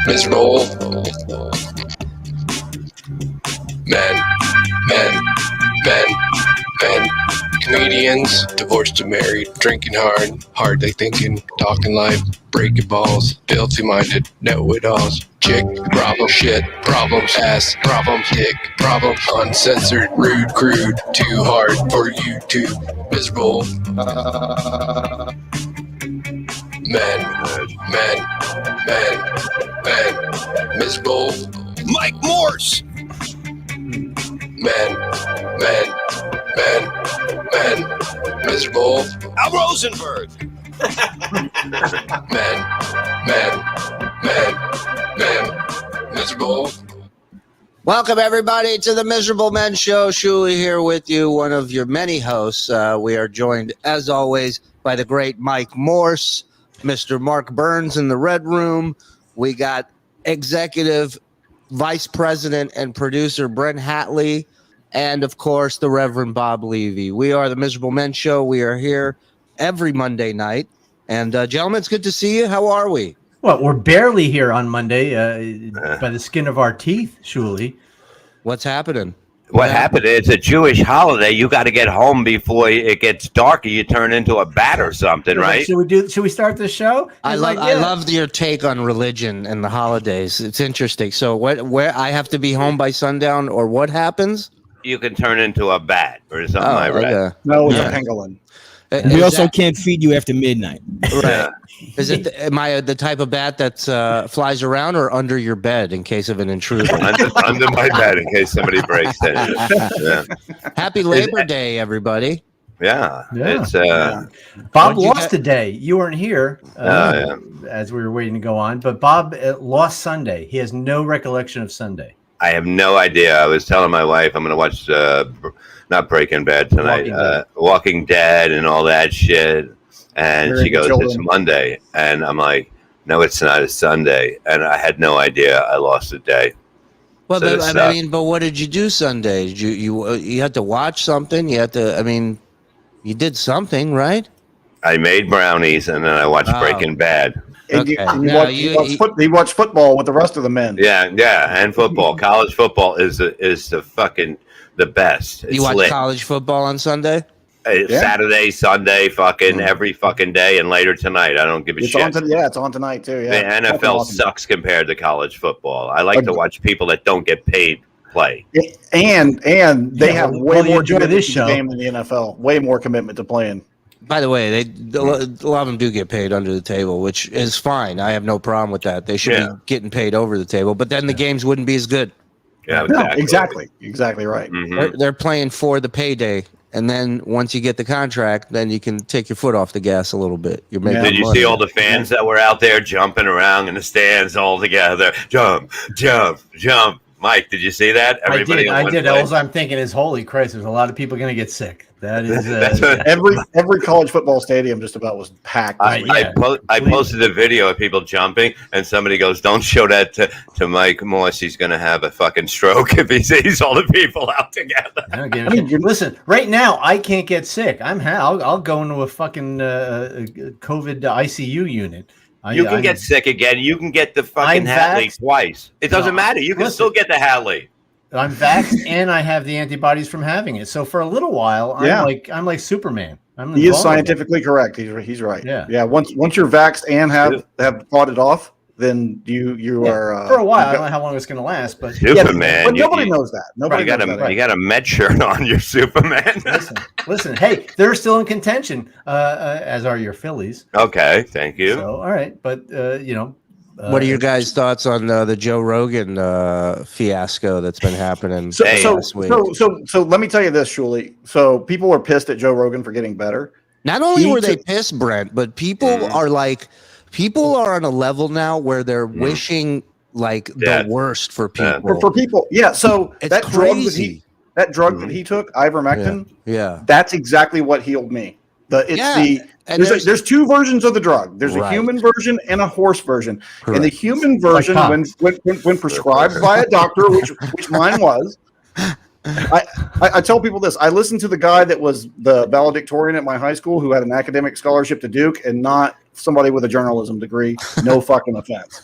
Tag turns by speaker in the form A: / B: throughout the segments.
A: miserable. Men. Comedians, divorced to married, drinking hardly thinking, talking life, breaking balls, filthy minded, know-it-alls. Chick, problem, shit, problems, ass, problem, dick, problem, uncensored, rude, crude, too hard for YouTube, miserable. Men, miserable. Mike Morse. Men, miserable. Al Rosenberg. Men, miserable.
B: Welcome, everybody, to the Miserable Men Show. Shuli here with you, one of your many hosts. We are joined, as always, by the great Mike Morse, Mr. Mark Burns in the Red Room. We got Executive Vice President and Producer Brent Hatley, and, of course, the Reverend Bob Levy. We are the Miserable Men Show. We are here every Monday night. And, gentlemen, it's good to see you. How are we?
C: Well, we're barely here on Monday by the skin of our teeth, Shuli.
B: What's happening?
D: What happened? It's a Jewish holiday. You got to get home before it gets dark, or you turn into a bat or something, right?
C: Should we start the show?
B: I love your take on religion and the holidays. It's interesting. So, where I have to be home by sundown, or what happens?
D: You can turn into a bat or something like that.
E: No, it's a pangolin.
F: We also can't feed you after midnight.
B: Right. Yeah. Am I the type of bat that flies around or under your bed in case of an intruder?
D: under my bed in case somebody breaks in. Yeah.
B: Happy Labor Day, everybody.
D: Yeah. It's
C: Bob lost a day. You weren't here as we were waiting to go on, but Bob lost Sunday. He has no recollection of Sunday.
D: I have no idea. I was telling my wife I'm going to watch not Breaking Bad tonight, Walking Dead and all that shit. And she goes, "It's Monday." And I'm like, "No, it's not. It's Sunday." And I had no idea I lost a day.
B: Well, but what did you do Sunday? Did you had to watch something? You did something, right?
D: I made brownies and then I watched Breaking Bad.
E: And he watched football with the rest of the men.
D: Yeah, and football. College football is the best.
B: You watch college football on Sunday?
D: Saturday, Sunday, every fucking day, and later tonight. I don't give a shit.
E: It's on tonight too. Yeah,
D: the NFL sucks compared to college football. I like to watch people that don't get paid play.
E: And they have way more commitment to the game than the NFL. Way more commitment to playing.
B: By the way, a lot of them do get paid under the table, which is fine. I have no problem with that. They should be getting paid over the table, but then the games wouldn't be as good.
D: Yeah,
E: exactly right.
D: Mm-hmm.
B: They're playing for the payday, and then once you get the contract, then you can take your foot off the gas a little bit. You're making
D: Did you see all the fans that were out there jumping around in the stands all together? Jump, jump, jump. Mike, did you see that?
C: Everybody I did. All I'm thinking is, holy Christ, there's a lot of people going to get sick. That is
E: every college football stadium just about was packed.
D: I posted a video of people jumping, and somebody goes, "Don't show that to Mike Morse. He's going to have a fucking stroke if he sees all the people out together."
C: Listen, right now I can't get sick. I'll go into a fucking COVID ICU unit.
D: You can get sick again. You can get the fucking Hatley twice. It doesn't matter. You can still get the Hatley.
C: I'm vaxxed and I have the antibodies from having it. So for a little while, I'm like Superman.
E: He is scientifically correct. He's right.
C: Yeah.
E: Once you're vaxxed and have fought it off, then you are
C: for a while. I don't know how long it's going to last, but
D: Superman.
E: But nobody knows that. Nobody knows that.
D: You got a med shirt on. You're Superman.
C: Listen. Hey, they're still in contention, as are your Phillies.
D: Okay, thank you.
C: So, all right, but
B: what are your guys' thoughts on the Joe Rogan fiasco that's been happening last week?
E: So let me tell you this, Shuli. So people were pissed at Joe Rogan for getting better.
B: Not only were they pissed, Brent, but people are on a level now where they're wishing the worst for people.
E: For people, yeah. So
B: it's
E: that
B: crazy.
E: drug that he took, ivermectin,
B: yeah,
E: that's exactly what healed me. There's two versions of the drug. There's a human version and a horse version. Correct. And the human version, when prescribed by a doctor, which mine was, I tell people this. I listened to the guy that was the valedictorian at my high school who had an academic scholarship to Duke and not somebody with a journalism degree. No fucking offense.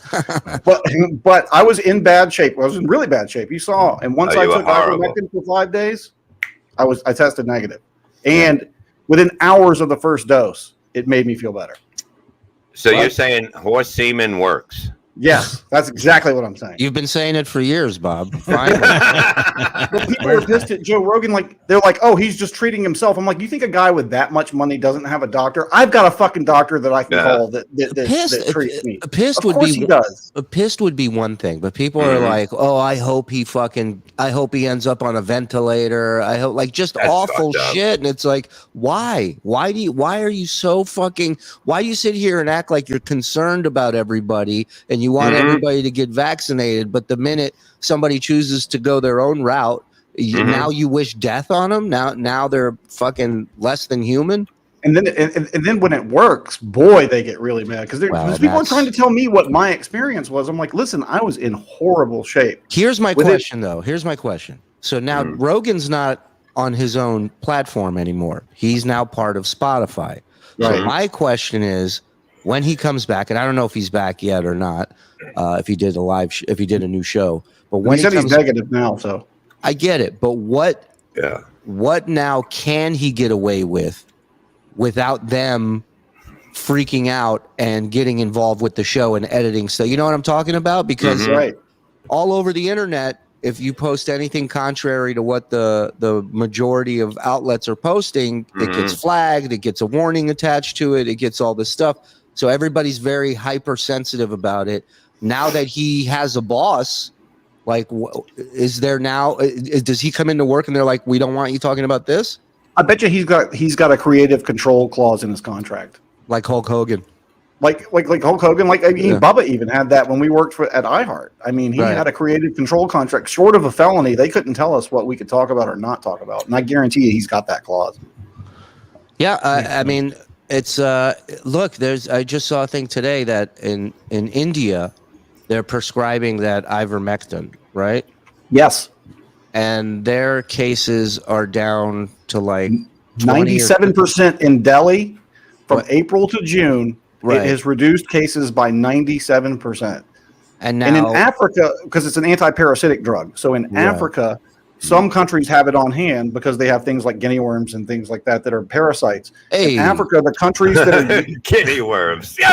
E: But I was in bad shape. I was in really bad shape. You saw. And once I took ivermectin for 5 days, I tested negative. And within hours of the first dose, it made me feel better.
D: So you're saying horse semen works?
E: Yes, that's exactly what I'm saying.
B: You've been saying it for years, Bob.
E: But people are pissed at Joe Rogan. Like they're like, "Oh, he's just treating himself." I'm like, "You think a guy with that much money doesn't have a doctor? I've got a fucking doctor that I can call that treats me."
B: Pissed would be one thing, but people are like, "Oh, I hope he ends up on a ventilator. I hope that's awful shit." And it's like, why? Why are you so fucking? Why do you sit here and act like you're concerned about everybody and you want everybody to get vaccinated, but the minute somebody chooses to go their own route, now you wish death on them? Now they're fucking less than human.
E: And then when it works, boy, they get really mad because people are trying to tell me what my experience was. I'm like, listen, I was in horrible shape.
B: Here's my question, though. Here's my question. So now Rogan's not on his own platform anymore. He's now part of Spotify. Right. So my question is, when he comes back, and I don't know if he's back yet or not, if he did a new show, but when
E: he said he's negative now, so
B: I get it. But what now can he get away with without them freaking out and getting involved with the show and editing stuff? You know what I'm talking about? Because all over the internet, if you post anything contrary to what the majority of outlets are posting, it gets flagged, it gets a warning attached to it, it gets all this stuff. So everybody's very hypersensitive about it. Now that he has a boss, like, is there now? Does he come into work and they're like, "We don't want you talking about this"?
E: I bet you he's got a creative control clause in his contract,
B: like Hulk Hogan.
E: Like Hulk Hogan. Like Bubba even had that when we worked at iHeart. I mean, he had a creative control contract. Short of a felony, they couldn't tell us what we could talk about or not talk about. And I guarantee you, he's got that clause.
B: Yeah, I mean. It's look, I just saw a thing today that in India they're prescribing that ivermectin, right?
E: Yes.
B: And their cases are down to like
E: 97% in Delhi from April to June. Right. It has reduced cases by 97%.
B: And now,
E: in Africa, because it's an anti-parasitic drug, so in Africa, some countries have it on hand because they have things like guinea worms and things like that are parasites. In Africa, the countries that are
D: guinea worms.
B: Hey,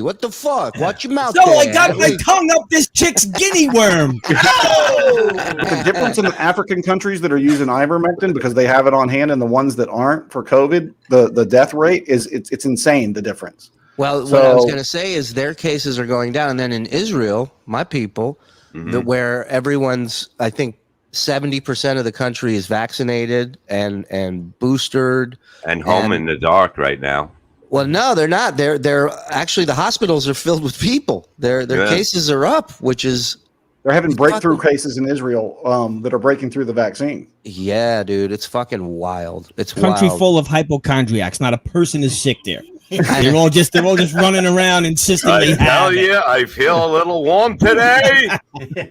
B: what the fuck? Watch your mouth.
F: I got my tongue up this chick's guinea worm.
E: The difference in the African countries that are using ivermectin because they have it on hand and the ones that aren't for COVID, the death rate it's insane. The difference.
B: Well, what I was going to say is their cases are going down, and then in Israel, my people. Where everyone's, I think 70% of the country is vaccinated and boosted
D: and home in the dark right now.
B: Well, no, they're not. They're actually, the hospitals are filled with people. Their cases are up, which is
E: they're having breakthrough cases in Israel that are breaking through the vaccine.
B: Yeah, dude, it's fucking wild. It's
F: country
B: wild.
F: Full of hypochondriacs. Not a person is sick there. They're all just running around insisting they have it.
D: I feel a little warm today.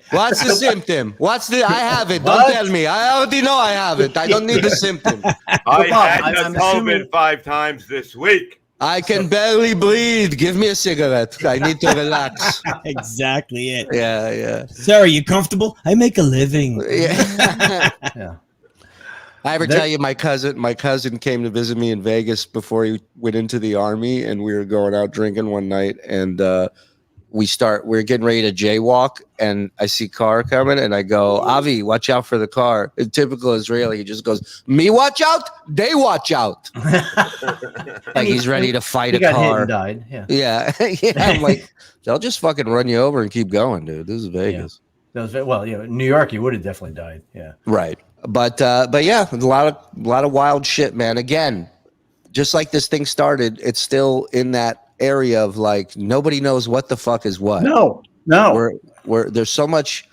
B: What's the symptom? I have it. Don't tell me. I already know I have it. I don't need the symptom.
D: I had the COVID 5 times this week.
B: I can barely breathe. Give me a cigarette. I need to relax.
F: Exactly it.
B: Yeah.
F: Sir, are you comfortable? I make a living.
B: Yeah. I ever tell you my cousin came to visit me in Vegas before he went into the army, and we were going out drinking one night, and we're getting ready to jaywalk, and I see car coming, and I go, Avi, watch out for the car. In typical Israeli, he just goes, me watch out, they watch out. Like he's ready to fight a car.
C: Hit and died.
B: Yeah. I'm like, they'll just fucking run you over and keep going, dude. This is Vegas.
C: Yeah. Well, New York, you would have definitely died. Yeah.
B: Right. But yeah, a lot of wild shit, man. Again, just like this thing started, it's still in that area of like nobody knows what the fuck is what.
E: No.
B: We're there's so much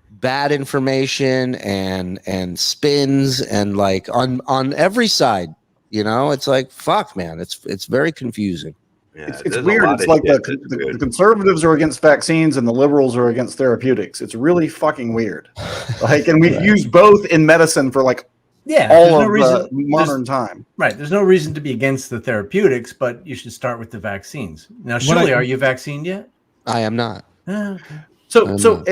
B: bad information and spins and like on every side. It's like fuck, man. It's very confusing.
E: It's weird. It's like the conservatives are against vaccines and the liberals are against therapeutics. It's really fucking weird. Like, and we've used both in medicine for like all of modern time.
C: Right. There's no reason to be against the therapeutics, but you should start with the vaccines. Now, Shirley, are you vaccinated yet?
B: I am not.
C: Okay.
E: So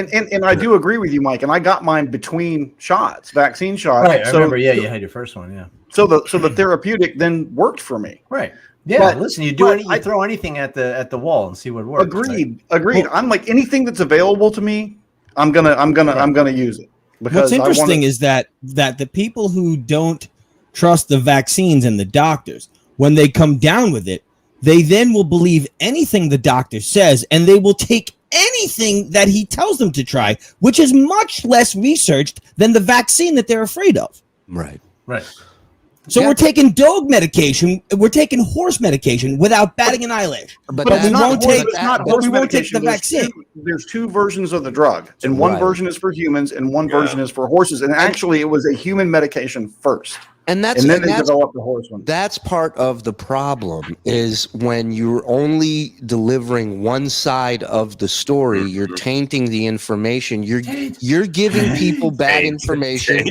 E: I do agree with you, Mike. And I got mine between shots, vaccine shots.
C: Right. I remember. Yeah, you had your first one. Yeah.
E: So the therapeutic then worked for me.
C: Right. Yeah. But, listen, you throw anything at the wall and see what works.
E: Agreed. Well, I'm like, anything that's available to me, I'm gonna use it.
F: What's interesting is that the people who don't trust the vaccines and the doctors, when they come down with it, they then will believe anything the doctor says, and they will take anything that he tells them to try, which is much less researched than the vaccine that they're afraid of.
B: Right.
F: So we're taking dog medication, we're taking horse medication without batting an eyelash.
E: But we won't take the vaccine. There's two versions of the drug, and one version is for humans, and one version is for horses. And actually, it was a human medication first. And then they developed the horse one.
B: That's part of the problem, is when you're only delivering one side of the story, you're tainting the information. You're giving people bad information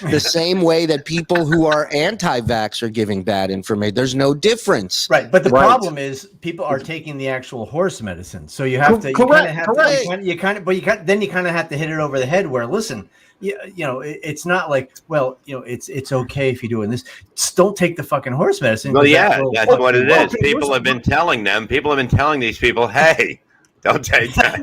B: the same way that people who are anti-vax are giving bad information. There's no difference.
C: Right. But the problem is people are taking the actual horse medicine. So you have to you kind of have to hit it over the head where, listen, it's not like, well, it's okay if you're doing this. Just don't take the fucking horse medicine.
D: Well, that's what it is. People have been telling these people, hey, don't take that.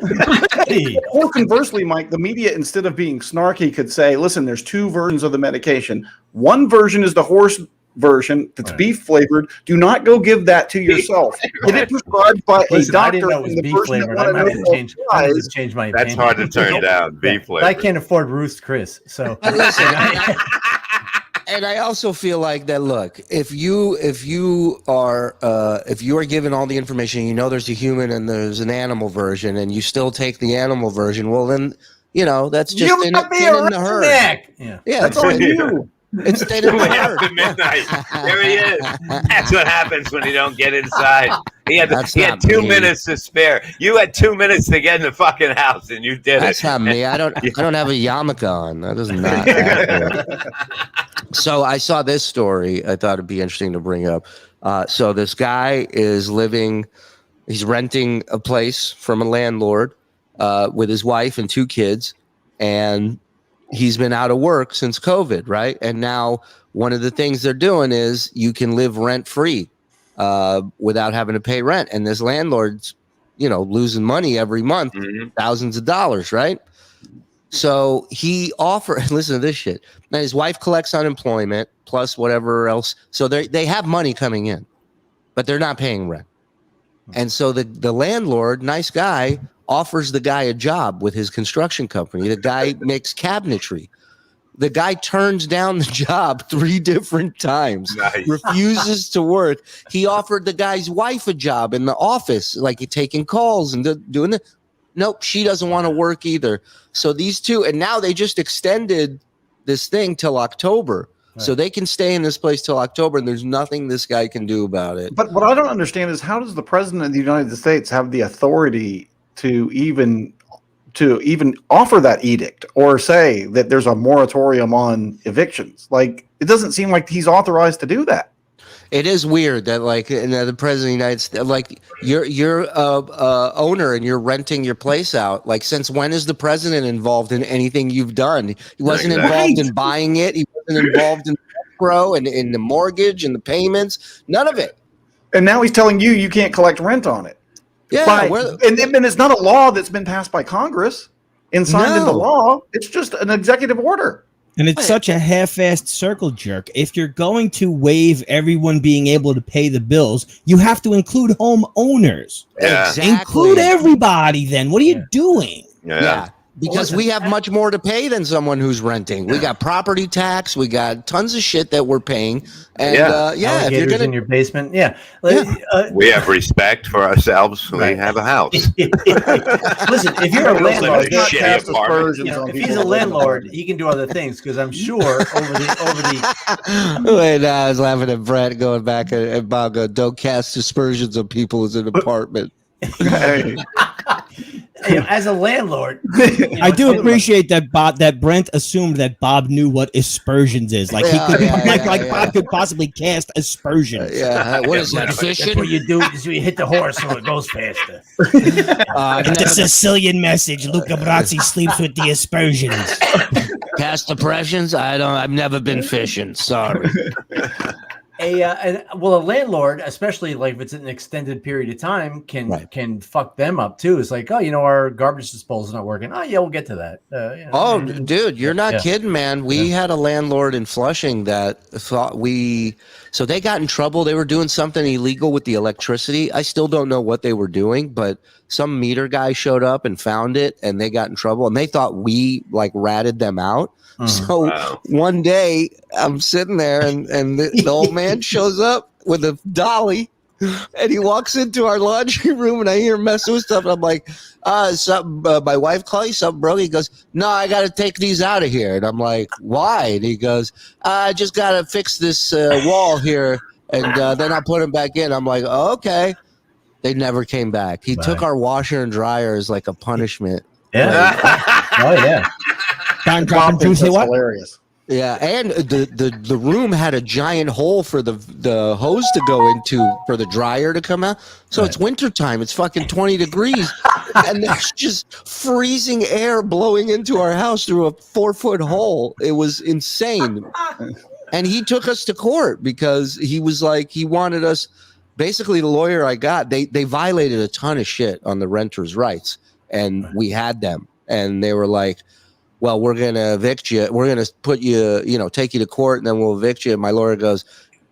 E: Or conversely, Mike, the media, instead of being snarky, could say, listen, there's two versions of the medication. One version is the horse version that's beef flavored. Do not go give that to yourself. Get it prescribed by a doctor.
C: I didn't know it was beef flavored. I might have to change my opinion.
D: That's hard to turn down. Beef flavored.
C: I can't afford Ruth's Chris, so.
B: And I also feel like that. Look, if you are given all the information, there's a human and there's an animal version, and you still take the animal version. Well, then that's just in the herd. Yeah,
E: that's on you.
B: It's stayed in the herd.
D: After midnight. There he is. That's what happens when you don't get inside. He had 2 minutes to spare. You had 2 minutes to get in the fucking house, and you did it.
B: That's not me. I don't have a yarmulke on. That is not accurate. So I saw this story. I thought it'd be interesting to bring up. So this guy is he's renting a place from a landlord with his wife and 2 kids, and he's been out of work since COVID, right? And now one of the things they're doing is you can live rent-free without having to pay rent. And this landlord's, losing money every month, thousands of dollars, right? So he offered, listen to this shit. Now his wife collects unemployment plus whatever else. So they have money coming in, but they're not paying rent. And so the landlord, nice guy, offers the guy a job with his construction company. The guy makes cabinetry. The guy turns down the job 3 different times, refuses to work. He offered the guy's wife a job in the office, like taking calls and doing it. Nope, she doesn't want to work either. So these two, and now they just extended this thing till October. Right. So they can stay in this place till October, and there's nothing this guy can do about it.
E: But what I don't understand is, how does the president of the United States have the authority to even offer that edict or say that there's a moratorium on evictions? Like, it doesn't seem like he's authorized to do that.
B: It is weird that, like, the president of the United States, like, you're owner and you're renting your place out. Like, since when is the president involved in anything you've done? He wasn't involved in buying it. He wasn't involved in escrow and in the mortgage and the payments. None of it.
E: And now he's telling you can't collect rent on it.
B: Yeah,
E: and it's not a law that's been passed by Congress and signed into law. It's just an executive order.
F: And it's such a half-assed circle jerk. If you're going to waive everyone being able to pay the bills, you have to include homeowners.
B: Yeah. Exactly.
F: Include everybody then. What are you doing?
B: Yeah. because we have much more to pay than someone who's renting. We got property tax, we got tons of shit that we're paying, and if you're gonna
C: in your basement,
D: we have respect for ourselves. Right. We have a house.
C: Listen, if you're a landlord,
D: if
C: he's a landlord, he can do other things because I'm sure over the.
B: Wait, I was laughing at Brett going back and Bob go, "Don't cast aspersions on people as an apartment."
C: As a landlord,
F: I do appreciate that Brent assumed that Bob knew what aspersions is. Like Bob could possibly cast aspersions.
B: What is that? Fishing?
C: That's what you do is you hit the horse so it goes faster.
F: The Sicilian message: Luca Brasi sleeps with the aspersions.
B: Cast depressions? I've never been fishing. Sorry.
C: A landlord, especially like if it's an extended period of time, can fuck them up too. It's like, our garbage disposal is not working. Oh yeah, we'll get to that.
B: Dude, you're not kidding, man. We had a landlord in Flushing that thought so they got in trouble. They were doing something illegal with the electricity. I still don't know what they were doing, but some meter guy showed up and found it, and they got in trouble, and they thought we ratted them out. So one day I'm sitting there and the old man shows up with a dolly and he walks into our laundry room and I hear him messing with stuff. And I'm like, something, my wife called you something, bro. He goes, no, I got to take these out of here. And I'm like, why? And he goes, I just got to fix this wall here. And then I'll put them back in. I'm like, oh, okay. They never came back. He took our washer and dryer as like a punishment.
C: Yeah. Oh yeah.
E: That's hilarious.
B: Yeah, and the room had a giant hole for the hose to go into for the dryer to come out. So it's wintertime. It's fucking 20 degrees. And there's just freezing air blowing into our house through a 4-foot hole. It was insane. And he took us to court because he was like, he wanted us, basically the lawyer I got, they violated a ton of shit on the renters' rights. And we had them. And they were like, well, we're going to evict you. We're going to put you, take you to court, and then we'll evict you. And my lawyer goes,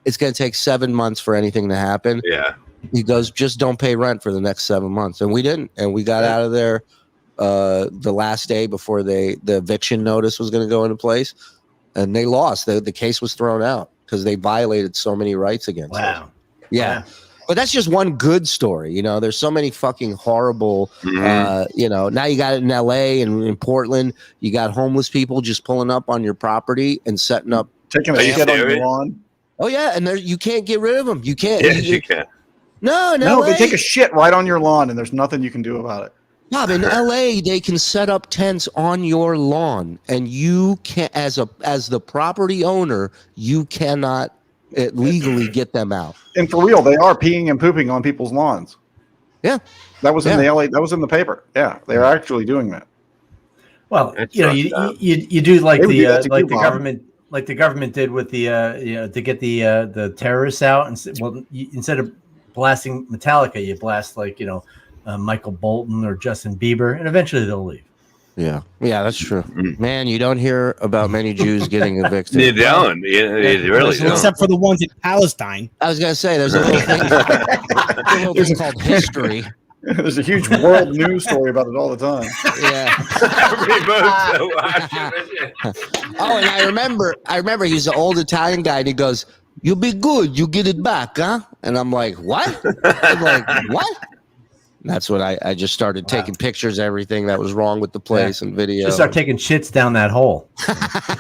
B: it's going to take 7 months for anything to happen.
D: Yeah.
B: He goes, just don't pay rent for the next 7 months. And we didn't. And we got out of there the last day before the eviction notice was going to go into place. And they lost. The case was thrown out because they violated so many rights against us. Yeah. Wow. But that's just one good story. There's so many fucking horrible, now you got it in LA and in Portland, you got homeless people just pulling up on your property and setting up.
E: Taking a shit on your lawn.
B: Oh, yeah. And you can't get rid of them. You can't.
D: Yes, you can.
B: No,
E: they take a shit right on your lawn and there's nothing you can do about it.
B: Bob, in LA, they can set up tents on your lawn and you can, as the property owner, you cannot legally get them out.
E: And for real, they are peeing and pooping on people's lawns.
B: Yeah,
E: that was in the LA. That was in the paper. Yeah, they're actually doing that.
C: Well, you do like the government, like the government did with the to get the terrorists out. And instead of blasting Metallica, you blast Michael Bolton or Justin Bieber, and eventually they'll leave.
B: Yeah, that's true. Man, you don't hear about many Jews getting evicted.
D: You don't. You really don't.
F: Except for the ones in Palestine.
B: I was going to say, there's a little thing, called history.
E: There's a huge world news story about it all the time.
B: Yeah. And I remember he's an old Italian guy, and he goes, "You'll be good. You get it back, huh?" And I'm like, "What?" I'm like, "What?" That's when I just started taking pictures of everything that was wrong with the place and video.
C: Just start taking shits down that hole.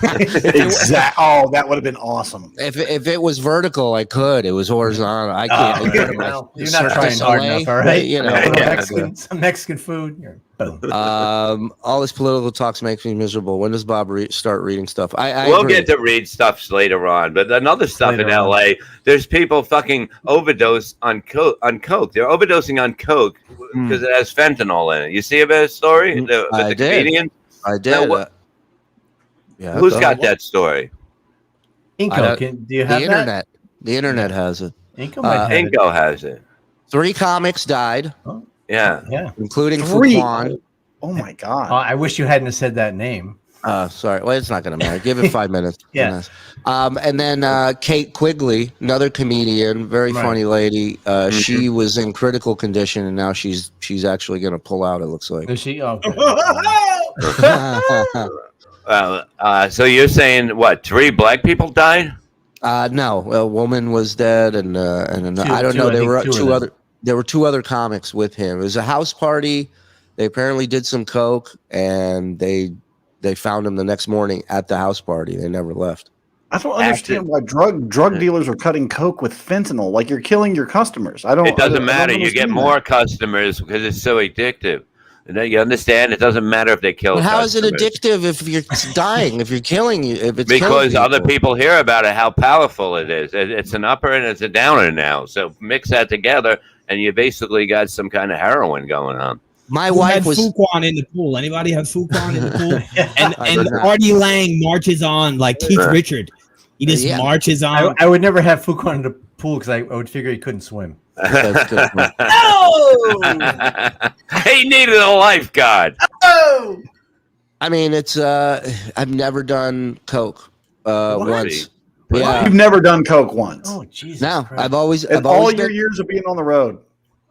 E: Exactly. Oh, that would have been awesome.
B: If it was vertical, I could. It was horizontal. I can't.
C: You're not trying hard enough, all right? Some Mexican food. Boom.
B: All this political talks makes me miserable. When does Bob start reading stuff?
D: We'll get to read stuff later on, but another stuff in LA. There's people fucking overdose on coke. They're overdosing on coke because it has fentanyl in it. You see a bit of story? The comedian?
B: I did.
D: Yeah. Who's got that story?
C: Inco. Do you have
B: the internet? The internet has it.
D: Inco has it.
B: 3 comics died.
C: Oh.
D: Yeah.
B: Including Fuquan.
E: Oh my God.
C: I wish you hadn't said that name.
B: Sorry. Well, it's not going to matter. Give it 5 minutes.
C: Yeah.
B: And then Kate Quigley, another comedian, very funny lady. She was in critical condition, and now she's actually going to pull out. It looks like.
C: Is she? Oh,
D: So you're saying what? 3 black people died?
B: No, a woman was dead, and I don't know. There were two other comics with him. It was a house party. They apparently did some coke, and they found him the next morning at the house party. They never left.
E: I don't understand why drug dealers are cutting coke with fentanyl. Like, you're killing your customers. It
D: doesn't matter. You get more customers because it's so addictive. You understand? It doesn't matter if they kill.
B: But how is it addictive if you're dying? If you're killing you? If it's
D: because other people hear about it, how powerful it is. It's an upper and it's a downer now. So mix that together, and you basically got some kind of heroin going on.
B: My wife was
F: Fuquan in the pool. Anybody have Fuquan in the pool? and Artie Lang marches on like Keith Richard. He just marches on.
C: I would never have Fuquan in the pool because I would figure he couldn't swim.
F: No!
D: He needed a lifeguard.
C: Oh!
B: I mean, it's I've never done coke once.
E: Yeah. You've never done coke once.
C: Oh, Jesus.
B: No,
C: Christ.
B: I've always
E: all your years of being on the road.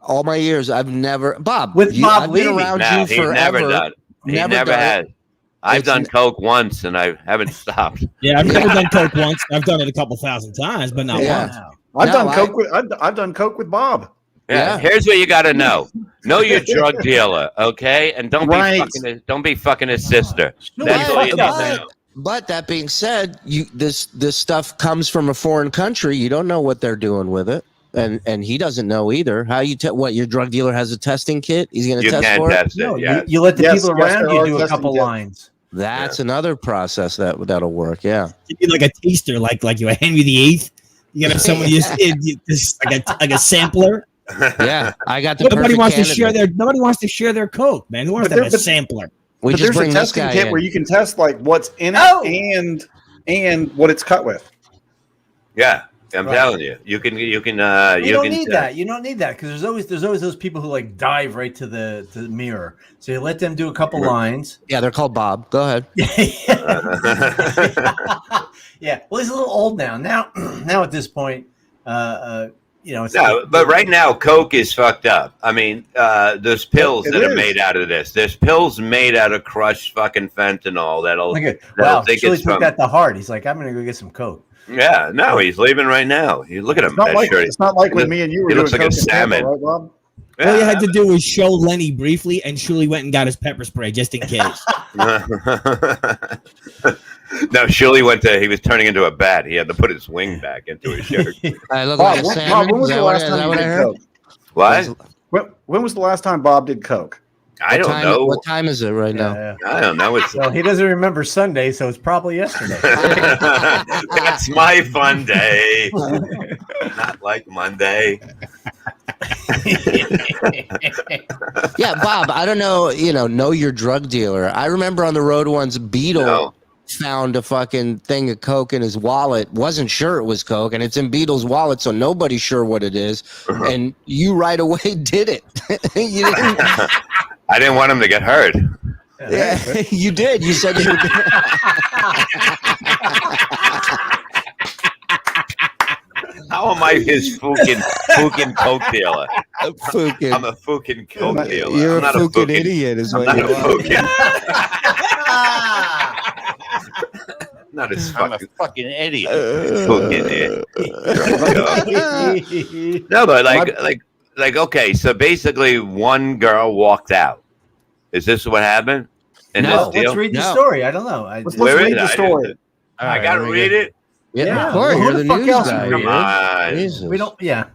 B: All my years, I've never Bob.
C: I've
B: been around you forever.
D: Never done. He never has. I've done coke once, and I haven't stopped.
F: Yeah, I've never done coke once. I've done it a couple thousand times, but not once.
E: I've done coke with Bob.
D: Yeah. Here's what you got to know: know your drug dealer, okay, and don't be fucking his sister. That's all you need to know.
B: But that being said, this stuff comes from a foreign country. You don't know what they're doing with it, and he doesn't know either. How you what your drug dealer has a testing kit? He's going to test for it.
C: No, you let the people around you do a couple lines.
B: That's another process that'll work. Yeah,
F: you need like a taster, like you Henry VIII. You got someone just like a sampler.
B: Yeah, I got the.
F: Nobody wants to share their coke, man. Who wants to have a sampler?
E: But there's a testing kit where you can test like what's in it and what it's cut with.
D: Yeah, I'm telling you, you can. You
C: don't need that. You don't need that because there's always those people who like dive right to the mirror. So you let them do a couple lines.
B: Yeah, they're called Bob. Go ahead.
C: Yeah. Well, he's a little old now. Now at this point, it's
D: but right now, coke is fucked up. I mean, there's pills that are made out of this. There's pills made out of crushed fucking fentanyl that'll think
C: it's took that to heart. He's like, I'm gonna go get some coke.
D: Yeah, no, he's leaving right now. You look at him.
E: It's not like when me and you were doing
D: looks like a salmon.
E: Right, Bob?
F: Yeah. All you had to do was show Lenny briefly, and Shuli went and got his pepper spray just in case.
D: No, Shuli he was turning into a bat. He had to put his wing back into his shirt.
B: I look like a salmon.
E: When was the last time you did coke?
D: What?
E: When was the last time Bob did coke?
D: I don't know.
B: What time is it right now?
C: Yeah.
D: I don't know.
C: Well, he doesn't remember Sunday, so it's probably yesterday.
D: That's my fun day. Not like Monday.
B: Yeah, Bob, I don't know, know your drug dealer. I remember on the road once Beetle found a fucking thing of coke in his wallet, wasn't sure it was coke, and it's in Beetle's wallet, so nobody's sure what it is. And you right away did it. You didn't.
D: I didn't want him to get hurt.
B: Yeah, you did. You said you did.
D: How am I his fucking coke dealer? I'm a fucking coke dealer.
B: You're
D: I'm
B: a fucking idiot, is what you are.
D: Not as
G: I'm a fucking idiot.
D: Fucking idiot. No, but like okay, so basically one girl walked out. Is this what happened?
C: No, let's read the story. I don't know.
E: Let's read the story.
D: I gotta read it.
B: Yeah, of course. You're the news guy.
D: Come on.
C: We don't. Yeah.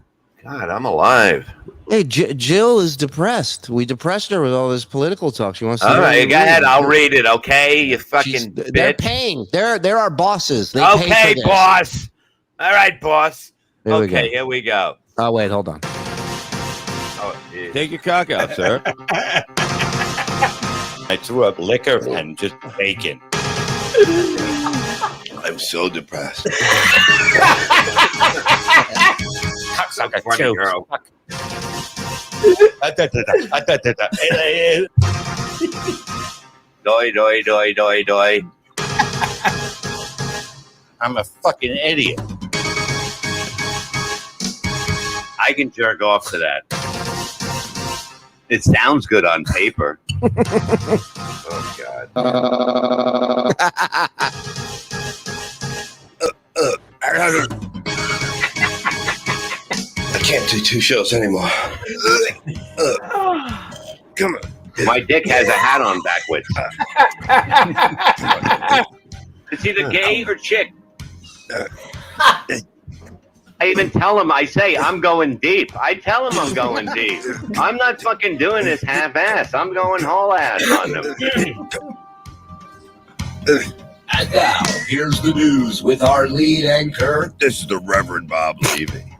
D: God, I'm alive.
B: Hey, Jill is depressed. We depressed her with all this political talk. She wants to.
D: All right, go ahead. I'll read it. Okay, you fucking bitch.
B: They're paying. They're our bosses. They
D: okay,
B: pay for this.
D: boss. All right, boss.
B: Here
D: here we go.
B: Oh wait, hold on.
D: Oh,
G: Take your cock out, sir. I threw up liquor and just bacon.
A: I'm so depressed.
D: Cocksucker, funny girl. Doi.
G: I'm a fucking idiot.
D: I can jerk off to that. It sounds good on paper. Oh God.
A: I can't do 2 shows anymore. Come on.
D: My dick has a hat on backwards. It's either gay or chick. I even tell him, I say, I'm going deep. I tell him I'm going deep. I'm not fucking doing this half-ass. I'm going whole ass on them.
H: And now, here's the news with our lead anchor.
I: This is the Reverend Bob Levy.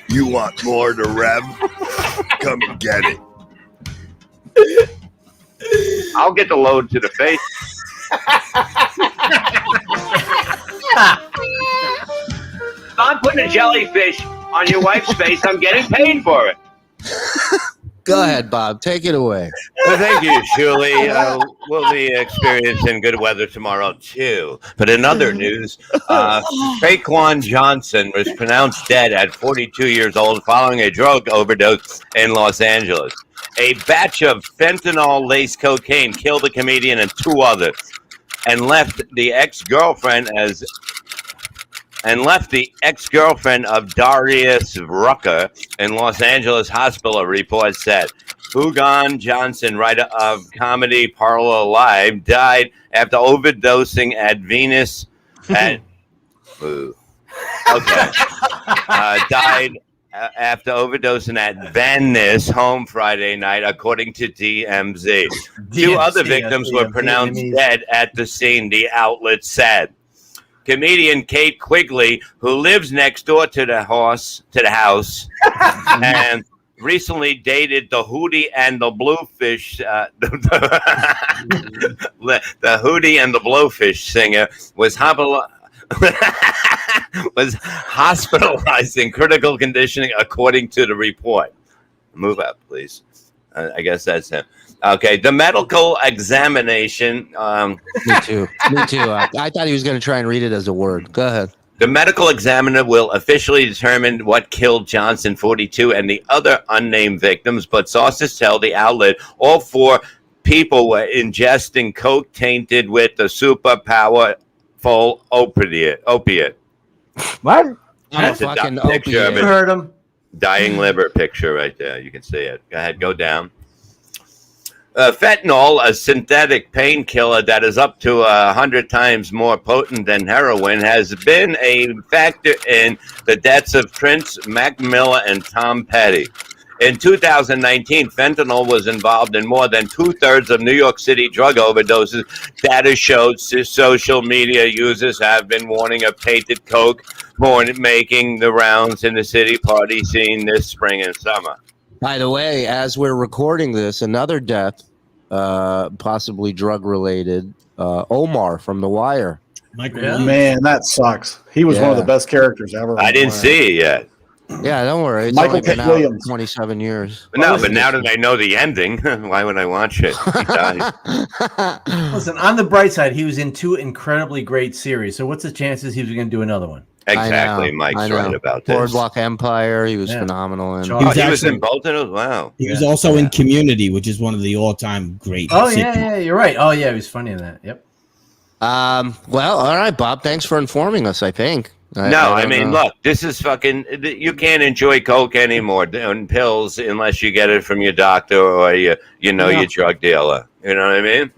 I: You want more to Rev? Come and get it.
D: I'll get the load to the face. If I'm putting a jellyfish on your wife's face, I'm getting paid for it.
B: Go ahead, Bob. Take it away.
D: Well, thank you, Julie. We'll be experiencing good weather tomorrow, too. But in other news, Traquan Johnson was pronounced dead at 42 years old following a drug overdose in Los Angeles. A batch of fentanyl-laced cocaine killed the comedian and 2 others, and left the ex-girlfriend of Darius Rucker in Los Angeles hospital, a report said. Hugon Johnson, writer of comedy Parlor Live, died after overdosing at Venus at died after overdosing at Venice home Friday night, according to DMZ. 2 other victims were pronounced dead at the scene, the outlet said. Comedian Kate Quigley, who lives next door to the house, and recently dated the Hootie and the Blowfish, the Hootie and the Blowfish singer, was hospitalized in critical conditioning, according to the report. Move up, please. I guess that's him. Okay, the medical examination.
B: Me too. I thought he was going to try and read it as a word. Go ahead.
D: The medical examiner will officially determine what killed Johnson, 42, and the other unnamed victims, but sources tell the outlet all 4 people were ingesting coke tainted with the super powerful opiate.
B: What?
D: That's a
B: fucking
D: picture of
C: You
D: it.
C: heard him.
D: Dying liver picture right there. You can see it. Go ahead, go down. Fentanyl, a synthetic painkiller that is up to 100 times more potent than heroin, has been a factor in the deaths of Prince, Mac Miller, and Tom Petty. In 2019, fentanyl was involved in more than 2/3 of New York City drug overdoses. Data showed social media users have been warning of tainted coke making the rounds in the city party scene this spring and summer.
B: By the way, as we're recording this, another death, possibly drug-related, Omar from The Wire.
E: Man, that sucks. He was one of the best characters ever.
D: I didn't see it yet.
B: Yeah, don't worry. It's
E: Michael
B: only been
E: Pitt
B: out
E: Williams.
B: 27 years.
D: No, but now that I know the ending, why would I watch it? He died.
C: Listen, on the bright side, he was in 2 incredibly great series. So what's the chances he was going to do another one?
D: Exactly,
B: I know.
D: Mike's right about this.
B: Boardwalk Empire, he was phenomenal. And
D: Oh, he was in both of those? Wow.
F: He was also in Community, which is one of the all-time great.
C: Oh, yeah, you're right. Oh, yeah, he was funny in that. Yep.
B: Well, all right, Bob. Thanks for informing us, I think.
D: I mean, look, this is fucking. You can't enjoy coke anymore and pills unless you get it from your doctor or your drug dealer. You know what I mean?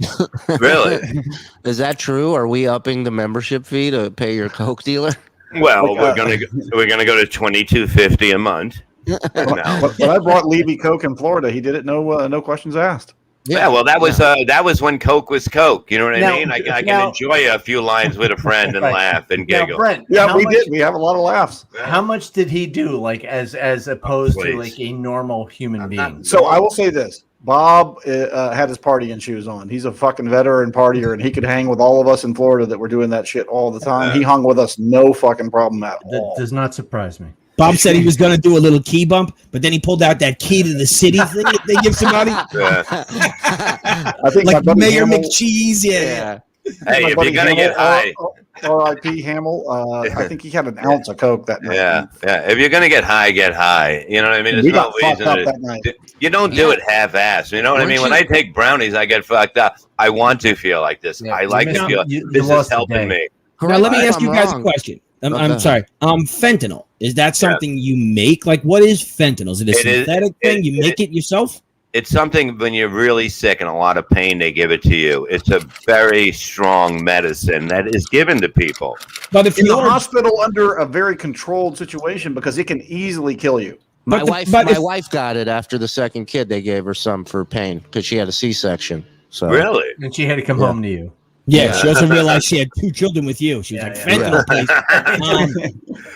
D: Really?
B: Is that true? Are we upping the membership fee to pay your coke dealer?
D: Well, we're gonna go to $22.50 a month.
E: When I brought Levy Coke in Florida, he did it no questions asked.
D: Yeah, well, that was when Coke was Coke. You know what I mean? I can enjoy a few lines with a friend and laugh and giggle.
C: Now, Brent,
E: we did. We have a lot of laughs.
C: How much did he do, like as opposed to like a normal human being?
E: So I will say this: Bob had his partying shoes on. He's a fucking veteran partier, and he could hang with all of us in Florida that were doing that shit all the time. He hung with us, no fucking problem at all.
C: That does not surprise me.
F: Bob said he was going to do a little key bump, but then he pulled out that key to the city thing that they give somebody.
E: I think
F: like Mayor McCheese, yeah.
D: Hey, if you're gonna get high,
E: R.I.P. Hamill. I think he had an ounce of coke that night.
D: Yeah. If you're gonna get high, get high. You know what I mean? There's
E: We
D: no
E: got fucked
D: reason
E: up that night.
D: you don't do it half-assed. You know what I mean? When I take brownies, I get fucked up. I want to feel like this. I like to feel. This is helping me.
F: Now, let me ask you guys a question. I'm sorry. Fentanyl, is that something you make? Like, what is fentanyl? Is it a synthetic thing? You make it yourself?
D: It's something when you're really sick and a lot of pain, they give it to you. It's a very strong medicine that is given to people.
F: But if
E: in
F: you're
E: the hospital under a very controlled situation, because it can easily kill you.
B: My wife got it after the second kid. They gave her some for pain because she had a C-section. So
D: really,
C: and she had to come home to you.
F: Yeah, she also realized she had 2 children with you. She was like, fentanyl, please.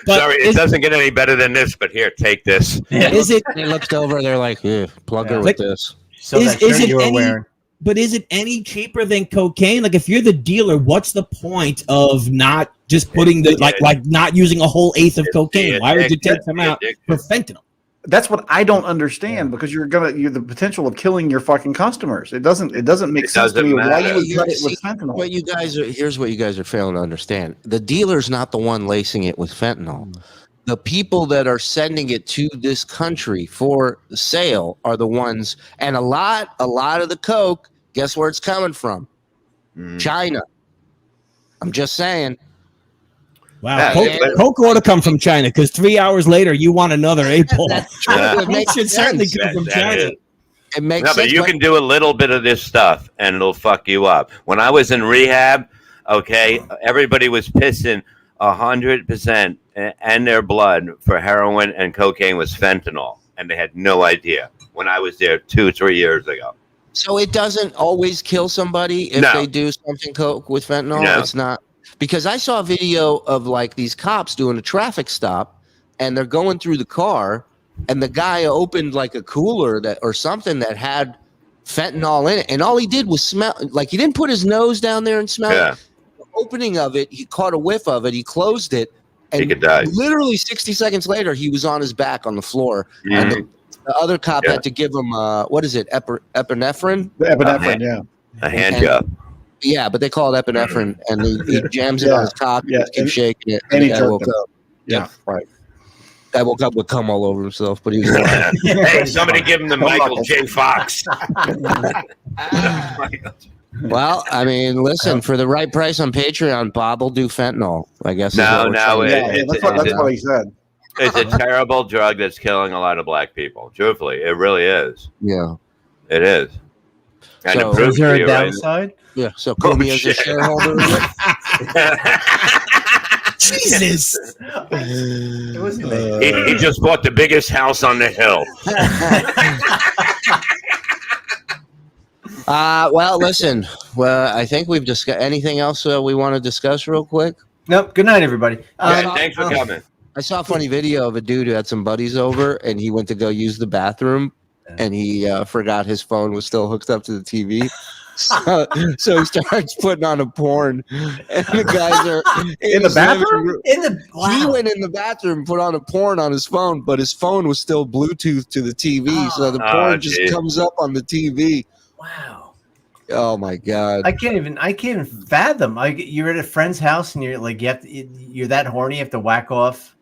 D: Sorry, it doesn't get any better than this, but here, take this.
F: Is it?
B: They looked over. They're like, plug her with this.
C: So is
F: it any cheaper than cocaine? Like, if you're the dealer, what's the point of not just putting the like not using a whole eighth of cocaine? Why would you take them out for fentanyl?
E: That's what I don't understand, because you're the potential of killing your fucking customers. It doesn't make sense to me why you would cut it with fentanyl.
B: Here's what you guys are failing to understand. The dealer's not the one lacing it with fentanyl. The people that are sending it to this country for sale are the ones, and a lot of the coke, guess where it's coming from? China. I'm just saying.
F: Wow, coke ought to come from China, because 3 hours later you want another 8-ball. It should certainly come from China.
B: It makes
D: sense. But you can do a little bit of this stuff and it'll fuck you up. When I was in rehab, everybody was pissing 100% and their blood for heroin, and cocaine was fentanyl, and they had no idea when I was there 2-3 years ago.
B: So it doesn't always kill somebody if they do something coke with fentanyl?
D: No.
B: It's not. Because I saw a video of like these cops doing a traffic stop, and they're going through the car, and the guy opened like a cooler or something that had fentanyl in it, and all he did was smell. Like, he didn't put his nose down there and smell it. The opening of it, he caught a whiff of it, he closed it, and
D: he could die.
B: Literally 60 seconds later, he was on his back on the floor, and the other cop had to give him what is it, epinephrine?
E: Epinephrine,
D: a hand job.
B: Yeah, but they call it epinephrine, and he jams it on his cock and keeps shaking it.
E: And he
B: guy woke
E: jerked
B: up.
E: Yeah, right.
B: Guy woke up with cum all over himself, but he was alive.
D: Hey, somebody give him the Michael J. Fox.
B: Well, I mean, listen, for the right price on Patreon, Bob will do fentanyl, I guess.
D: That's
E: what he said.
D: It's a terrible drug that's killing a lot of black people. Truthfully, it really is.
B: Yeah.
D: It is. And
C: So is there a downside?
B: Yeah, so Kobe is a shareholder.
F: Jesus.
D: He just bought the biggest house on the hill.
B: Well, listen. Well, I think we've discussed anything else we want to discuss real quick.
C: Nope. Good night, everybody.
D: Thanks for coming.
B: I saw a funny video of a dude who had some buddies over, and he went to go use the bathroom, and he forgot his phone was still hooked up to the TV. So he starts putting on a porn, and the guys are
E: in the bathroom.
B: He went in the bathroom, put on a porn on his phone, but his phone was still Bluetooth to the TV, so the porn just comes up on the TV.
C: Wow.
B: Oh my God.
C: I can't even fathom. You're at a friend's house and you're like, you're that horny, you have to whack off.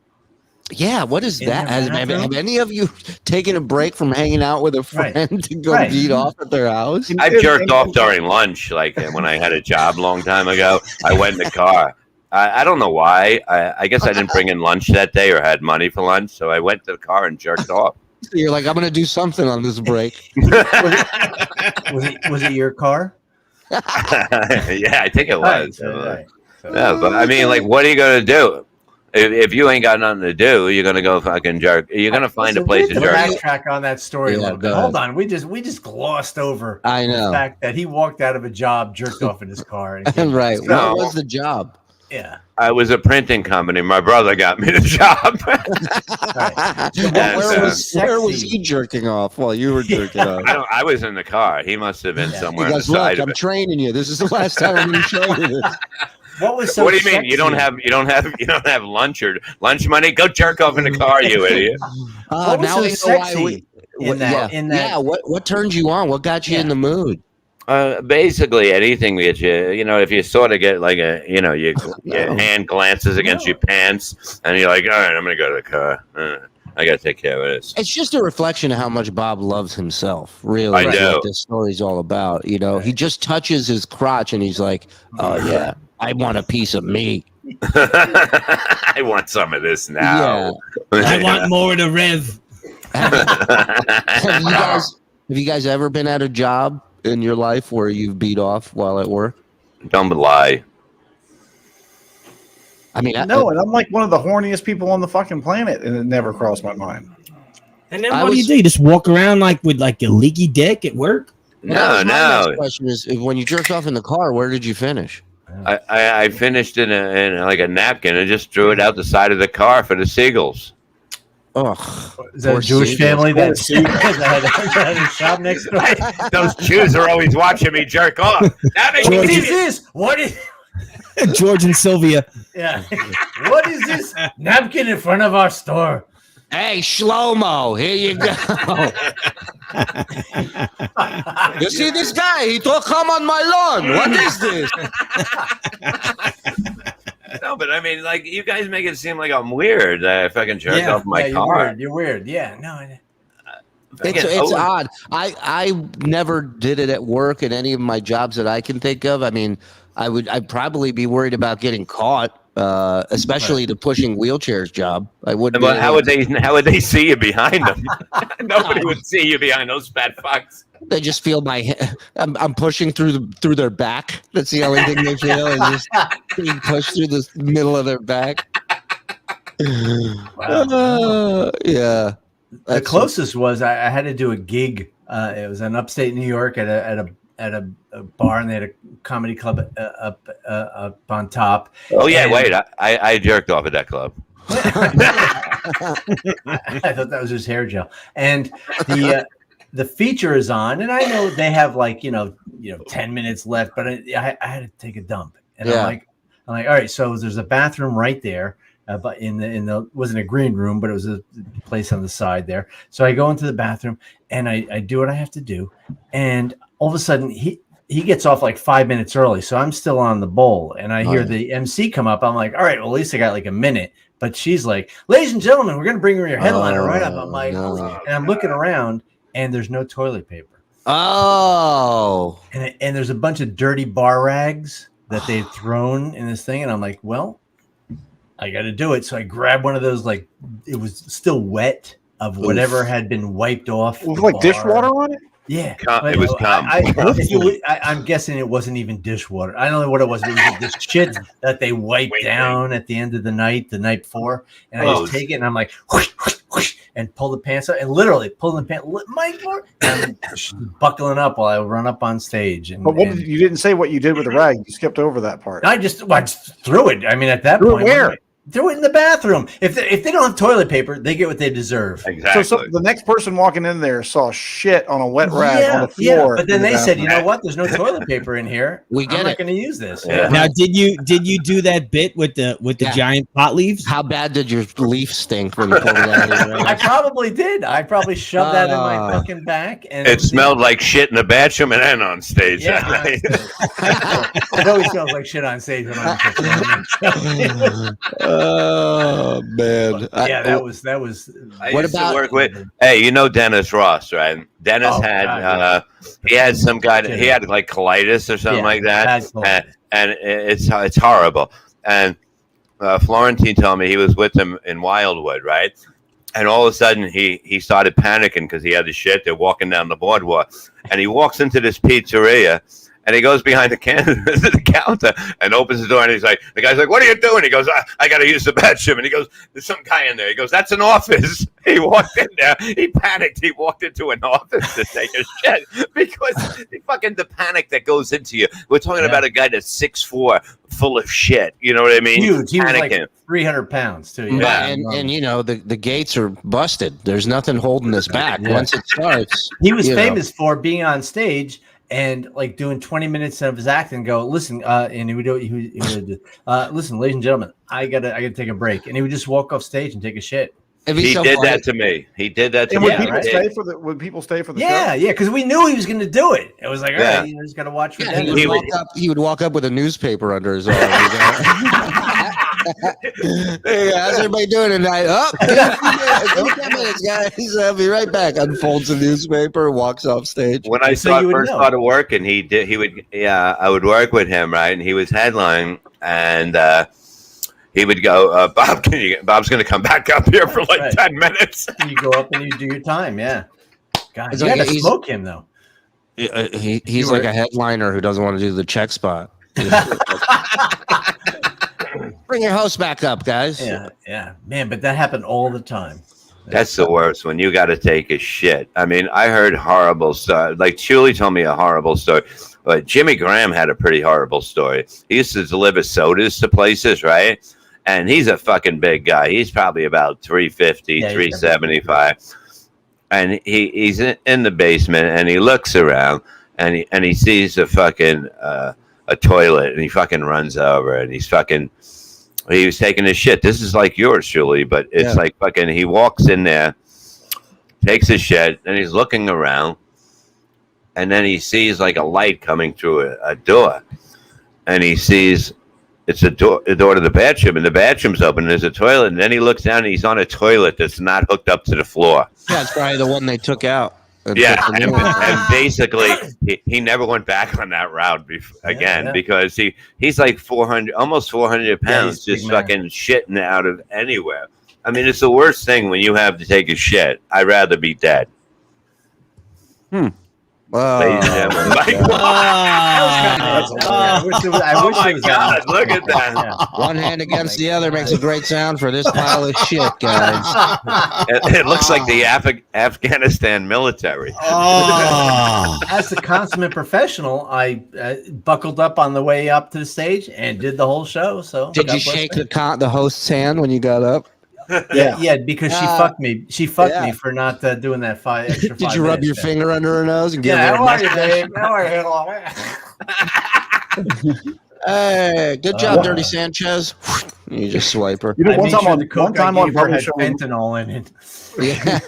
B: Yeah, what is that? Have any of you taken a break from hanging out with a friend to go beat off at their house?
D: I've jerked off during lunch, like when I had a job a long time ago. I went in the car. I don't know why. I guess I didn't bring in lunch that day or had money for lunch, so I went to the car and jerked off.
B: So you're like, I'm going to do something on this break.
C: Was it your car?
D: Yeah, I think it was.
C: Right.
D: Yeah, but I mean, like, what are you going to do? If you ain't got nothing to do, you're gonna go fucking jerk. You're gonna find a place to jerk.
C: Backtrack on that story a little bit. Hold on, we just glossed over.
B: I know
C: the fact that he walked out of a job, jerked off in his car. And
B: right.
D: No.
B: What was the job?
C: Yeah,
D: I was a printing company. My brother got me the job.
B: Where was he jerking off while you were jerking off?
D: I was in the car. He must have been somewhere.
B: He goes,
D: on the side
B: look,
D: of
B: I'm training you. This is the last time I'm going to show you this.
C: What do
D: you mean? You don't have lunch or lunch money? Go jerk off in the car, you idiot.
C: What was
B: now
C: so
B: we know
C: sexy
B: why what turned you on? What got you in the mood?
D: Basically anything that you know, if you sort of get like your hand glances against your pants, and you're like, all right, I'm gonna go to the car. I gotta take care of this.
B: It's just a reflection of how much Bob loves himself. Really,
D: I know.
B: what this story's all about. You know, he just touches his crotch, and he's like, "Oh yeah, I want a piece of me.
D: I want some of this now.
B: Yeah.
F: I want more to Rev."
B: Have you guys ever been at a job in your life where you've beat off while at work?
D: Don't lie.
B: I mean,
E: no, and I'm like one of the horniest people on the fucking planet, and it never crossed my mind.
F: And then what do? You just walk around like with like a leaky dick at work?
D: No.
B: My next question is, when you jerked off in the car, where did you finish?
D: I finished in like a napkin and just threw it out the side of the car for the seagulls.
B: Oh,
C: is that a Jewish family that had a shop next door?
D: Those Jews are always watching me jerk off.
C: What is this? What is
F: George and Sylvia?
C: Yeah. What is this napkin in front of our store?
B: Hey, Shlomo, here you go. You see this guy? He told come on my lawn. What is this?
D: No, but I mean, like, you guys make it seem like I'm weird. I fucking jerked off my car.
C: You're weird. Yeah, no.
B: It's odd. I never did it at work in any of my jobs that I can think of. I mean, I'd probably be worried about getting caught, especially the pushing wheelchairs job. I wouldn't.
D: But how would they see you behind them? Nobody would see you behind those fat fucks.
B: They just feel I'm pushing through their back. That's the only thing they feel is just being pushed through the middle of their back.
C: Wow.
B: Yeah.
C: The closest was I had to do a gig. It was in upstate New York at a bar, and they had a comedy club up on top.
D: Oh yeah, wait, I jerked off at that club.
C: I thought that was just hair gel, and the feature is on, and I know they have like 10 minutes left, but I had to take a dump, and I'm like, all right, so there's a bathroom right there. But in the wasn't a green room, but it was a place on the side there. So I go into the bathroom and I do what I have to do, and all of a sudden he gets off like 5 minutes early, so I'm still on the bowl, and I hear the MC come up. I'm like, all right, well, at least I got like a minute. But she's like, ladies and gentlemen, we're gonna bring your headliner right up. I'm like, and I'm looking around, and there's no toilet paper.
B: Oh,
C: and there's a bunch of dirty bar rags that they've thrown in this thing, and I'm like, well, I got to do it. So I grabbed one of those, like it was still wet of whatever had been wiped off.
E: Was it like dishwater on it?
C: Yeah.
D: It was cum.
C: I'm guessing it wasn't even dishwater. I don't know what it was. It was this shit that they wiped down at the end of the night before. And I just take it and I'm like, whoosh, whoosh, whoosh, and pull the pants up and literally pull the pants. And I'm buckling up while I run up on stage. And,
E: but you didn't say what you did with the rag. You skipped over that part.
C: I just threw it. I mean, at that point.
E: Where?
C: Throw it in the bathroom. If they don't have toilet paper, they get what they deserve.
D: Exactly.
E: So the next person walking in there saw shit on a wet rag on the floor.
C: Yeah, but then they said, you know what? There's no toilet paper in here. I'm not going to use this.
D: Yeah.
F: Now, did you do that bit with the giant pot leaves?
B: How bad did your leaf stink when you pulled it out?
C: I probably did. I probably shoved that in my fucking back, and
D: it smelled like shit in the bathroom and then on stage.
C: Yeah, it always smells like shit on stage when I'm performing.
B: Oh man!
C: That was.
D: I used to work with. Hey, you know Dennis Ross, right? Dennis he had some guy. He had like colitis or something like that, and it's horrible. And Florentine told me he was with him in Wildwood, right? And all of a sudden he started panicking because he had the shit. They're walking down the boardwalk, and he walks into this pizzeria. And he goes behind the counter and opens the door, and the guy's like, "What are you doing?" He goes, "I got to use the bathroom." And he goes, "There's some guy in there." He goes, "That's an office." He walked in there. He panicked. He walked into an office to take a shit because the panic that goes into you. We're talking about a guy that's 6'4", full of shit. You know what I mean?
C: Huge. He was like 300 pounds too.
B: Yeah. And the gates are busted. There's nothing holding us back. Once it starts,
C: he was famous for being on stage and like doing 20 minutes of his act and go, listen, and he would listen, ladies and gentlemen, I gotta take a break. And he would just walk off stage and take a shit.
D: He did that to me. He did that to
E: And
D: me.
E: would people stay for the show?
C: Yeah, because we knew he was going to do it. It was like, all right, you just got to watch for Dennis.
B: He would walk up with a newspaper under his arm. Hey, how's everybody doing tonight? Oh, 10 minutes, guys. I'll be right back. Unfolds the newspaper, walks off stage.
D: When I started working, I would work with him, right? And he was headlining, and he would go, Bob, Bob's going to come back up here for like 10 minutes.
C: You go up and you do your time, yeah. God, you got to smoke him, though.
B: He's like a headliner who doesn't want to do the check spot. Bring your host back up, guys.
C: Yeah. Man, but that happened all the time.
D: That's the worst, when you got to take a shit. I mean, I heard horrible stuff. Like, Julie told me a horrible story. But Jimmy Graham had a pretty horrible story. He used to deliver sodas to places, right? And he's a fucking big guy. He's probably about 350, 375. And he's in the basement, and he looks around, and he sees a fucking a toilet, and he fucking runs over, and he was taking a shit. This is like yours, Julie, but it's like fucking, he walks in there, takes a shit, and he's looking around, and then he sees like a light coming through a door, and he sees it's a door to the bathroom, and the bathroom's open, and there's a toilet, and then he looks down, and he's on a toilet that's not hooked up to the floor.
B: Yeah, it's probably the one they took out.
D: Yeah, and basically he never went back on that route again because he's like 400, almost 400 pounds, just fucking shitting out of anywhere. I mean, it's the worst thing when you have to take a shit. I'd rather be dead. Ladies and gentlemen,
C: I wish it was
D: God, look at that.
B: One hand against the other makes a great sound for this pile of shit, guys.
D: It looks like the Afghanistan military.
C: As a consummate professional, I buckled up on the way up to the stage and did the whole show. So
B: did you shake the host's hand when you got up?
C: Yeah, because she fucked me. She fucked me for not doing that extra 5
B: Did you rub your finger under her nose and give her
C: how are you, babe? How are you?
B: Hey, good job, Dirty Sanchez. You just swipe her.
E: You know, one time on Bubba's show,
C: fentanyl in it.
B: Yeah.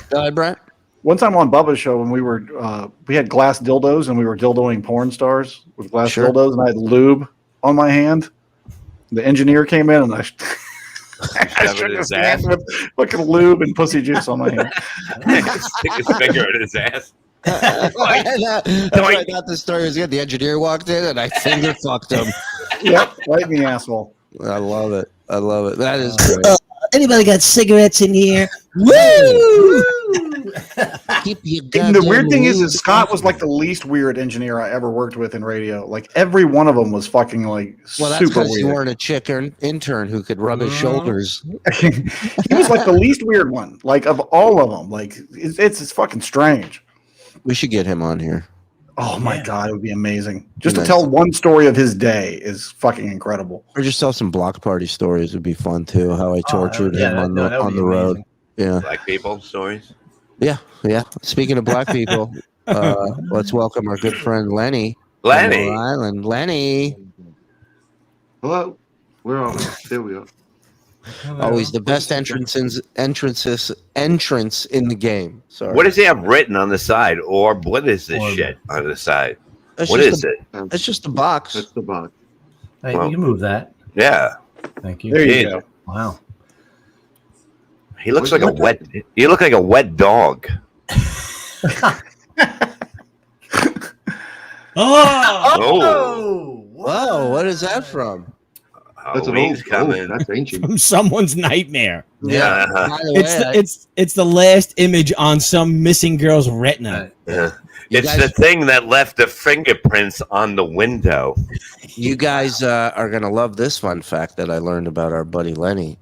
B: Go ahead, Brent.
E: One time on Bubba's show, when we had glass dildos and we were dildoing porn stars with glass dildos, and I had lube on my hand. The engineer came in, and I shook his hand with fucking lube and pussy juice on my hand.
D: Stick his finger in his ass.
B: I got this story. The engineer walked in and I finger fucked him.
E: Yep, right in the asshole.
B: I love it. That is great.
F: Anybody got cigarettes in here? Woo!
B: Keep your
E: and the weird thing is Scott was like the least weird engineer I ever worked with in radio. Like every one of them was fucking like
B: that's
E: super
B: weird. You weren't a chicken intern who could rub his shoulders.
E: He was like the least weird one, like of all of them. Like it's fucking strange.
B: We should get him on here.
E: Oh my God, it would be amazing. Just to tell one story of his day is fucking incredible.
B: Or just tell some block party stories would be fun too. How I tortured him on the road. Yeah.
D: Black people stories.
B: Yeah. Speaking of black people, let's welcome our good friend Lenny.
D: Lenny.
B: Island. Lenny.
J: Hello. Where are we? There we are.
B: Always the best entrance in the game. Sorry.
D: What does he have written on the side, or what is this shit on the side? What is it?
B: It's just a box.
J: That's the box.
C: Hey, you can move that.
D: Yeah.
C: Thank you.
E: There you go.
C: Wow.
D: He looks like a wet. You look like a wet dog.
C: Oh!
B: Whoa! What is that from?
J: That's that's ancient.
F: From someone's nightmare.
D: Yeah.
B: By the way,
F: It's the last image on some missing girl's retina.
D: It's the thing that left the fingerprints on the window.
B: You guys are gonna love this fun fact that I learned about our buddy Lenny.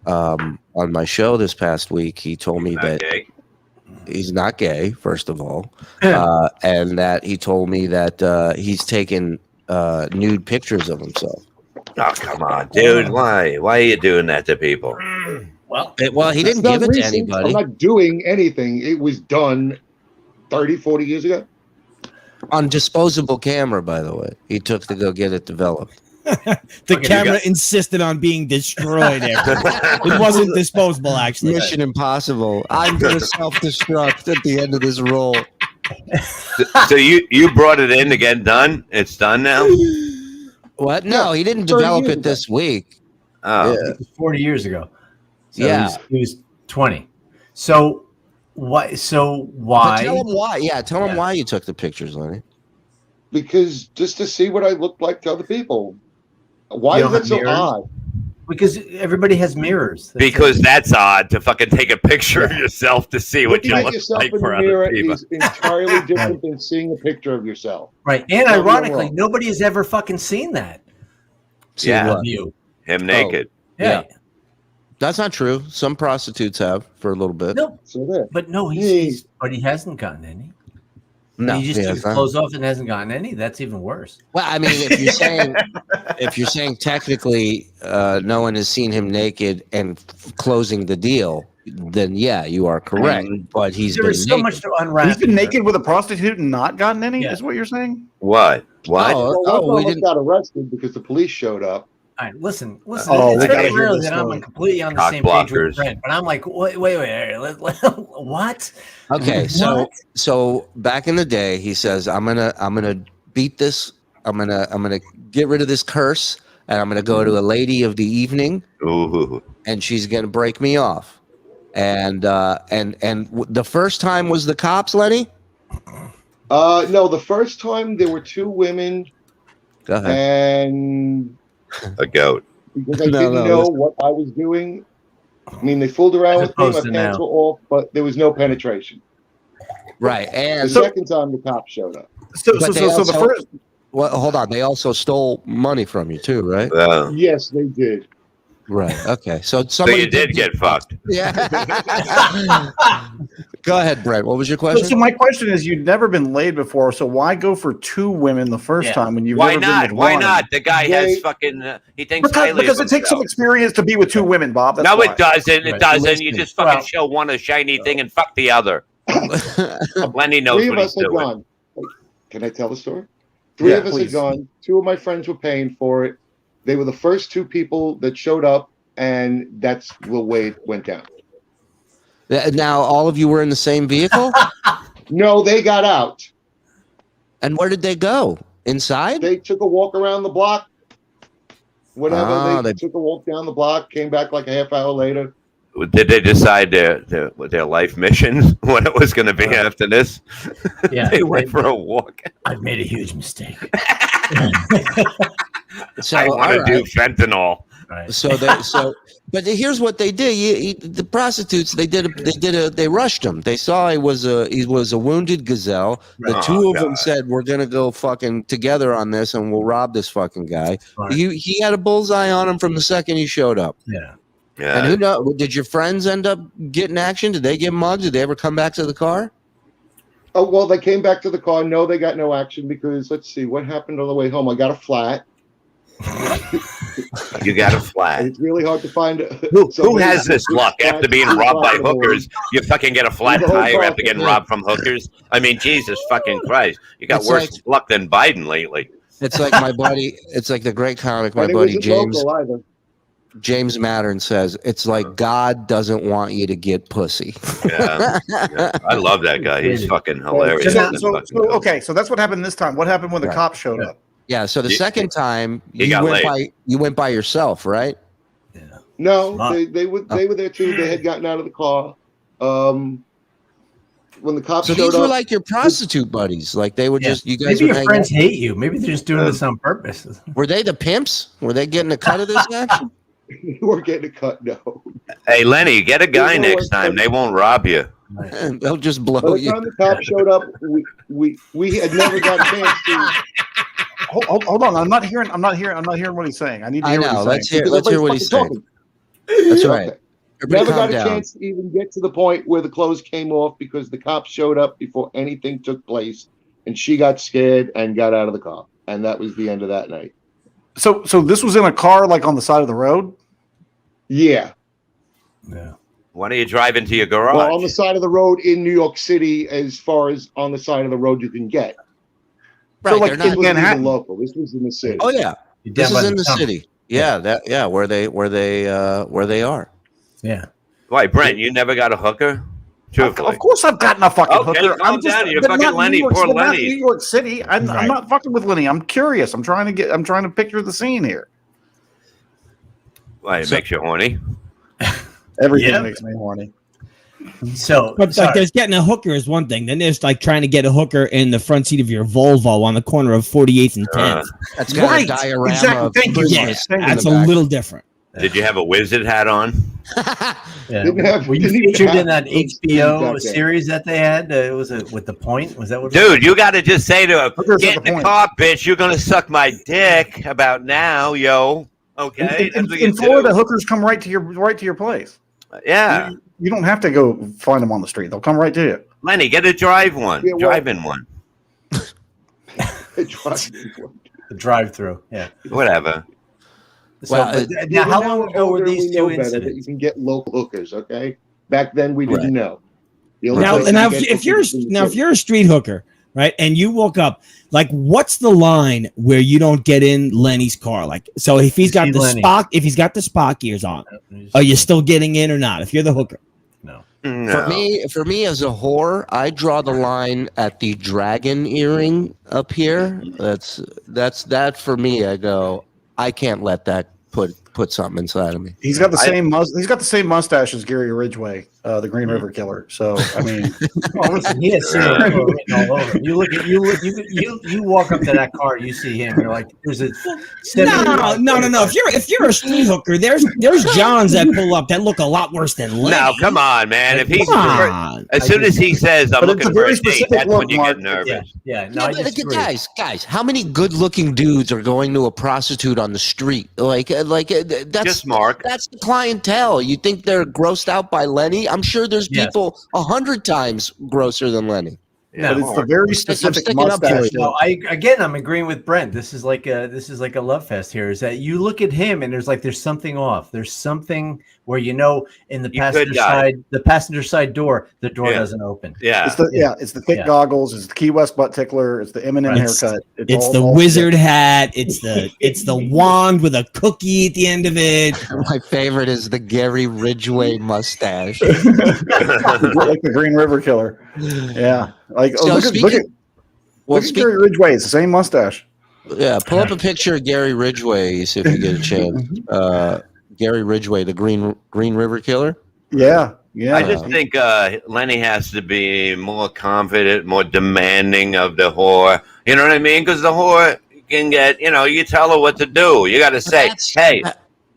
B: On my show this past week, he told me that he's not gay, first of all, and that he told me that he's taken nude pictures of himself.
D: Oh, come on, dude. Why are you doing that to people?
B: Well, he didn't give it to anybody.
J: I'm not doing anything. It was done 30, 40 years ago.
B: On disposable camera, by the way. He took to go get it developed.
F: The camera insisted on being destroyed. It wasn't disposable, actually.
B: Mission Impossible. I'm going to self-destruct at the end of this roll.
D: So you brought it in to get done? It's done now?
B: What? No, he didn't develop it this week.
D: Oh.
C: Yeah. 40 years ago. So
B: yeah.
C: He was 20. So why?
B: But tell him why. Yeah, tell him why you took the pictures, Lenny.
J: Because just to see what I look like to other people. Why is that so odd?
C: Because everybody has mirrors.
D: Because that's odd to fucking take a picture of yourself to see what you look like for other people.
J: Is entirely different than seeing a picture of yourself.
C: Right. And ironically, nobody has ever fucking seen that.
D: Yeah. Him naked.
C: Yeah.
B: That's not true. Some prostitutes have for a little bit.
C: No. But no, he hasn't gotten any.
B: No,
C: he just took his clothes off and hasn't gotten any. That's even worse.
B: Well, I mean, if you're saying technically no one has seen him naked and closing the deal, then yeah, you are correct. But
C: there's so much to unwrap.
E: He's been naked with a prostitute and not gotten any. Is what you're saying?
D: What?
J: We got arrested because the police showed up.
C: All right, listen.
E: Oh,
C: it's very rare that I'm completely on the same page with Brent, but I'm like, wait, what?
B: Okay, so back in the day, he says, I'm gonna beat this. I'm gonna get rid of this curse, and I'm gonna go to a lady of the evening, and she's gonna break me off. And the first time was the cops, Lenny?
J: No, the first time there were two women.
B: Go ahead.
J: And
D: a goat.
J: Because I didn't know what I was doing. I mean, they fooled around with me. My pants were off, but there was no penetration.
B: Right. And
J: the second time the cops showed up.
E: So the first.
B: Well, hold on. They also stole money from you too, right?
J: Yes, they did.
B: Right. Okay. So
D: you did get fucked.
B: Yeah. Go ahead, Brent. What was your question?
E: So my question is, you've never been laid before, so why go for two women the first time when you've never been with one?
D: Why not? The guy has fucking. He thinks
E: because it takes some experience to be with two women, Bob. That's why.
D: It doesn't. It doesn't. You just fucking show one a shiny thing and fuck the other. Lenny knows what he's doing.
J: Can I tell the story? Three of us had gone. Two of my friends were paying for it. They were the first two people that showed up, and that's the way it went down.
B: Now, all of you were in the same vehicle?
J: No, they got out.
B: And where did they go? Inside?
J: They took a walk around the block. Whatever. They took a walk down the block, came back like a half hour later.
D: Did they decide their life mission, what it was going to be after this?
C: Yeah.
D: They went for a walk.
C: I've made a huge mistake.
B: So,
D: I want to do fentanyl.
B: Right. But here's what they did. The prostitutes, they rushed him. They saw he was a wounded gazelle. The two of them said, "We're gonna go fucking together on this, and we'll rob this fucking guy." Right. He had a bullseye on him from the second he showed up.
C: Yeah.
B: And who knows? Did your friends end up getting action? Did they get mugged? Did they ever come back to the car?
J: Oh well, they came back to the car. No, they got no action because let's see what happened on the way home. I got a flat.
D: You got a flat.
J: It's really hard to find.
D: Who has this luck? After being robbed by hookers, you fucking get a flat tire after getting robbed from hookers? I mean, Jesus fucking Christ. You got worse luck than Biden lately.
B: It's like my buddy, it's like the great comic, my buddy James Mattern says, it's like God doesn't want you to get pussy.
D: Yeah. I love that guy. He's fucking hilarious.
E: So that's what happened this time. What happened when the cops showed up?
B: Yeah, so the second time you went by yourself, right?
J: Yeah. No, they were there too. They had gotten out of the car. When the cops showed up,
B: these were like your prostitute buddies. Like they were just you guys.
C: Maybe your friends hate you. Maybe they're just doing this on purpose.
B: Were they the pimps? Were they getting a cut of this action?
J: You weren't getting a cut, no.
D: Hey Lenny, get a guy next time. They won't rob you.
B: They'll just blow you.
J: By the time the cops showed up, we had never got a chance to.
E: Hold on, I'm not hearing what he's saying. I need to hear what he's saying.
B: Let's hear what he's saying. That's right.
J: Okay. Never got a chance to even get to the point where the clothes came off because the cops showed up before anything took place, and she got scared and got out of the car, and that was the end of that night.
E: So this was in a car, like on the side of the road.
J: Yeah.
D: Why don't you drive into your garage?
J: Well, on the side of the road in New York City, as far as on the side of the road you can get.
E: Right, so like in Manhattan,
J: local. This was in the city.
B: Oh yeah, This is in the city. Yeah, where they are.
C: Yeah.
D: Why, Brent? You never got a hooker?
E: Of course, I've gotten a fucking hooker.
D: Calm down. You're fucking Lenny. Poor Lenny.
E: New York City. I'm not fucking with Lenny. I'm curious. I'm trying to picture the scene here.
D: Why, it makes you horny?
E: Everything makes me horny.
C: So,
F: but like, there's getting a hooker is one thing. Then there's like trying to get a hooker in the front seat of your Volvo on the corner of 48th and 10th.
B: That's got a diorama.
E: Exactly. Thank you.
F: Yeah, that's a little different.
D: Did you have a wizard hat on?
C: Were you featured in that HBO series that they had? Was it with The Point? Was that what?
D: Dude, you got to just say to her, "Get in the car, bitch. You're gonna suck my dick." About now, yo. Okay.
E: In Florida, hookers come right to your place.
D: Yeah.
E: You don't have to go find them on the street. They'll come right to you.
D: Lenny, get a drive-in one.
C: The drive-through. Yeah.
D: Whatever.
C: So, now, how long ago were these two incidents?
J: You can get local hookers, okay? Back then, we didn't know.
F: Now, if you're a street hooker, right, and you woke up, like, what's the line where you don't get in Lenny's car? Like, so if he's got the Spock ears on, are you still getting in or not? If you're the hooker,
C: no.
B: For me as a whore, I draw the line at the dragon earring up here. That's that for me. I go, I can't let that put something inside of me.
E: He's got the same mustache as Gary Ridgway, the Green River Killer. So I mean,
C: listen, he has serial killer written all over. You walk up to that car, you see him. You're like, there's a
F: no. If you're a street hooker, there's Johns that pull up that look a lot worse than Lenny.
D: No, come on, man. If he's as soon as he says I'm looking for a date, that's when you get nervous.
C: Yeah. No,
B: guys, how many good-looking dudes are going to a prostitute on the street? That's
D: just Mark.
B: That's the clientele. You think they're grossed out by Lenny? I'm sure there's people 100 times grosser than Lenny.
E: Yeah, but it's the very specific mustache.
C: No, I'm agreeing with Brent. This is like a love fest here. Is that you look at him and there's something off. There's something where in the passenger side door, the door doesn't open.
D: Yeah,
E: it's the thick goggles. It's the Key West butt tickler. It's the Eminem haircut.
F: It's the wizard hat. It's the wand with a cookie at the end of it.
B: My favorite is the Gary Ridgway mustache,
E: like the Green River Killer. Yeah. Look at Gary Ridgway. It's the same mustache.
B: Yeah, pull up a picture of Gary Ridgway. See if you get a chance. Gary Ridgway, the Green River Killer.
E: Yeah.
D: I just think Lenny has to be more confident, more demanding of the whore. You know what I mean? Because the whore can get, you tell her what to do. You got to say, hey.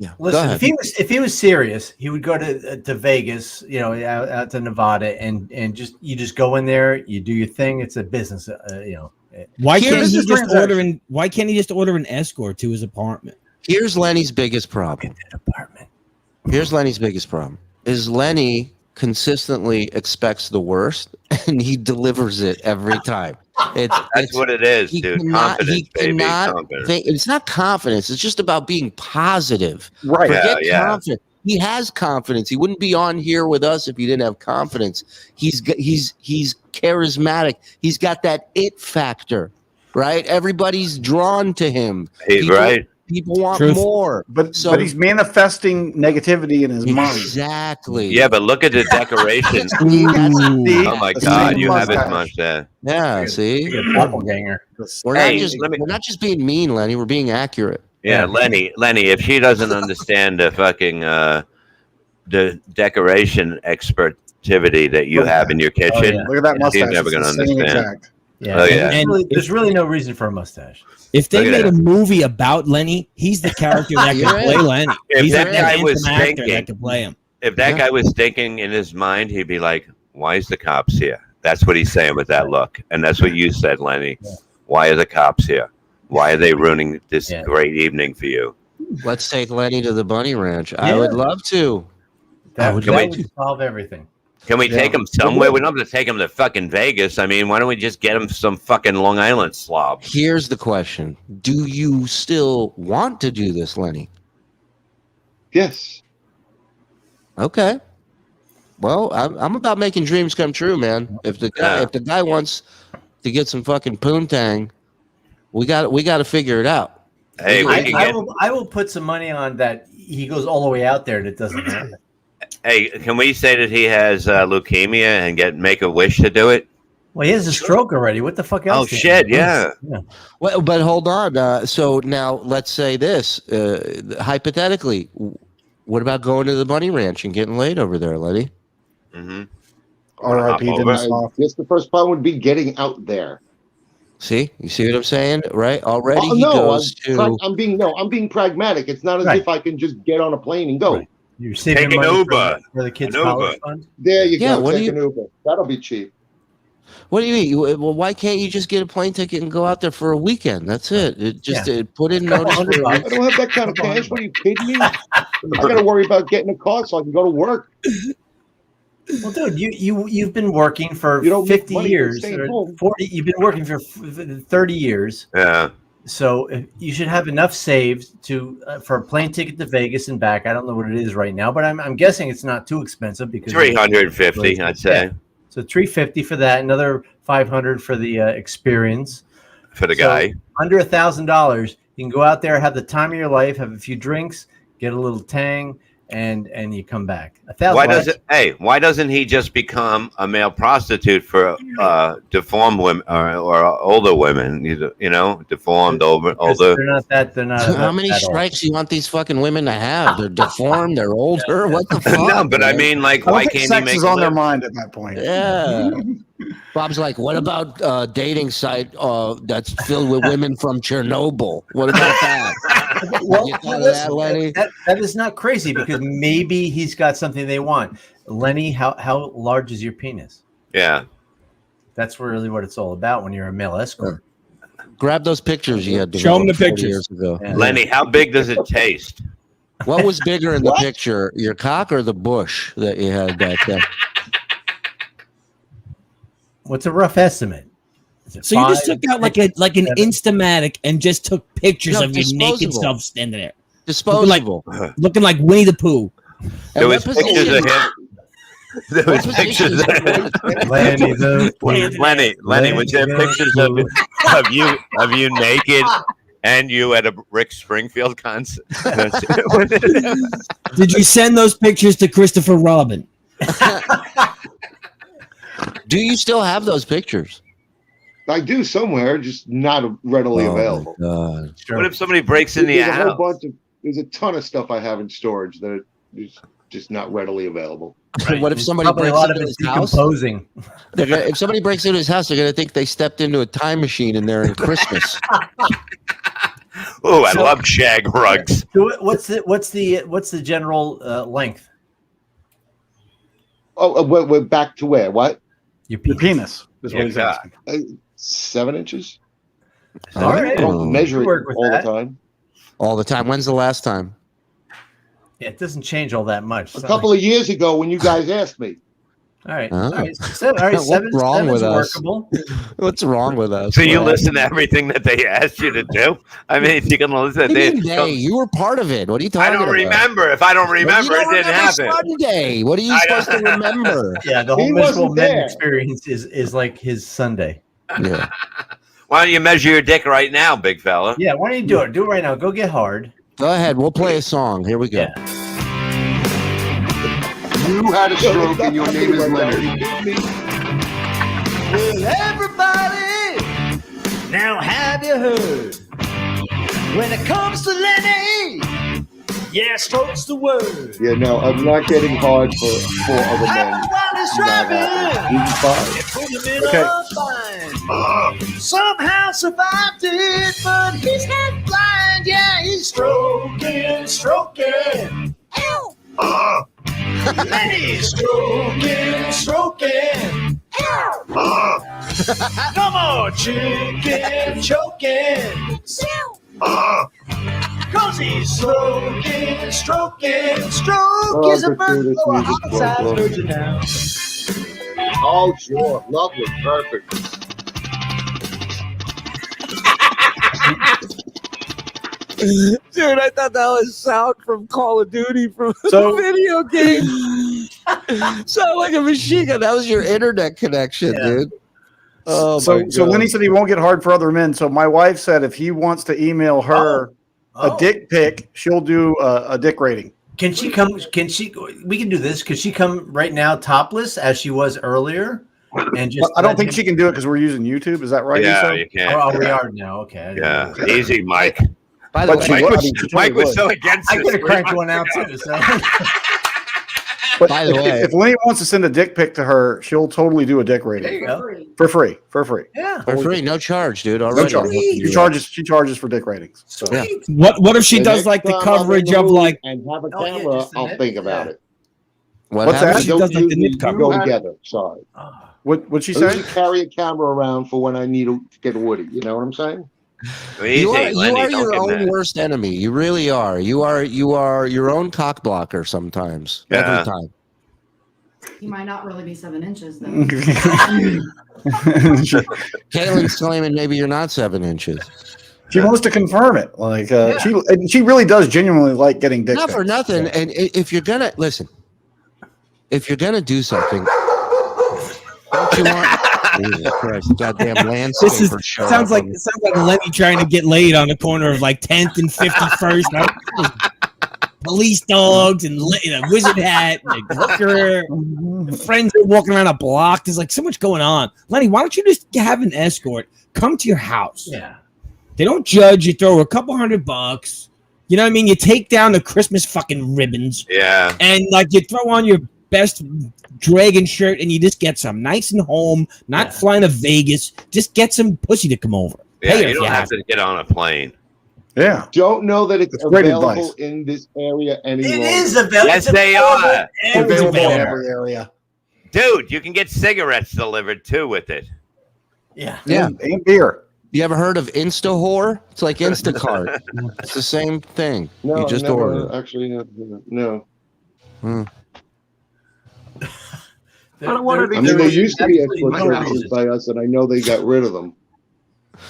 B: Yeah.
C: Listen, if he was serious, he would go to Vegas, out to Nevada, and you just go in there, you do your thing. It's a business,
F: Why can't he just order an escort to his apartment?
B: Here's Lenny's biggest problem. Here's Lenny's biggest problem. Is Lenny consistently expects the worst, and he delivers it every time.
D: That's what it is, dude. Confidence, baby.
B: It's not confidence. It's just about being positive.
E: Right.
B: Forget confidence. He has confidence. He wouldn't be on here with us if he didn't have confidence. He's charismatic. He's got that it factor, right? Everybody's drawn to him. People want more.
E: But he's manifesting negativity in his mind.
B: Exactly.
D: Yeah, but look at the decorations. Oh my God, you have his mustache.
B: Yeah, see?
C: Doppelganger.
B: We're not just being mean, Lenny. We're being accurate.
D: Yeah, Lenny, if she doesn't understand the fucking the decoration expertivity that you have in your kitchen,
E: look at that mustache.
D: She's never going to understand.
C: Yeah. There's really no reason for a mustache.
F: If they made a movie about Lenny, he's the character that can play Lenny. He's
D: that guy was thinking
F: that can play him.
D: If that guy was thinking in his mind, he'd be like, "Why is the cops here?" That's what he's saying with that look, and that's what you said, Lenny. Yeah. Why are the cops here? Why are they ruining this great evening for you?
B: Let's take Lenny to the Bunny Ranch. I would love to.
C: That would solve everything.
D: Can we take him somewhere? We don't have to take him to fucking Vegas. I mean, why don't we just get him some fucking Long Island slob?
B: Here's the question. Do you still want to do this, Lenny?
J: Yes.
B: Okay. Well, I'm about making dreams come true, man. If the guy wants to get some fucking poontang, we got to figure it out.
D: Hey,
C: I will put some money on that. He goes all the way out there and it doesn't happen.
D: Hey, can we say that he has leukemia and make a wish to do it?
C: Well, he has a stroke already. What the fuck else?
D: Oh shit! Yeah.
B: Well, but hold on. So now let's say this hypothetically. What about going to the Bunny Ranch and getting laid over there, Lenny?
D: Mm-hmm.
E: R.I.P.
J: I guess the first problem would be getting out there.
B: See, you see what I'm saying, right? Already he
J: no,
B: goes
J: I'm being pragmatic. It's not as if I can just get on a plane and go.
C: Right. You're saving
D: Take an
C: money
D: Uber
C: for the kids' college fund.
J: There you go.
B: What
J: Take an Uber. That'll be cheap.
B: What do you mean? Well, why can't you just get a plane ticket and go out there for a weekend? That's it. Put in notice.
J: I don't have that kind of cash. What are you kidding me? I got to worry about getting a car so I can go to work.
C: Well, dude, you've been working for 50 years, or 40. You've been working for 30 years.
D: Yeah.
C: So you should have enough saved to for a plane ticket to Vegas and back. I don't know what it is right now, but I'm guessing it's not too expensive because
D: $350, I'd say.
C: Yeah. So $350 for that, another $500 for the experience
D: for the guy.
C: Under $1,000, you can go out there, have the time of your life, have a few drinks, get a little tang, and you come back.
D: Why doesn't he just become a male prostitute for deformed women or older women? You know, deformed older.
C: They're not.
B: How many strikes you want these fucking women to have? They're deformed. They're older. What the fuck?
D: No, but man? I mean, like, why can't
E: sex
D: he make
E: is on their mind at that point?
B: Yeah. Bob's like, what about a dating site that's filled with women from Chernobyl? What about that?
C: That is not crazy because maybe he's got something they want. Lenny, how large is your penis?
D: Yeah.
C: That's really what it's all about when you're a male escort.
B: Grab those pictures you had.
F: Show them the pictures.
B: Years ago.
C: Yeah.
D: Lenny, how big does it taste?
B: What was bigger in the picture, your cock or the bush that you had back then?
C: What's a rough estimate?
F: So you just took out like an Instamatic and just took pictures of your naked self standing there.
B: Disposable.
F: Looking like Winnie the Pooh.
D: There was pictures of him. There was pictures of Lenny, was there pictures of you naked and you at a Rick Springfield concert?
F: Did you send those pictures to Christopher Robin?
B: Do you still have those pictures?
J: I do somewhere, just not readily available.
D: What if somebody breaks in the house?
J: There's a ton of stuff I have in storage that is just not readily available.
B: Right. What if somebody breaks into his house? If somebody breaks into his house, they're going to think they stepped into a time machine and they're in Christmas.
D: Oh, I love shag rugs.
C: What's the general length?
J: Oh, we're back to where? What?
C: Your
E: penis is what he's asking.
J: 7 inches.
C: All right.
J: I don't measure it all the time.
B: All the time. When's the last time?
C: Yeah, it doesn't change all that much.
J: A couple of years ago when you guys asked me.
C: All right.
B: Oh.
C: All right. What's
B: wrong with us?
C: Workable.
B: What's wrong with us?
D: So you listen to everything that they asked you to do? I mean, you're going to listen to
B: you were part of it. What are you talking about?
D: I don't remember. If I don't remember, it didn't happen.
B: Sunday. What are you supposed to remember?
C: Yeah, the whole miserable men experience is like his Sunday.
B: Yeah.
D: Why don't you measure your dick right now, big fella?
C: Yeah, why don't you do it? Do it right now. Go get hard.
B: Go ahead. We'll play a song. Here we go.
C: Yeah.
J: You had a stroke and your name is Leonard.
K: Well, everybody, now have you heard? When it comes to Lenny, yeah, stroke's the word.
J: Yeah, no, I'm not getting hard for 4 other men.
K: Okay. Somehow survived it, but he's not blind. Yeah, he's stroking. Ow! Lenny's stroking. Ow! No more chicken choking. Cause he's stroking. Stroke is a bird for a homicide virgin now.
J: Oh, sure. Love was perfect.
B: Dude, I thought that was sound from Call of Duty from the video game. Sound like a machine gun. That was your internet connection, dude. Oh,
E: so Lenny said he won't get hard for other men. So my wife said if he wants to email her a dick pic, she'll do a dick rating.
C: Can she come? We can do this. Could she come right now topless as she was earlier? And just
E: I don't think she can do it because we're using YouTube. Is that right?
D: Yeah,
E: Lisa?
D: you can't.
C: Oh, we are now. Okay.
D: Yeah, easy, Mike.
B: By the way,
D: Mike was so against
C: I
D: this.
C: could have cranked one out too. So.
E: But
B: by the way,
E: if Lenny wants to send a dick pic to her, she'll totally do a dick rating.
C: There you go.
E: For free. For free.
C: Yeah.
B: for free, no charge, dude.
E: No
B: Already.
E: charge. She charges for dick ratings. So.
B: Yeah.
F: What if she
J: The
F: does
J: next
F: like the
J: time I'm
F: coverage
J: in the
F: of
J: mood
F: like
J: and have a
C: Oh, yeah,
J: camera,
C: just the
J: I'll
C: net,
J: think about
C: yeah.
J: it.
B: What's
E: that?
B: happened?
F: She does like the
J: usually
F: knit cover.
J: go together. Sorry.
E: What'd she
J: I usually
E: say?
J: carry a camera around for when I need to get a Woody. You know what I'm saying?
D: Easy,
B: You are
D: Lenny, don't
B: your
D: get
B: own
D: mad.
B: worst enemy. You really are. You are your own cock blocker sometimes.
D: Yeah.
B: Every time.
L: You might not really be 7 inches, though.
B: Caitlin's claiming maybe you're not 7 inches.
E: She wants to confirm it. Like she really does genuinely like getting dick
B: Not for
E: pics.
B: nothing. And if you're gonna listen, if you're gonna do something, don't you want? Jesus Christ, goddamn landscaper
F: This
B: show
F: sounds
B: up
F: like
B: on-
F: it sounds like Lenny trying to get laid on the corner of like 10th and 51st. Police dogs and a wizard hat and a hooker. Friends are walking around a block. There's like so much going on. Lenny, why don't you just have an escort come to your house?
C: Yeah.
F: They don't judge. You throw a couple $100. You know what I mean? You take down the Christmas fucking ribbons.
D: Yeah.
F: And like you throw on your best dragon shirt and you just get some nice and home, not flying to Vegas. Just get some pussy to come over.
D: Yeah,
F: Pay her
D: you
F: if
D: don't
F: you
D: have
F: have
D: to get on a plane.
E: Yeah.
J: Don't know that it's
E: That's great
J: available
E: advice.
J: in this area any
C: It
J: longer.
C: is available.
D: Yes, they are.
E: Available in
C: everywhere.
E: every area.
D: Dude, you can get cigarettes delivered too with it.
C: Yeah.
B: Yeah.
E: And beer.
B: You ever heard of Instawhore? It's like Instacart. It's the same thing.
J: No,
B: you just
J: never,
B: order it.
J: Actually, no.
B: Hmm.
C: I don't want
J: I mean, there used to be export services by us, and I know they got rid of them.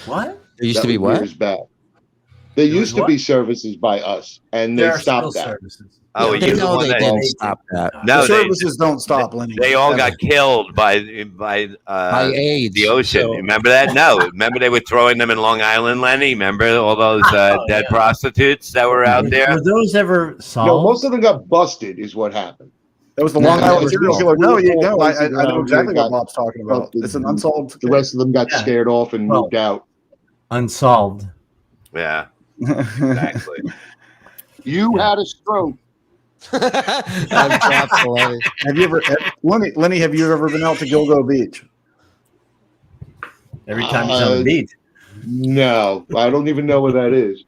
C: What?
B: There used
J: That
B: to be
J: was
B: what?
J: years back. There used to be services by us, and they
C: There are
J: stopped
C: still
J: that.
C: services.
D: Oh,
B: They
D: you the
B: know
D: one
B: they
D: that
B: didn't stop that.
D: no,
E: The services don't stop, Lenny.
D: they all
E: Ever.
D: got killed by
B: By AIDS.
D: the ocean.
C: So-
D: Remember that? No, remember they were throwing them in Long Island, Lenny. Remember all those dead
C: yeah.
D: prostitutes that were out there?
C: Were those ever solved?
J: No, most of them got busted, is what happened.
E: That was the
B: No,
E: Long
B: it
E: Island
B: was
E: serial
B: not.
E: killer. No, you know, I
J: Places
E: know
J: around
E: exactly
J: here
E: what
J: got
E: Bob's talking about.
J: busted.
E: It's an unsolved
J: The rest of them got
C: Yeah.
J: scared off and
C: Well-
J: moved out.
C: Unsolved.
D: Yeah,
E: case.
D: exactly.
J: You had a stroke.
B: Absolutely.
E: Have you ever, Lenny? Have you ever been out to Gilgo Beach?
C: Every time he's on the beach.
J: No, I don't even know where that is.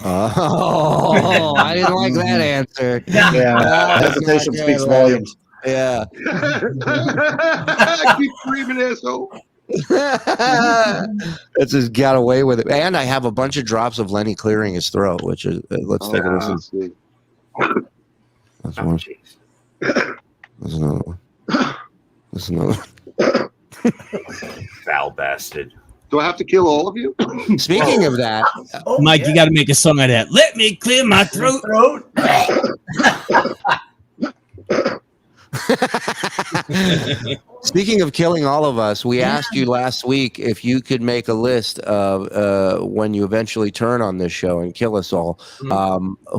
B: Oh, I didn't like that answer.
E: Yeah, hesitation
B: not
E: speaks
B: good,
E: volumes.
B: Yeah.
J: Keep screaming, asshole.
B: It's just got away with it. And I have a bunch of drops of Lenny clearing his throat, which is let's take a listen.
J: let's see.
B: That's one. There's another one. There's another one.
D: Foul bastard.
J: Do I have to kill all of you?
B: Speaking of that,
C: Oh,
F: Mike,
C: yeah.
F: you got to make a song out of that. Let me clear my throat.
B: speaking of killing all of us, we asked you last week if you could make a list of when you eventually turn on this show and kill us all.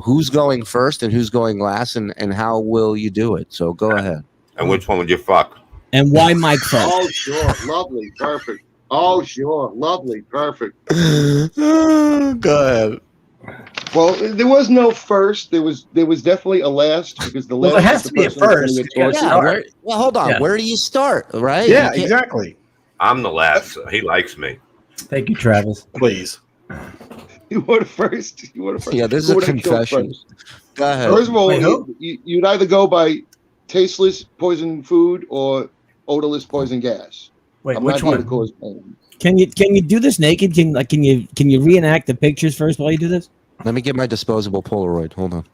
B: Who's going first and who's going last, and how will you do it? So go ahead.
D: And which one would you fuck?
F: And why Mike first?
J: Oh, sure. Lovely. Perfect. Oh, sure. Lovely. Perfect.
B: Go ahead.
J: Well, there was no first. There was definitely a last because the last.
C: Well, there has
J: is
C: to be a
J: the person
C: first.
J: who's gonna get
C: Yeah.
J: tortured.
B: Well, hold on.
C: Yeah.
B: Where do you start? Right?
E: Yeah,
B: You can't-
E: exactly.
D: I'm the last. So he likes me.
C: Thank you, Travis.
E: Please.
J: You want it first? You want it first?
B: Yeah, this is
J: Who
B: a
J: would I kill
B: confession.
J: first?
B: Go ahead.
J: First of all,
C: Wait, who?
J: you'd either go by tasteless poison food or odorless poison gas.
C: Wait,
J: I'm
C: which
J: not here to
C: one?
J: cause pain.
F: Can you do this naked? Can you reenact the pictures first while you do this?
B: Let me get my disposable Polaroid. Hold on.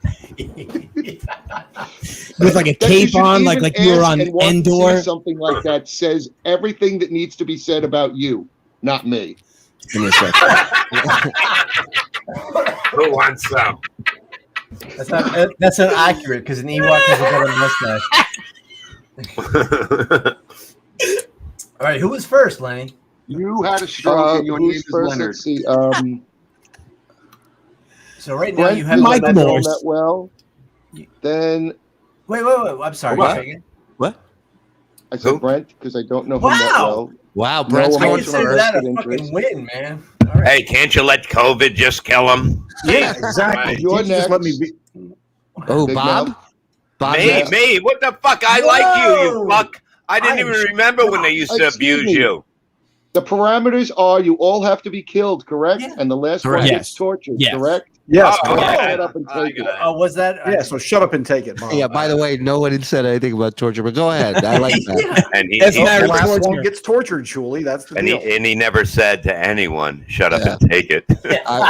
F: With like a
J: That you
F: cape
J: should
F: on,
J: even
F: like you were
J: ask
F: on
J: and want to see
F: Endor.
J: something like that says everything that needs to be said about you, not me.
B: Give me a sec.
D: Who wants some?
C: That's not accurate because an Ewok has a better mustache. All right, who was first, Lenny?
J: You had a stroke and your name who's is first? Leonard. Let's see.
C: So right now
J: Brent,
C: you have
F: Mike
J: not know him
F: Morse.
J: that well. Then
C: Wait. I'm sorry.
B: What?
C: say again?
B: What?
J: I said
D: Who?
J: Brent because I don't know him that
C: Wow.
J: well.
B: Wow, Brent's
J: No
C: I
B: going
C: consider
J: emotional
B: first.
C: that a
J: vested
C: fucking
J: interest.
C: win, man. All right.
D: Hey, can't you let COVID just kill him?
E: Yeah, exactly.
J: You're
E: You just let me
J: next.
E: be.
B: Oh,
J: Big
B: Bob?
J: mouth.
B: Bob
D: Me,
B: next?
D: me. What the fuck? I like you, you
C: Whoa.
D: fuck. I didn't
C: I
D: even
C: am
D: remember when they used to
J: Excuse
D: abuse
J: me.
D: you.
J: The parameters are you all have to be killed, correct?
C: Yeah.
J: And the last
B: Correct.
J: one
F: Yes.
J: gets tortured,
F: Yes.
J: correct?
E: Yes,
D: Oh,
E: correct.
D: okay.
J: Shut up and
D: I
J: take it.
D: got
C: Oh, was that?
E: Yeah, so shut up and take it, Mom.
B: Yeah, by the way, no one had said anything about torture, but go ahead. I like that.
D: And he,
F: That's
D: he
F: not
E: The
D: never,
E: last
F: torture.
E: one gets tortured, Julie. That's the
D: and
E: deal.
D: he never said to anyone, "Shut up
B: Yeah.
D: and take it."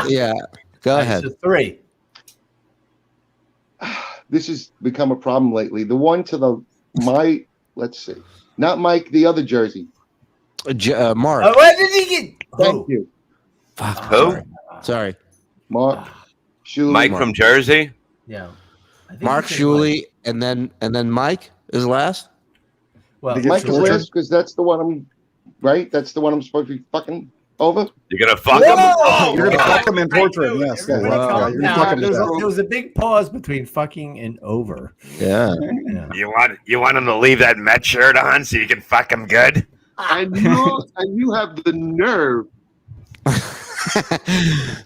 B: Yeah, go ahead.
C: So 3.
J: This has become a problem lately. The one to let's see, not Mike, the other jersey.
B: Mark.
C: Oh, what did he get?
J: Thank you,
B: Fuck,
D: Who?
B: sorry.
J: Mark. Shuley.
D: Mike from Jersey.
C: Yeah. I think
B: Mark
C: he said Mike.
B: Shuley, and then Mike is last.
C: Well,
E: Did he
J: Mike
E: get
J: is
E: tortured?
J: last because that's the one I'm right. That's the one I'm supposed to be fucking over.
D: You're gonna fuck him.
C: Whoa!
E: You're gonna
B: wow.
E: fuck him and torture him. Yes, yeah,
C: Everybody
B: Wow.
C: calm
E: you're
C: down.
E: gonna fuck him
C: There
E: to
C: was,
E: death.
C: there was a big pause between fucking and over.
B: Yeah.
C: Yeah.
D: You want him to leave that Met shirt on so you can fuck him good?
J: And you have the nerve.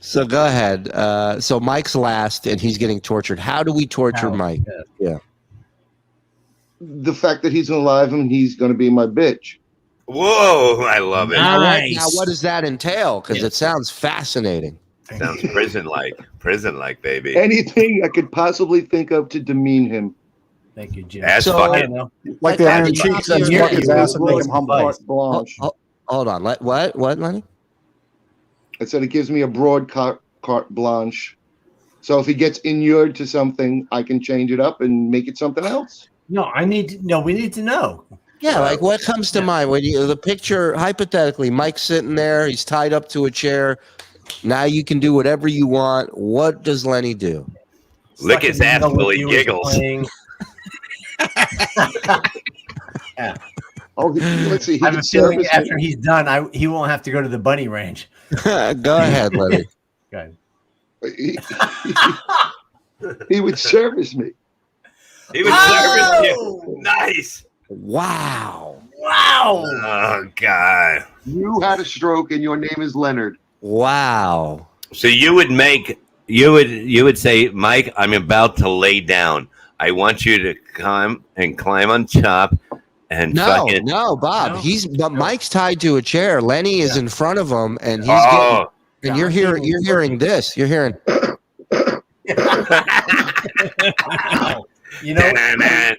B: So go ahead. So Mike's last, and he's getting tortured. How do we torture
C: How?
B: Mike? Yeah.
J: The fact that he's alive and he's going to be my bitch.
D: Whoa, I love it.
F: Nice.
B: Now, what does that entail? Because
F: Yeah.
B: it sounds fascinating.
D: Sounds prison-like, baby.
J: Anything I could possibly think of to demean him.
C: Thank you, Jim.
D: Ass
B: So-
D: fucking.
E: Like the
B: At
E: Iron
B: the top
E: Cheeks
B: of
E: and
B: your
E: fuck his
B: ear,
E: ass and make him humble.
J: Carte blanche.
B: Hold on. What, Lenny?
J: I said it gives me a broad carte blanche. So if he gets inured to something, I can change it up and make it something else.
C: No, we need to know.
B: Yeah, like what comes to mind when you the picture hypothetically, Mike's sitting there, he's tied up to a chair. Now you can do whatever you want. What does Lenny do?
D: Lick his ass till he giggles.
J: Oh, let's see. He
C: I have
J: can
C: a feeling
J: service
C: after
J: me.
C: he's done, he won't have to go to the bunny ranch.
B: Go ahead, Lenny.
C: Go ahead.
J: He would service me.
D: He would service you. Nice.
B: Wow.
C: Wow.
D: Oh God.
J: You had a stroke and your name is Leonard.
B: Wow.
D: So you would say, Mike, I'm about to lay down. I want you to come and climb on top and fucking.
B: No, Bob.
C: No.
B: But Mike's tied to a chair. Lenny is in front of him, and he's
D: Oh,
B: getting. And you're hearing this. You're hearing.
C: You know,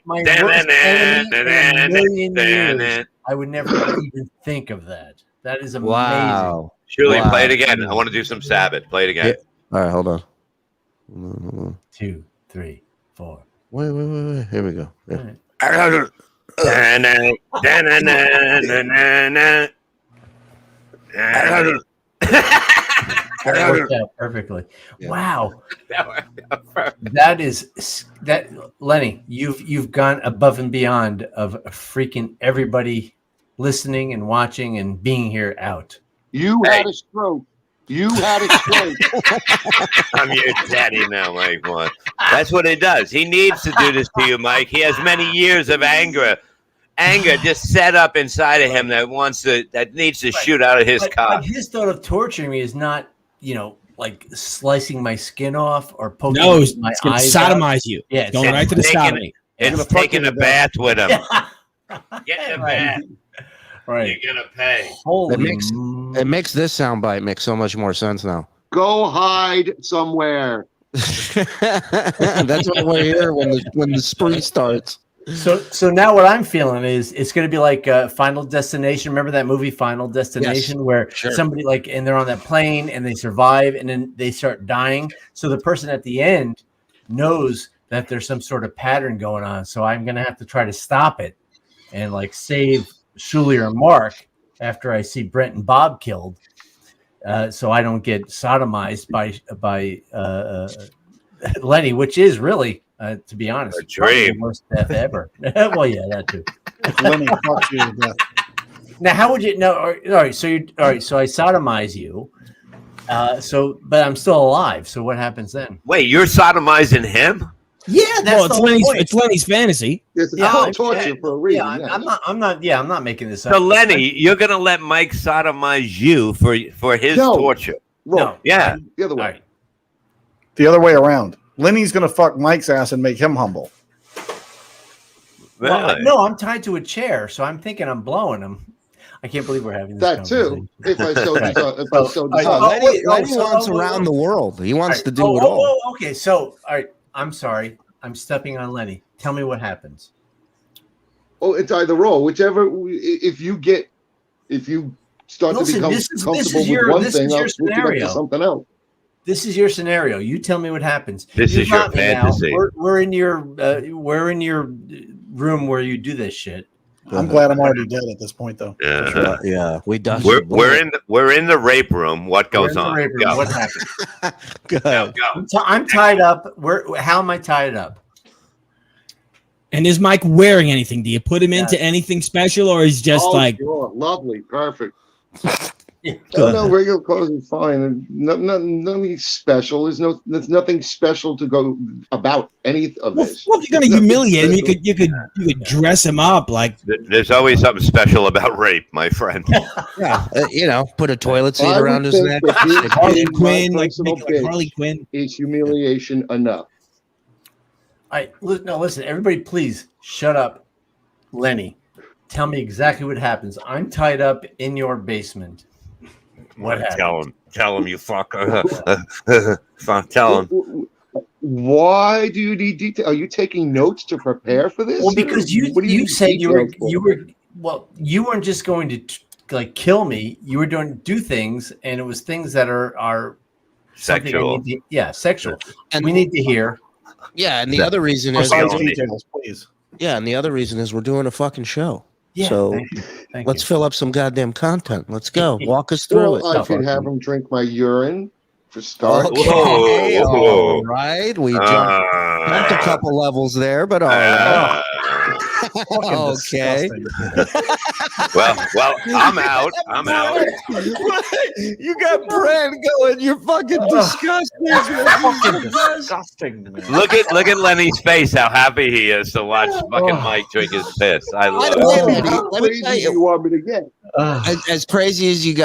C: my worst enemy in a million years, I would never even think of that. That is amazing.
B: Wow.
D: Shirley,
B: Wow.
D: play it again. I want to do some Sabbath. Play it again.
B: All right, hold on.
C: 2, 3, 4.
B: Wait. Here we go. Yeah.
C: All right. That worked out perfectly.
B: Yeah.
C: Wow. That Lenny, you've gone above and beyond of freaking everybody listening and watching and being here out.
J: You had a stroke. You had a stroke.
D: I'm your daddy now, Mike. One. That's what he does. He needs to do this to you, Mike. He has many years of anger just set up inside of him that needs to shoot out of his cock.
C: But his thought of torturing me is not, like slicing my skin off or poking
F: No,
C: my
F: it's going to
C: eyes out.
F: sodomize you.
C: Yeah, it's
F: Going right to the
D: taking
F: sodomy.
D: It's taking a bath with him. Get in the bath.
C: Right.
D: You're gonna pay.
C: Holy
B: It makes this soundbite make so much more sense now.
J: Go hide somewhere.
B: That's what we're here when the spree starts.
C: So now what I'm feeling is it's going to be like Final Destination. Remember that movie Final Destination, where somebody and they're on that plane and they survive and then they start dying. So the person at the end knows that there's some sort of pattern going on. So I'm going to have to try to stop it and save Shuley or Mark after I see Brent and Bob killed. So I don't get sodomized by Lenny, which is really, to be honest,
D: a dream.
C: the worst death ever. Well, yeah, that too.
E: Lenny fucks you to death.
C: Now, how would you know? All right, so I sodomize you, But I'm still alive. So what happens then?
D: Wait, you're sodomizing him?
C: Yeah, that's
F: it's Lenny's fantasy.
J: It's called torture for a reason.
C: Yeah, I'm not making this up.
D: So Lenny, you're gonna let Mike sodomize you for his torture?
J: No.
D: Yeah.
J: The other way.
E: The other way around. Lenny's gonna fuck Mike's ass and make him humble.
C: Well, no, I'm tied to a chair, so I'm thinking I'm blowing him. I can't believe we're having this
J: That too. If I so decide.
B: Lenny wants around the world. He wants to do it all.
C: Okay, so all right. I'm sorry. I'm stepping on Lenny. Tell me what happens.
J: Oh, it's either or. Whichever. If you start to become comfortable with one thing, I'll switch it up to something else.
C: This is your scenario. You tell me what happens.
D: This is your fantasy.
C: We're in your room where you do this shit.
E: I'm glad I'm already dead at this point, though.
B: Yeah, we done.
D: We're in the rape room. What goes on? Go.
C: What happened?
B: Go.
C: I'm tied up. How am I tied up?
B: And is Mike wearing anything? Do you put him into anything special, or is just
J: sure. Lovely, perfect. No, regular clothes is fine. And nothing special. There's nothing special to go about any of this.
F: Well, if you're gonna humiliate him, you could dress him up like.
D: There's always something special about rape, my friend.
B: Yeah, put a toilet seat around his neck.
F: Harley Quinn, like Harley Quinn.
J: Is humiliation enough?
C: Listen, everybody, please shut up. Lenny, tell me exactly what happens. I'm tied up in your basement. What happened?
D: Tell him, you fucker. Tell him.
J: Why do you need detail? Are you taking notes to prepare for this?
C: Well, because you said you weren't just going to kill me. You were doing do things, and it was things that are
D: sexual.
C: Sexual. And we need to hear.
B: Yeah, and the other reason is
E: details, please.
B: Yeah, and the other reason is we're doing a fucking show.
C: Yeah,
B: so let's fill up some goddamn content. Let's go. Walk us through it.
J: I could have him drink my urine for start.
B: Okay, all right. We jumped a couple levels there, but all right. Okay.
D: well, I'm out.
B: You got Brad going. You're fucking disgusting.
D: Look at Lenny's face. How happy he is to watch fucking Mike drink his piss. I love it.
J: How crazy you want me to get?
B: As crazy as you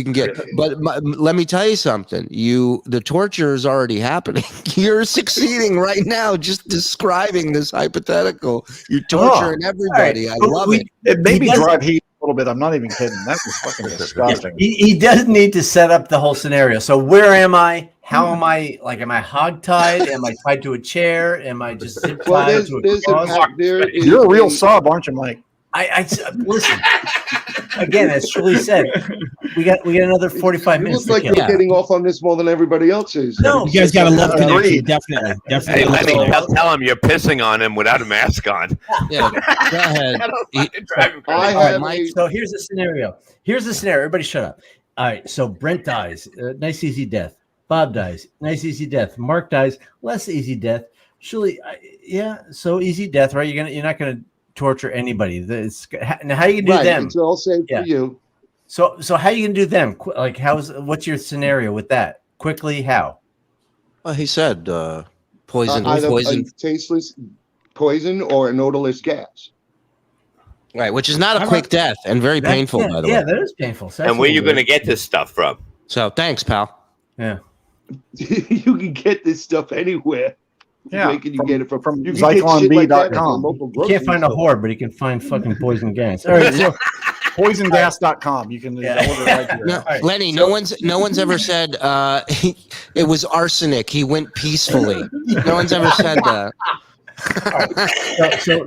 B: can get. But let me tell you something. The torture is already happening. You're succeeding right now just describing this hypothetical. You're torturing everybody. I love it.
E: It made me drive heat a little bit. I'm not even kidding. That was fucking disgusting.
C: He does need to set up the whole scenario. So where am I? How am I? Am I hogtied? Am I tied to a chair? Am I just tied to a cross?
E: You're a real sub, aren't you, Mike?
C: I listen. Again, as Shirley said, we got another 45 minutes.
J: It looks like you're getting off on this more than everybody else is.
C: No,
F: you guys got a love connection. Definitely.
D: Hey, Lenny, tell him you're pissing on him without a mask on.
B: Yeah, go ahead.
C: So here's the scenario. Everybody shut up. All right. So Brent dies. Nice, easy death. Bob dies. Nice, easy death. Mark dies. Less easy death. Shirley, so easy death, right? You're not gonna torture anybody. Now, how you gonna do them?
J: It's all safe for you.
C: So how you gonna do them? What's your scenario with that? Quickly, how?
B: Well, he said poison,
J: either
B: poison,
J: a tasteless poison or an odorless gas.
B: Right, which is not a quick death and very painful, by the way.
C: Yeah, that is painful.
D: And where are you going to get this stuff from?
B: So thanks, pal.
C: Yeah,
J: you can get this stuff anywhere.
E: Yeah,
J: where can you get it from
E: ZyklonB.com.
C: You can't find a whore, but you can find fucking poison gas. All right, so
E: poisongas.com. You can order right here.
B: No, Lenny, no one's ever said it was arsenic. He went peacefully. No one's ever said that.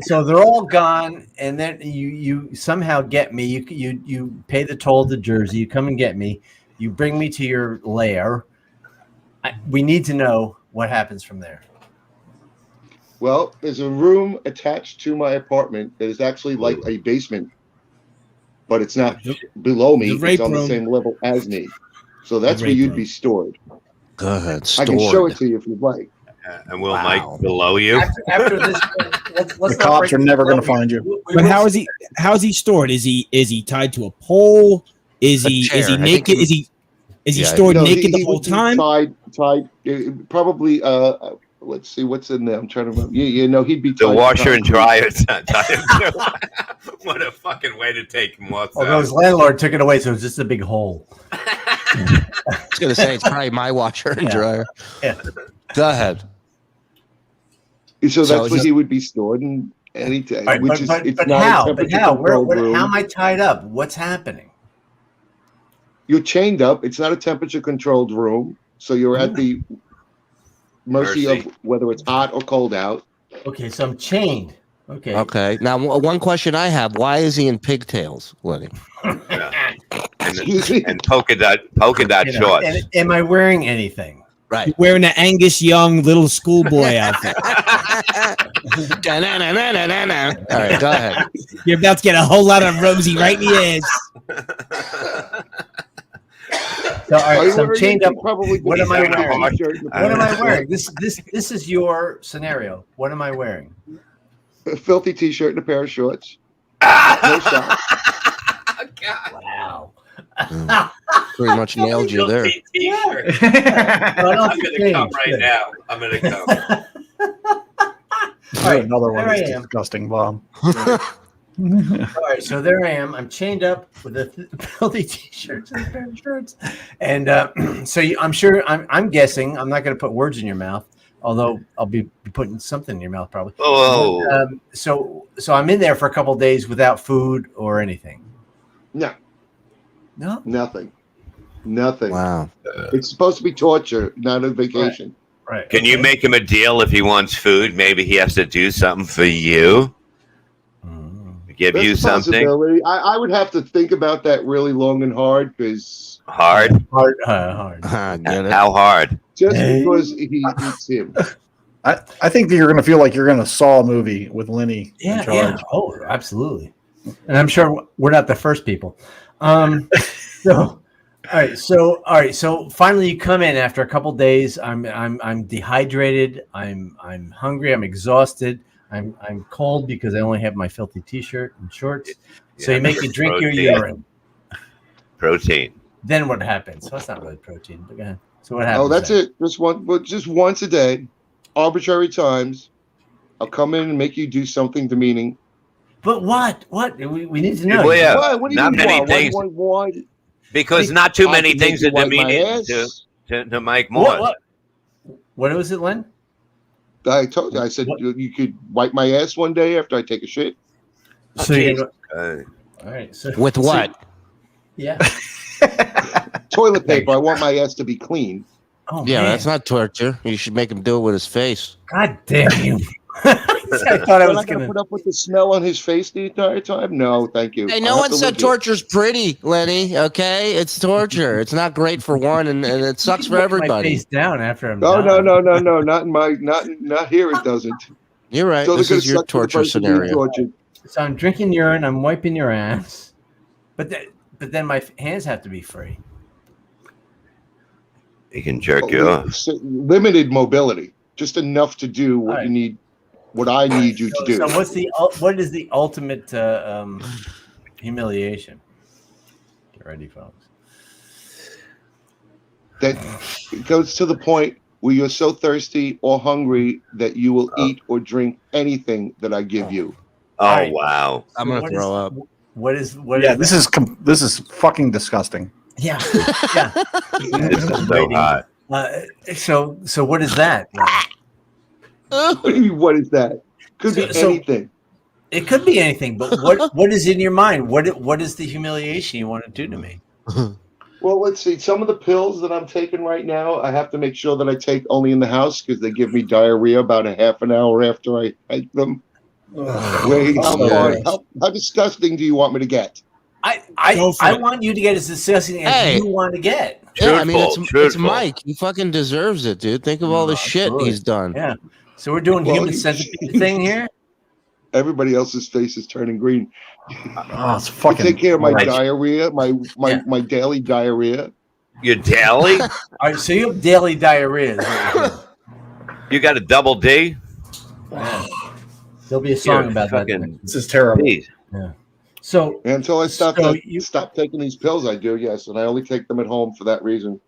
C: So they're all gone, and then you somehow get me. You pay the toll to Jersey. You come and get me. You bring me to your lair. We need to know what happens from there.
J: Well, there's a room attached to my apartment that is actually like a basement, but it's not below me. It's on the same level as me. So that's where you'd be stored.
B: Go ahead.
J: I can show it to you if you'd like.
D: And will Mike below you?
C: After this, let's
E: the cops are never going to find you.
F: But how is he stored? Is he tied to a pole? Is he naked? Is he stored naked the whole
J: would be
F: time?
J: Tied, probably. Let's see what's in there. I'm trying to remember. He'd be
D: The
J: tied
D: washer and dryer.
M: What a fucking way to take him off.
C: Although his landlord took it away, so it's just a big hole.
B: I was going to say, it's probably my washer and dryer.
C: Yeah.
B: Go ahead.
J: So that's where he would be stored in any time.
C: Right, but how? But how? How am I tied up? What's happening?
J: You're chained up. It's not a temperature-controlled room, so you're at the mercy of whether it's hot or cold out.
C: Okay, so I'm chained. Okay.
B: Okay. Now, one question I have: why is he in pigtails, Lenny?
D: and polka dot shorts.
C: And am I wearing anything?
B: Right.
F: Wearing an Angus Young little schoolboy outfit.
B: All right, go ahead.
F: You're about to get a whole lot of Rosie right in the ass.
C: So, all right, so I'm chained up.
J: Probably.
C: What am I wearing? What am I wearing? This is your scenario. What am I wearing?
J: A filthy T-shirt and a pair of shorts. No socks.
C: Wow.
B: Pretty much nailed you there.
M: I'm gonna come right now. I'm gonna come.
C: All right,
E: another one
C: there
E: is
C: I am.
E: disgusting, Bob.
C: All right, so there I am. I'm chained up with a filthy T-shirt and a pair of shirts, and I'm guessing. I'm not going to put words in your mouth, although I'll be putting something in your mouth probably.
D: Oh.
C: So I'm in there for a couple of days without food or anything.
J: No. Nothing.
B: Wow.
J: It's supposed to be torture, not a vacation.
C: Right.
D: Can you make him a deal if he wants food? Maybe he has to do something for you. Give
J: That's
D: you
J: a
D: something.
J: possibility. I would have to think about that really long and hard because
D: Hard.
B: Get it?
D: How hard?
J: just because he eats him.
E: I think that you're going to feel like you're going to Saw a movie with Lenny in charge.
C: Yeah. Oh, absolutely. And I'm sure we're not the first people. So finally you come in after a couple days. I'm dehydrated. I'm hungry. I'm exhausted. I'm cold because I only have my filthy T-shirt and shorts. So you make me drink your urine.
D: Protein.
C: Then what happens? So that's not really protein, but go ahead. So what happens?
J: Oh, that's it. Just once a day, arbitrary times. I'll come in and make you do something demeaning.
C: But what? What? We need to know.
D: Well, yeah.
J: What do you
D: Not
J: mean,
D: many
J: why?
D: things.
J: Why?
D: Because not too many
J: can
D: things
J: make
D: are
J: you wipe my
D: demeaning
J: ass.
D: to Mike Moore.
C: What was it, Len?
J: I told you. I said you could wipe my ass one day after I take a shit.
C: So all right. So
B: With what?
C: Yeah.
J: Toilet paper. I want my ass to be clean.
C: Oh,
B: Yeah,
C: man.
B: that's not torture. You should make him do it with his face.
C: God damn you. I thought I
J: Am
C: was
J: going to
C: going
J: put up with the smell on his face the entire time? No, thank you.
B: Hey, no one said torture's pretty, Lenny. Okay, it's torture. It's not great for one, and it sucks for
C: my
B: everybody.
C: face down after I'm
J: No,
C: done.
J: no. Not in my, not here. It doesn't.
B: You're right.
J: So
B: This
J: they're
B: is
J: gonna
B: your
J: suck for the
B: torture
J: person being
B: scenario.
J: tortured.
C: So I'm drinking urine. I'm wiping your ass. But then my hands have to be free.
D: He can jerk you off.
J: Limited mobility, just enough to do what
C: Right.
J: you need, what I need you to do.
C: So what is the ultimate humiliation? Get ready, folks.
J: That it goes to the point where you're so thirsty or hungry that you will eat or drink anything that I give you.
D: Oh,
C: Right.
D: wow.
B: I'm gonna throw up.
C: What is
E: Yeah, this is fucking disgusting.
C: Yeah.
D: This is so hot.
C: So what is that?
J: What do you mean, what is that? Could be
C: So-
J: anything.
C: It could be anything, but what is in your mind? What is the humiliation you want to do to me?
J: Well, let's see. Some of the pills that I'm taking right now, I have to make sure that I take only in the house because they give me diarrhea about a half an hour after I take them. Wait, how disgusting do you want me to get?
C: I want you to get as disgusting as you want to get.
B: Yeah, I mean, it's
D: Truthful.
B: Mike. He fucking deserves it, dude. Think of all the shit he's done.
C: Yeah. So we're doing human centipede thing here.
J: Everybody else's face is turning green.
E: Oh, it's
J: I
E: fucking.
J: take care of my
D: Right.
J: diarrhea, my daily diarrhea.
D: Your daily?
C: All right, so you have daily diarrhea.
D: You got a double D?
C: There'll be a song
D: You're
C: about that.
D: fucking-
E: This is terrible.
D: Jeez.
C: Yeah. So
J: until I stop taking these pills, I do, yes, and I only take them at home for that reason.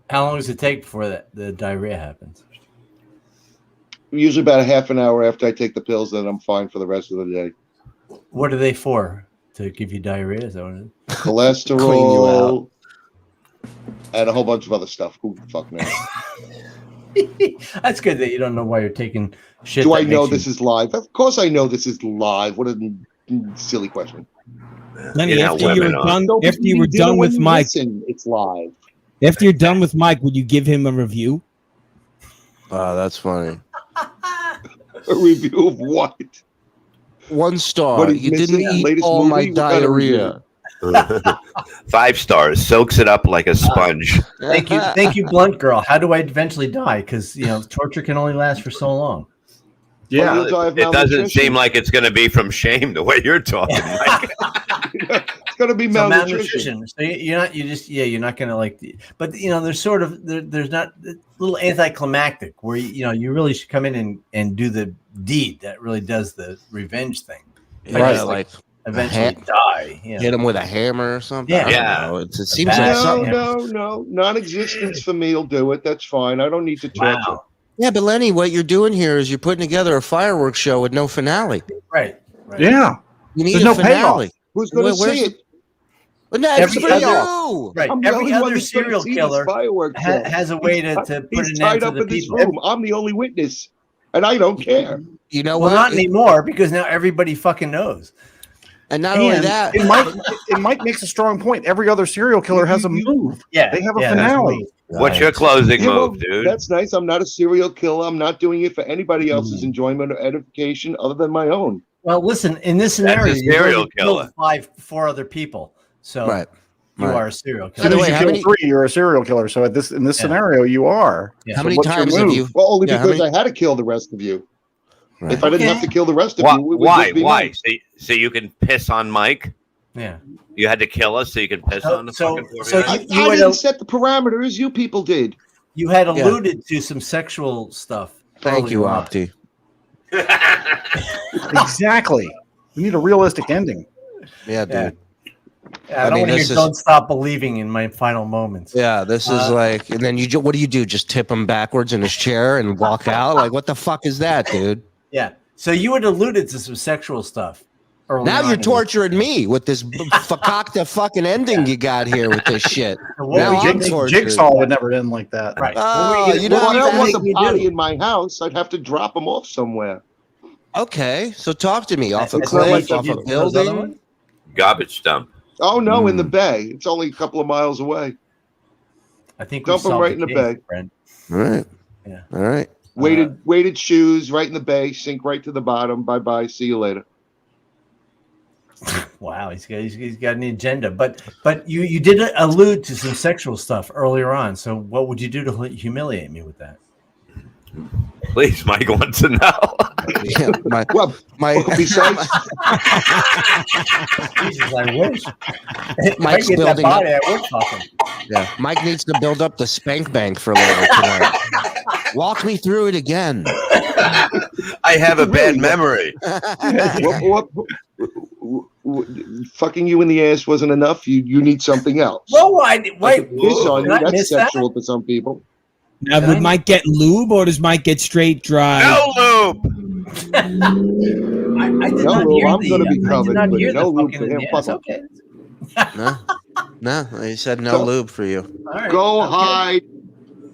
C: How long does it take before the diarrhea happens?
J: Usually about a half an hour after I take the pills, then I'm fine for the rest of the day.
C: What are they for? To give you diarrhea? Is that what it is?
J: Cholesterol and a whole bunch of other stuff. Who the fuck knows?
C: That's good that you don't know why you're taking shit.
J: Do I know this is live? Of course I know this is live. What a silly question.
F: Lenny, after you were done with Mike,
J: it's live.
F: After you're done with Mike, would you give him a review?
B: That's funny.
J: A review of what?
B: 1 star. You didn't eat all my diarrhea.
D: 5 stars. Soaks it up like a sponge.
C: Thank you, Blunt Girl. How do I eventually die? Because torture can only last for so long.
E: Yeah,
D: it doesn't seem like it's going to be from shame the way you're talking, Mike.
J: It's going to be malnutrition.
C: So you're not going to like. But there's sort of there's not a little anticlimactic where you really should come in and do the deed that really does the revenge thing.
B: Right, like
C: eventually die.
B: Hit him with a hammer or something.
C: Yeah.
B: It seems like something.
J: No. Non-existence for me will do it. That's fine. I don't need to torture.
C: Wow.
B: Yeah, but Lenny, what you're doing here is you're putting together a fireworks show with no finale.
C: Right.
E: Yeah.
B: You need
E: There's
B: a
E: no
B: finale.
E: payoff.
J: Who's going to see it?
B: But no,
C: Every
B: it's
C: other-
B: you.
C: Right.
J: I'm the
C: Every
J: only one
C: other
J: that's gonna
C: serial
J: see this
C: killer
J: fireworks show.
C: has a way to put
J: He's
C: an end
J: tied
C: to
J: up
C: the
J: in this
C: people.
J: room. I'm the only witness, and I don't care.
B: You know
C: Well,
B: what?
C: not anymore because now everybody fucking knows.
B: And not only that,
E: Mike makes a strong point. Every other serial killer has a move.
C: Yeah,
E: They have a
C: yeah,
E: finale.
D: What's your closing
J: Yeah, well,
D: move, dude?
J: That's nice. I'm not a serial killer. I'm not doing it for anybody else's enjoyment or edification other than my own.
C: Well, listen, in this
D: That's
C: scenario,
D: a
C: you
D: serial
C: already killed
D: killer.
C: 4 other people. So
B: right.
C: you
B: Right.
C: are a serial
E: As
C: killer.
E: soon
B: By the
E: as
B: way,
E: you
B: how
E: kill
B: many-
E: 3, you're a serial killer. So in this scenario, you are.
C: Yeah.
B: How
E: So
B: many
E: what's your
B: times have
E: move?
B: you?
J: Well, only
B: Yeah, how
J: because
B: many-
J: I had to kill the rest of you.
B: Right.
J: If I didn't have to kill the rest of
D: Why?
J: you, it would
D: Why?
J: just be
D: Why?
J: me.
D: So you can piss on Mike?
C: Yeah.
D: You had to kill us so you could piss on the fucking poor guy?
J: I
C: you
J: didn't
C: had
J: set the parameters. You people did.
C: You had alluded to some sexual stuff.
B: Thank you,
C: earlier on.
B: Opti.
E: Exactly. We need a realistic ending.
B: Yeah, dude.
C: Yeah, I don't want to hear "Don't Stop Believing" in my final moments.
B: Yeah, this is like, and then what do? Just tip him backwards in his chair and walk out? Like, what the fuck is that, dude?
C: Yeah. So you had alluded to some sexual stuff.
B: Now you're torturing me with this fakakta fucking ending you got here with this shit. Now I'm tortured.
E: Jigsaw would never end like that.
C: Right.
B: Oh, you know
J: Well, I don't want
B: what?
J: the body in my house. I'd have to drop them off somewhere.
B: Okay, so talk to me. Off a
C: That's not
B: cliff,
C: like
B: off
C: you
B: a
C: did those other
B: building.
C: ones?
D: Garbage dump.
J: Oh no, in the bay. It's only a couple of miles away.
C: I think
J: Dump them right in the bay.
C: Brent.
B: All right.
C: Yeah.
B: All right.
J: Weighted shoes right in the bay. Sink right to the bottom. Bye bye. See you later.
C: Wow, he's got an agenda. But you did allude to some sexual stuff earlier on. So what would you do to humiliate me with that?
D: Please, Mike wants to know.
B: Yeah, my
J: besides,
C: Jesus, I wish.
B: Mike's
C: if I get that
B: building
C: body,
B: up.
C: I would fuck him.
B: Yeah, Mike needs to build up the spank bank for later tonight. Walk me through it again.
D: I have a bad memory.
J: fucking you in the ass wasn't enough. You need something else.
C: Well, wait.
J: Piss on you.
C: Did I
J: That's
C: miss that?
J: sexual to some people.
F: Now, would Mike get lube or does Mike get straight dry?
D: No lube.
C: I did
J: No
C: not
J: lube.
C: hear
J: I'm
C: the,
J: going to be
C: I did
J: covered,
C: not
J: but
C: hear
J: no
C: the
J: lube
C: fucking
J: for him.
C: yes,
J: Fuck
C: okay.
B: No, he said no lube for you.
C: All right.
J: Go
C: okay.
J: hide.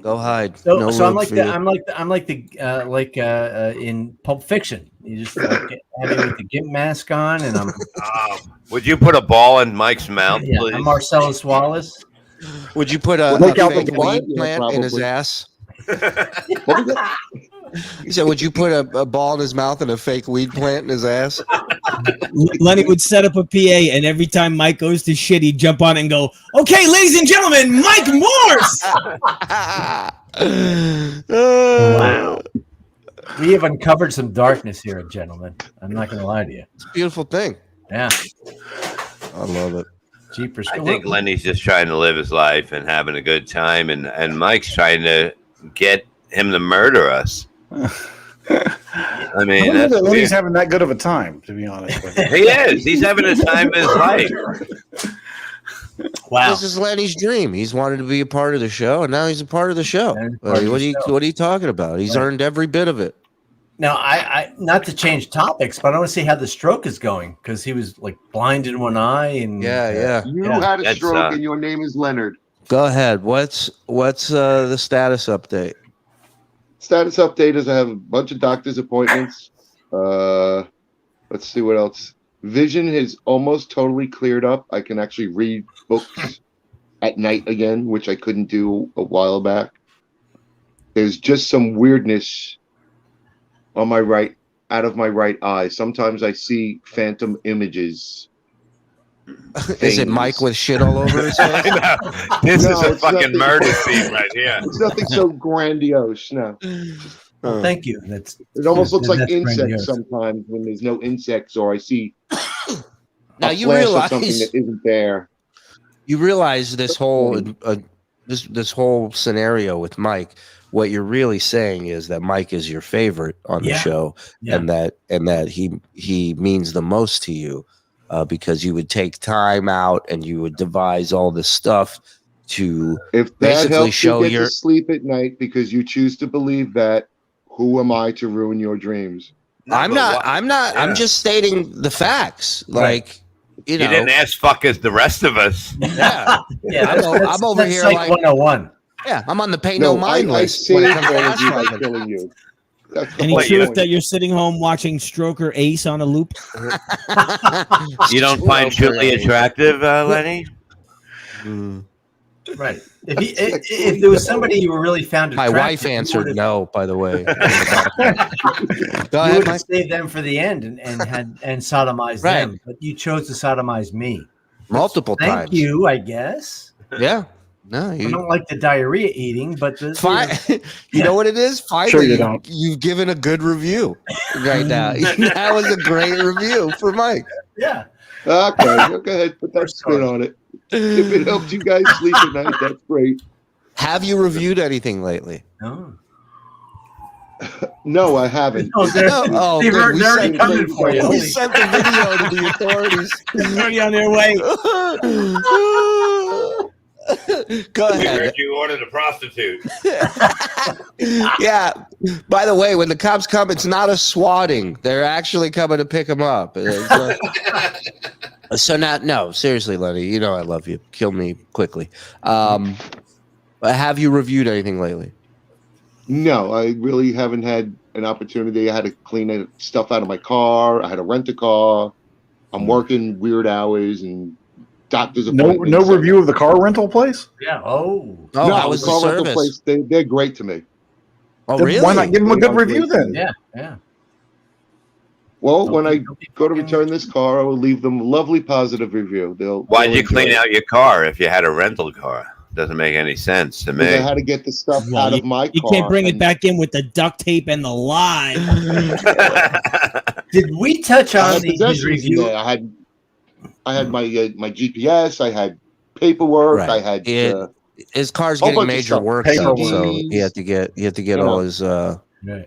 B: Go hide.
C: So,
B: no
C: so I'm
B: lube
C: like
B: for
C: the
B: you.
C: I'm like the in Pulp Fiction. You just have me with the gimp mask on, and I'm
D: Would you put a ball in Mike's mouth,
C: yeah,
D: please?
C: I'm Marcellus Wallace.
B: Would you put a
J: Look out
B: fake
J: for the
B: weed
J: what?
B: plant in his
J: Probably.
B: ass?
J: What was that?
B: He said, would you put a ball in his mouth and a fake weed plant in his ass?
F: Lenny would set up a PA, and every time Mike goes to shit, he'd jump on it and go, "Okay, ladies and gentlemen, Mike Morse."
C: Wow. We have uncovered some darkness here, gentlemen. I'm not going to lie to you.
B: It's a beautiful thing.
C: Yeah.
B: I love it.
C: Jeepers.
D: I think Lenny's just trying to live his life and having a good time, and Mike's trying to get him to murder us. I mean, that's
E: Lenny's having that good of a time, to be honest with you.
D: he is. He's having a time of his life.
C: Wow.
B: This is Lenny's dream. He's wanted to be a part of the show, and now he's a part of the show. What are you talking about? He's earned every bit of it.
C: Now, I not to change topics, but I want to see how the stroke is going because he was like blind in one eye, and
J: You had a stroke, and your name is Leonard.
B: Go ahead. What's the status update?
J: Status update is I have a bunch of doctor's appointments. Let's see what else. Vision has almost totally cleared up. I can actually read books at night again, which I couldn't do a while back. There's just some weirdness on my right, out of my right eye. Sometimes I see phantom images.
B: Is it Mike with shit all over his face?
D: This is a
J: it's
D: fucking
J: nothing-
D: murder scene right here.
J: It's nothing so grandiose. No.
C: Well, thank you.
J: It almost looks like
C: that's
J: insects
C: grandiose.
J: sometimes when there's no insects, or I see
B: Now
J: a
B: you
J: flash of
B: realize
J: something that isn't there.
B: you realize this whole this whole scenario with Mike. What you're really saying is that Mike is your favorite on the show, and that he means the most to you, because you would take time out and you would devise all this stuff to
J: If that
B: basically
J: helps
B: show
J: you get
B: your.
J: to sleep at night because you choose to believe that, who am I to ruin your dreams?
B: I'm not. I'm just stating the facts. Like, you know,
D: You didn't ask fuckers the rest of us.
B: Yeah, I'm over
C: that's
B: here
C: Psych
B: like
C: 101.
B: Yeah, I'm on the pay no mind
J: I
B: list.
J: save
B: when it comes to
J: energy by
B: ass
J: killing you. That's the
F: Any
J: whole
F: truth
J: point.
F: that you're sitting home watching Stroker Ace on a loop?
D: You don't find Julie attractive, Lenny?
C: Right. If there was somebody you were really found
B: My
C: attractive,
B: wife answered no, by the way. Go
C: you
B: ahead,
C: would
B: Mike.
C: have saved them for the end and sodomized
B: Right.
C: them, but you chose to sodomize me.
B: Multiple
C: Thank
B: times.
C: you, I guess.
B: Yeah. No,
C: I
B: you.
C: don't like the diarrhea eating, but the
B: You know what it is? Finally,
E: Sure you don't.
B: you've given a good review right now. That was a great review for Mike.
C: Yeah.
J: Okay, go ahead. Put that spin on it. If it helps you guys sleep at night, that's great.
B: Have you reviewed anything lately?
C: No.
J: No, I haven't.
C: Oh, they're
B: good.
C: already
B: sent-
C: coming for you.
B: We sent the video to the authorities.
F: Already on their way.
B: Go
M: We
B: ahead.
M: heard you ordered a prostitute.
B: Yeah. By the way, when the cops come, it's not a swatting. They're actually coming to pick him up. So now, no, seriously, Lenny, you know I love you. Kill me quickly. But have you reviewed anything lately?
J: No, I really haven't had an opportunity. I had to clean stuff out of my car. I had to rent a car. I'm working weird hours and doctor's
E: No
J: appointments.
E: review of the car rental place?
C: Yeah. Oh.
B: Oh,
J: No,
B: how was
J: the
B: the
J: car rental
B: service?
J: place, they're great to me.
B: Oh,
E: Then
B: really?
E: Why not give them a good review then?
C: Yeah. Yeah.
J: Well, when I go to return this car, I will leave them a lovely positive review.
D: Why'd
J: they'll
D: you clean
J: enjoy it.
D: out your car if you had a rental car? Doesn't make any sense to
J: Because I
D: me.
J: had to get the stuff
F: Well,
J: out of my
F: You
J: car.
F: can't bring it
J: and
F: back in with the duct tape and the lie.
C: Did we touch
J: I
C: on
J: had
C: his
J: possessions in
C: review?
J: there. I had my my GPS. I had paperwork.
B: Right.
J: I had
B: Yeah. His car's
J: whole
B: getting
J: bunch of
B: major
J: stuff.
B: work done,
J: Paperwork.
B: so he had to get all his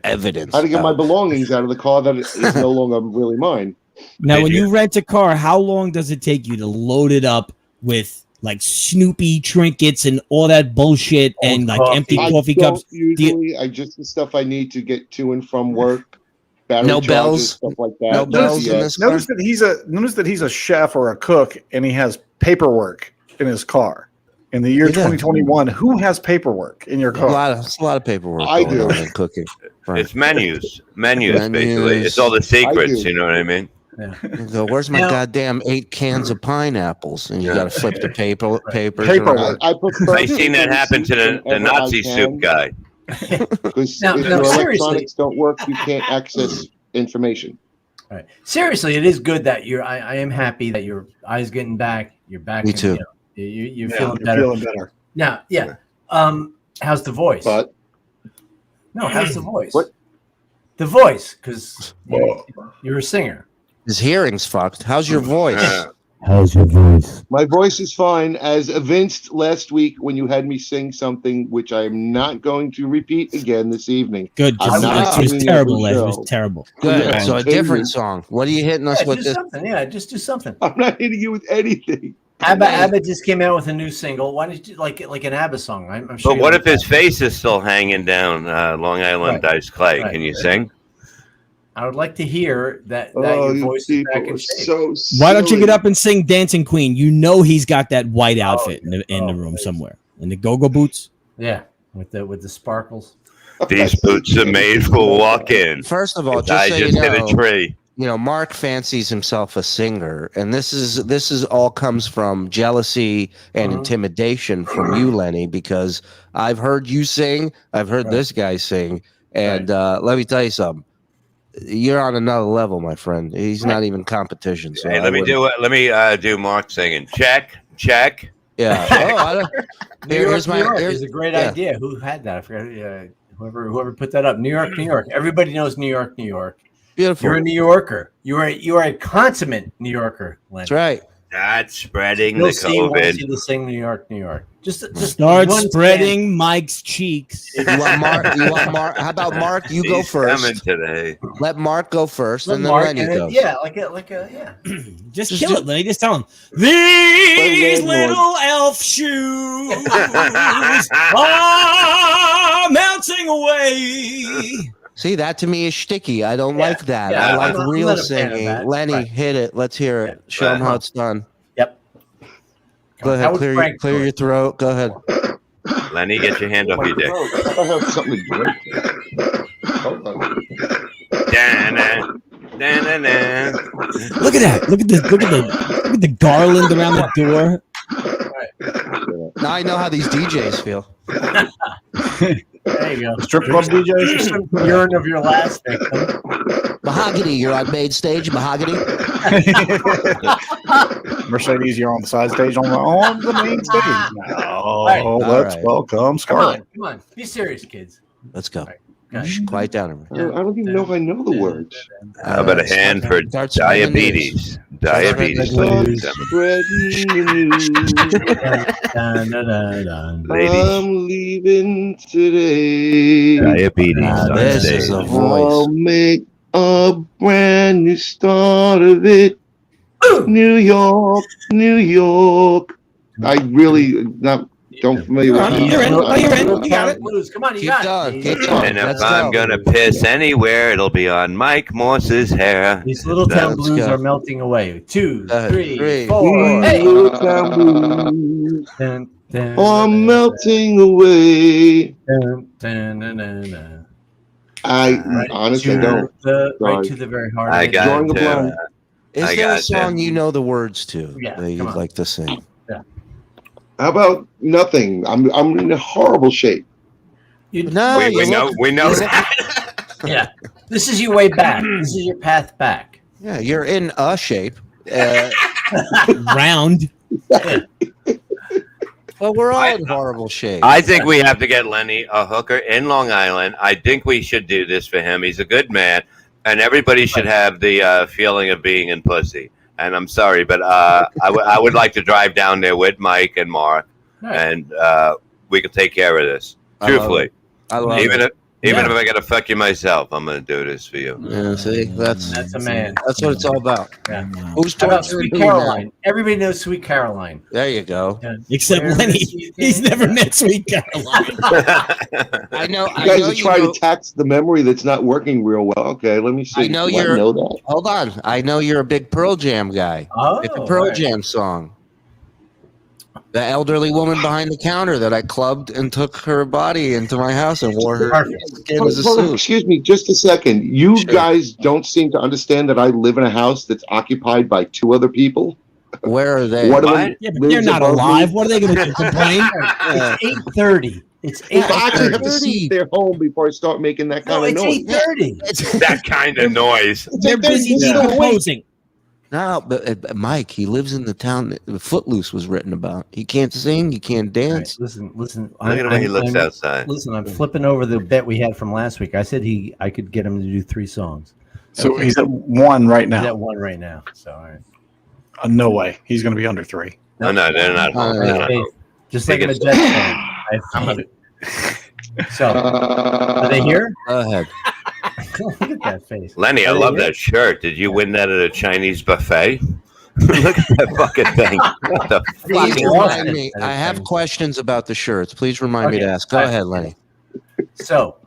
B: evidence.
J: I had to get my
B: out.
J: belongings out of the car that is no longer really mine.
F: Now, when you rent a car, how long does it take you to load it up with like Snoopy trinkets and all that bullshit and like empty coffee
J: I don't
F: cups?
J: Usually, I just the stuff I need to get to and from work. Battery
B: No
J: chargers,
B: bells?
J: stuff like that.
B: No bells in
J: GPS.
B: this car?
E: Notice that he's a chef or a cook and he has paperwork in his car. In the year
B: Yeah.
E: 2021, who has paperwork in your
B: It's
E: car?
B: a lot of paperwork
J: I
B: going
J: do.
B: on in cooking. Right.
D: It's menus, basically. It's all the secrets. You know what I mean?
B: You go, where's my
C: Now-
B: goddamn 8 cans of pineapples? And you got to flip the papers.
E: Paperwork.
B: around.
J: I prefer.
D: I seen that happen to the Nazi soup guy.
J: Because
C: Now-
J: if
C: now,
J: your
C: seriously.
J: electronics don't work, you can't access information.
C: All right. Seriously, it is good that you're. I am happy that your eyes getting back. You're back.
B: Me
C: in,
B: too.
C: You're
E: Yeah,
C: feeling
E: you're
C: better.
E: feeling better.
C: Now, yeah. How's the voice?
J: But
C: No, how's the voice?
J: What?
C: The voice, because you're a singer.
B: His hearing's fucked. How's your voice?
N: How's your voice?
J: My voice is fine, as evinced last week when you had me sing something which I am not going to repeat again this evening.
F: Good. It was terrible, Les. It was terrible.
B: Good.
J: Yeah.
B: So a different song. What are you hitting us with?
C: Do something. Yeah, just do something.
J: I'm not hitting you with anything.
C: ABBA just came out with a new single. Why don't you like an ABBA song? I'm sure.
D: But what if his face is still hanging down Long Island Dice Clay?
C: Right.
D: Can you sing?
C: I would like to hear that your voice is back in shape.
J: So
F: Why don't you get up and sing Dancing Queen? You know he's got that white outfit in the room somewhere. In the go-go boots.
C: Yeah, with the sparkles.
D: These boots are made for walking.
B: First of all,
D: I just hit a tree.
B: You know, Mark fancies himself a singer, and this is all comes from jealousy and intimidation from you, Lenny, because I've heard you sing, I've heard this guy sing, and let me tell you something. You're on another level, my friend. He's not even competition. So
D: Hey, let me do Mark singing. Check.
B: Yeah.
C: Here's a great idea. Who had that? I forgot. Whoever put that up. New York. Everybody knows New York.
B: Beautiful.
C: You're a New Yorker. You are a consummate New Yorker, Lenny.
B: That's right.
D: Not spreading
C: You'll
D: the
C: see once
D: COVID.
C: you sing New York. Just
F: Start
C: one
F: spreading Mike's cheeks.
B: You want Mark? How about Mark? You go
D: He's
B: first.
D: coming today.
B: Let Mark go first,
C: Let
B: and then
C: Mark
B: Lenny
C: and then-
B: goes.
C: Yeah, like a.
F: Just kill it, Lenny. Just tell him. These little elf shoes are melting away.
B: See, that to me is shticky. I don't like that.
C: yeah,
B: I like
C: I'm
B: real
C: not a fan of
B: singing.
C: that.
B: Lenny,
C: Right.
B: hit it. Let's hear it. Show him how it's done.
C: Yep.
B: Go ahead. Clear your throat. Go ahead.
D: Lenny, get your hand off your dick.
J: I have something to drink. Hold on.
D: Da-na.
F: Look at that. Look at the garland around the door.
B: Now I know how these DJs feel.
C: There you go.
E: Strip club DJs.
C: Some urine of your last victim.
B: Mahogany, you're on main stage. Mahogany.
E: Mercedes, you're on the side stage on the main stage.
C: Right.
E: Let's welcome Scarlett.
C: Come on. Be serious, kids.
B: Let's go.
C: Go.
B: Shh, quiet down. Everyone.
J: I don't even know if I know the words.
D: How about a hand for
B: Start spreading the
D: diabetes? Diabetes. Ladies,
J: I'm leaving today.
D: diabetes. on
B: This
D: stage.
B: is a
J: I'll
B: voice.
J: make a brand new start of it. New York. I really don't familiar with it.
F: You're in. Oh, you're in. You got it.
C: Blues. Come on, you
B: Keep
C: got
B: going.
C: it.
B: Keep going.
D: And if
B: Let's
D: I'm
B: go.
D: gonna piss anywhere, it'll be on Mike Morse's hair.
C: These little town
B: Let's
C: blues
B: go.
C: are melting away. 2,
B: Three,
C: 3,
B: four.
C: 4. Hey.
J: Little town blues
C: Dun, dun,
J: are melting away.
C: dun, dun, dun, dun, dun.
J: I honestly don't.
C: Right to the very heart.
D: I
C: of it.
D: got
J: Drawing a
D: to.
J: blank.
B: Is
D: I
B: there a
D: got
B: song
D: you.
B: you know the words to
C: Yeah,
B: that you'd
C: come on.
B: like to sing?
J: How about nothing? I'm in a horrible shape.
B: No,
D: We know
B: you
D: that.
C: Yeah. This is your way back. This is your path back.
B: Yeah, you're in a shape.
F: Round.
B: Well, we're all in horrible shape.
D: I think we have to get Lenny a hooker in Long Island. I think we should do this for him. He's a good man, and everybody should have the feeling of being in pussy. And I'm sorry, but I would like to drive down there with Mike and Mark, and we can take care of this. Truthfully,
B: I love
D: even
B: it.
D: if I got to fuck you myself, I'm going to do this for you.
B: Yeah, see, that's
C: a man.
B: That's what it's all about.
C: Yeah.
B: Who's
C: How about
B: torturing
C: Sweet
B: who now?
C: Caroline? Everybody knows Sweet Caroline.
B: There you go.
F: Except
C: Where
F: Lenny.
C: is she?
F: He's never met Sweet Caroline.
B: I know.
J: You guys are trying to tax the memory that's not working real well. Okay, let me see.
B: I know
J: Do
B: you're.
J: know that.
B: Hold on. I know you're a big Pearl Jam guy.
C: Oh,
B: It's a Pearl
C: right.
B: Jam song. The elderly woman behind the counter that I clubbed and took her body into my house and wore her skin as a
J: Hold on,
B: suit.
J: excuse me, just a second. You guys don't seem to understand that I live in a house that's occupied by two other people.
B: Where are they?
J: One of them
F: Yeah, but they're
J: lives
F: not
J: above me.
F: alive. What are they going to complain?
C: It's 8:30. It's
J: I actually have
C: 8:30.
J: to see if they're home before I start making that
C: No,
J: kind of
C: it's
J: noise.
C: 8:30.
D: That kind of noise.
F: They're busy decomposing.
B: No, but Mike, he lives in the town that Footloose was written about. He can't sing, he can't dance.
C: Listen.
D: Look at the way he looks outside.
C: Listen, I'm flipping over the bet we had from last week. I said I could get him to do 3 songs.
E: So he's at 1 right
C: He's at
E: now.
C: 1 right now. So all right.
E: No way. He's going to be under 3.
D: No, they're not.
C: Just like a Jets fan. So, are they here?
B: Go ahead.
C: Look at that face.
D: Lenny, I love that shirt. Did you win that at a Chinese buffet? Look at that fucking thing. What the
B: Please
D: fuck?
B: remind me. I have questions about the shirts. Please remind me to ask. Go ahead, Lenny.
C: So,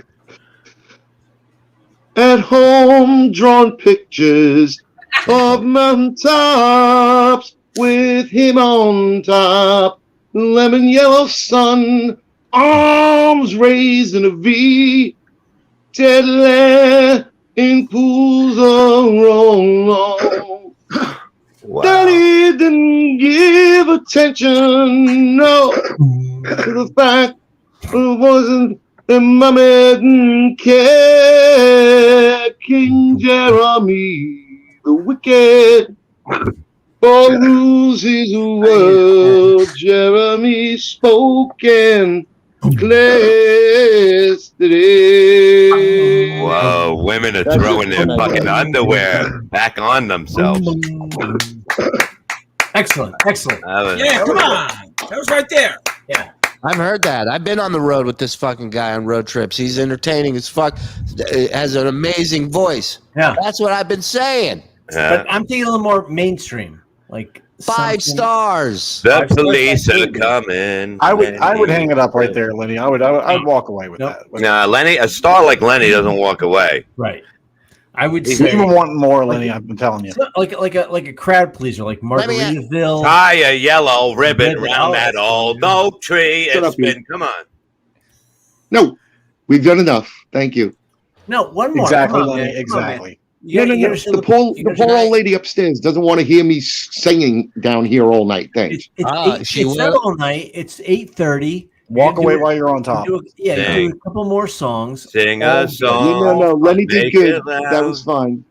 J: at home, drawn pictures of mountaintops with him on top. Lemon yellow sun, arms raised in a V. Deadly in pools of roll.
D: Wow.
J: Daddy didn't give attention, no, to the fact it wasn't the mommy didn't care. King Jeremy, the wicked, for lose his word. Jeremy spoken yesterday.
D: Whoa, women are throwing their fucking underwear back on themselves.
C: excellent.
F: Yeah, come on. That was right there.
C: Yeah.
B: I've heard that. I've been on the road with this fucking guy on road trips. He's entertaining as fuck. Has an amazing voice.
C: Yeah.
B: That's what I've been saying.
C: But I'm thinking a little more mainstream, like
B: 5 stars.
D: The police are coming.
E: I would hang it up right there, Lenny. I would walk away with that.
D: Nah, Lenny, a star like Lenny doesn't walk away.
C: Right. I would
E: He's
C: say
E: even wanting more, Lenny. I've been telling you.
C: like a crowd pleaser, like Margaritaville.
D: Tie a yellow ribbon
C: Ribbon,
D: round that old oak tree.
J: Shut
D: It's
J: up, you.
D: been, come on.
J: No, we've done enough. Thank you.
C: No, one more.
E: Exactly,
C: Come on,
E: Lenny.
C: man.
E: Exactly.
J: No. The poor old lady upstairs doesn't want to hear me singing down here all night. Thanks.
C: It's not all night. It's 8:30.
E: Walk away while you're on top.
C: Do a couple more songs.
D: Sing a song.
J: No. Lenny did
D: Make
J: good.
D: it loud.
J: That was fine.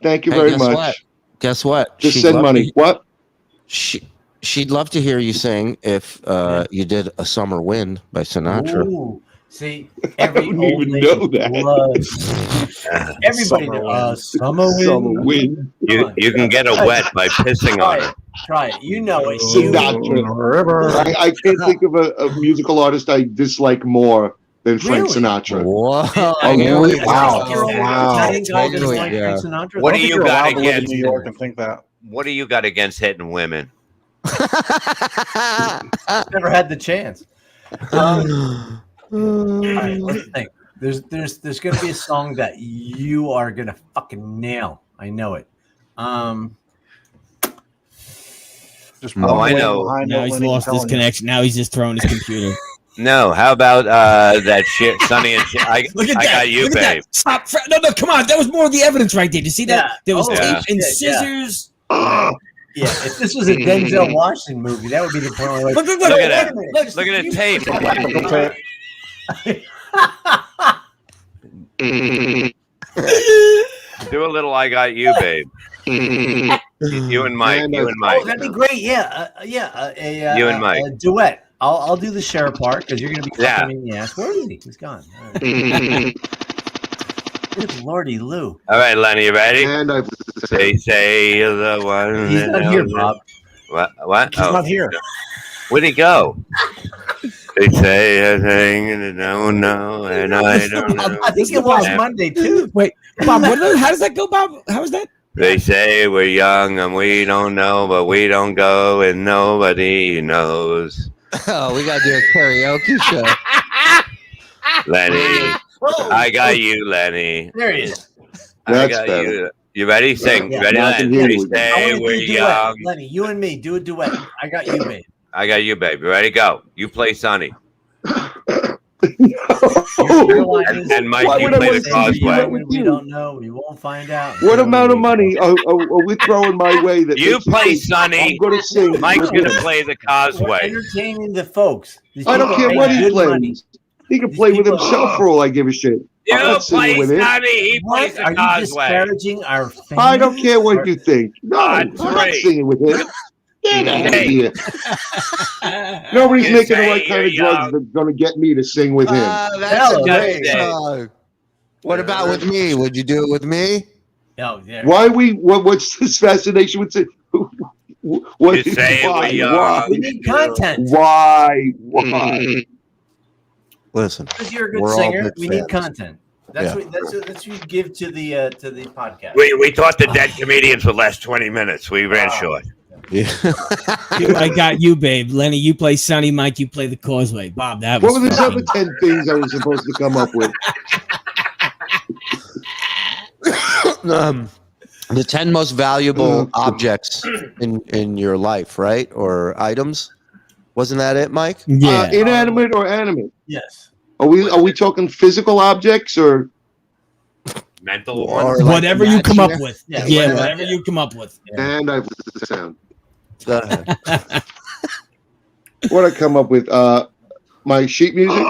J: Thank you
B: Hey,
J: very
B: guess
J: much.
B: what? Guess what?
J: Just
B: She'd
J: send
B: love
J: money.
B: to-
J: What?
B: She'd love to hear you sing if you did "A Summer Wind" by Sinatra.
C: Ooh, see, every
J: don't
C: old
J: even
C: lady
J: know that.
C: loves- Everybody knows. Summer wind.
J: Summer wind.
D: You can get a wet by pissing on it.
C: Try it. You know it.
J: Sinatra. I can't think of a musical artist I dislike more than Frank Sinatra.
B: Whoa!
J: Wow.
D: What do you got against
E: New York and think that?
D: What do you got against hitting women?
C: Never had the chance. All right, let's think. There's going to be a song that you are going to fucking nail. I know it.
D: I know.
F: Now he's lost his connection. Now he's just throwing his computer.
D: No, how about that shit, Sonny and
F: Look at
D: I
F: that.
D: got you,
F: Look at
D: babe.
F: that. Stop. No, come on. That was more of the evidence right there. Did you see that?
C: Yeah.
F: There was
C: Oh,
F: tape and
C: shit, yeah.
F: scissors.
C: Yeah, if this was a Denzel Washington movie, that would be the point where
F: Look
D: at that.
C: Look,
D: Look at the tape. Do a little I got you, babe. You and Mike. You and Mike.
C: Oh, that'd be great. Yeah,
D: You and Mike.
C: a duet. I'll do the share part because you're going to be
D: Yeah.
C: fucking me in the ass. Where is he? He's gone. All right. Good Lordy Lou.
D: All right, Lenny, you ready?
J: And I
D: They say you're the one.
C: He's
D: that
C: not here,
D: knows it.
C: Bob.
D: What?
E: He's not here.
D: Where'd he go? They say a thing and I don't know, and I don't know.
C: I think it was Monday too.
F: Wait, Bob. How does that go, Bob? How is that?
D: They say we're young and we don't know, but we don't go and nobody knows.
B: Oh, we gotta do a karaoke show.
D: Lenny,
C: Whoa.
D: I got you, Lenny.
C: There he is.
D: I
J: That's
D: got
J: better.
D: you. You ready? Sing.
C: Yeah.
D: Ready,
J: Now I can
D: Lenny?
J: hear
D: They
J: you.
C: I
D: say
C: want to
D: we're
C: do a duet.
D: young.
C: Lenny, you and me do a duet. I got you, babe.
D: I got you, baby. Ready? Go. You play Sonny.
C: Your line is,
D: And Mike,
J: Why
D: you
J: would I
D: play
J: wanna
D: the
J: do
D: causeway.
J: that?
C: we don't know. We won't find out.
J: What amount of money are we throwing my way? That
D: You
J: makes
D: play
J: think
D: Sonny.
J: I'm going to sing.
D: Mike's going to play the
C: We're
D: causeway.
C: entertaining the folks. These
J: I don't
C: people
J: care
C: pay
J: what he
C: good money.
J: plays. He can play with
C: people-
J: himself for all I give a shit. I'm
D: You
J: not singing
D: play
J: with him.
D: Sonny. He plays
C: What?
D: the
C: Are you
D: causeway.
C: disparaging our fans?
J: I don't care what you think. No, I'm not
D: three.
J: singing with him. Get out of
D: Hey.
J: here. Nobody's
D: You
J: making the
D: say
J: right kind of
D: you're
J: drugs
D: young.
J: that's going to get me to sing with him.
B: That's
C: Hello,
B: a great
D: Dave.
B: song. What about with me? Would you do it with me?
C: Oh, yeah.
J: Why what's this fascination with singing? What?
G: You say
J: Why?
C: We need content.
J: Why?
B: Listen,
C: Because you're a good
B: we're all
C: singer.
B: big
C: We need
B: fans.
C: content. That's what you give to the podcast.
G: We thought the dead comedians would last 20 minutes. We ran short.
B: Yeah.
F: I got you, babe. Lenny, you play Sonny. Mike, you play the Causeway. Bob, that was
J: What were the
F: fucking-
J: other 10 things I was supposed to come up with?
B: The 10 most valuable objects in your life, right? Or items. Wasn't that it, Mike?
F: Yeah.
J: Inanimate or animate?
C: Yes.
J: Are we talking physical objects or
G: Mental
B: Or
G: ones.
B: like
F: Whatever you come up
B: imaginary-
F: with.
C: Yeah,
F: Whatever you come up with.
J: and I sound.
B: Go ahead.
J: What I come up with? My sheet music,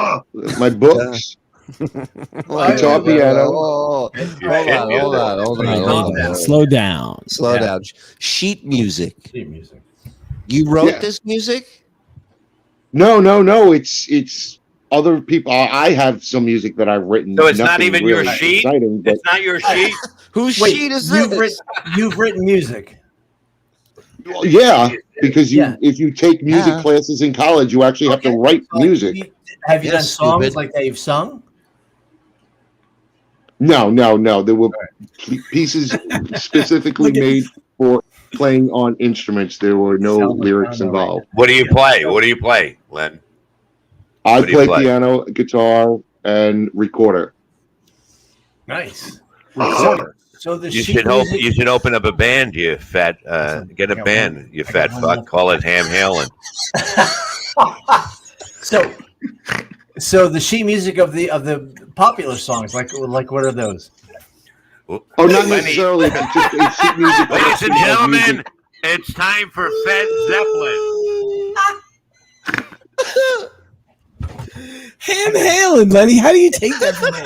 J: my books, guitar, piano.
B: Hold on.
F: Slow down.
B: Slow down. Sheet music.
C: Sheet music.
B: You wrote
J: Yeah.
B: this music?
J: No. It's other people. I have some music that I've written.
G: So it's not
J: Nothing
G: even your
J: really
G: sheet?
J: exciting, but
G: It's not your sheet.
B: Whose
C: Wait,
B: sheet is
C: you've
B: this?
C: You've written music.
J: yeah, because if you take music
B: Yeah.
J: classes in college, you actually have to write music.
C: Have you done
B: Yes,
C: songs
B: stupid.
C: like that you've sung?
J: No. There were pieces specifically made for playing on instruments. There were no lyrics involved.
G: What do you play? What do you play, Len?
J: I
G: What do you
J: play
G: play?
J: piano, guitar, and recorder.
C: Nice.
J: Recorder.
C: So the
G: You
C: sheet
G: should hope
C: music.
G: you should open up a band, you fat get a
C: got
G: band,
C: one-
G: you
C: I
G: fat
C: got one
G: fuck, call it Ham Halen.
C: So the sheet music of the popular songs, like what are those?
J: Oh, not
G: Lenny-
J: necessarily. But just it's sheet music.
G: Ladies and
J: Music.
G: gentlemen, it's time for Fed Zeppelin.
F: Ham Halen, Lenny. How do you take that from me?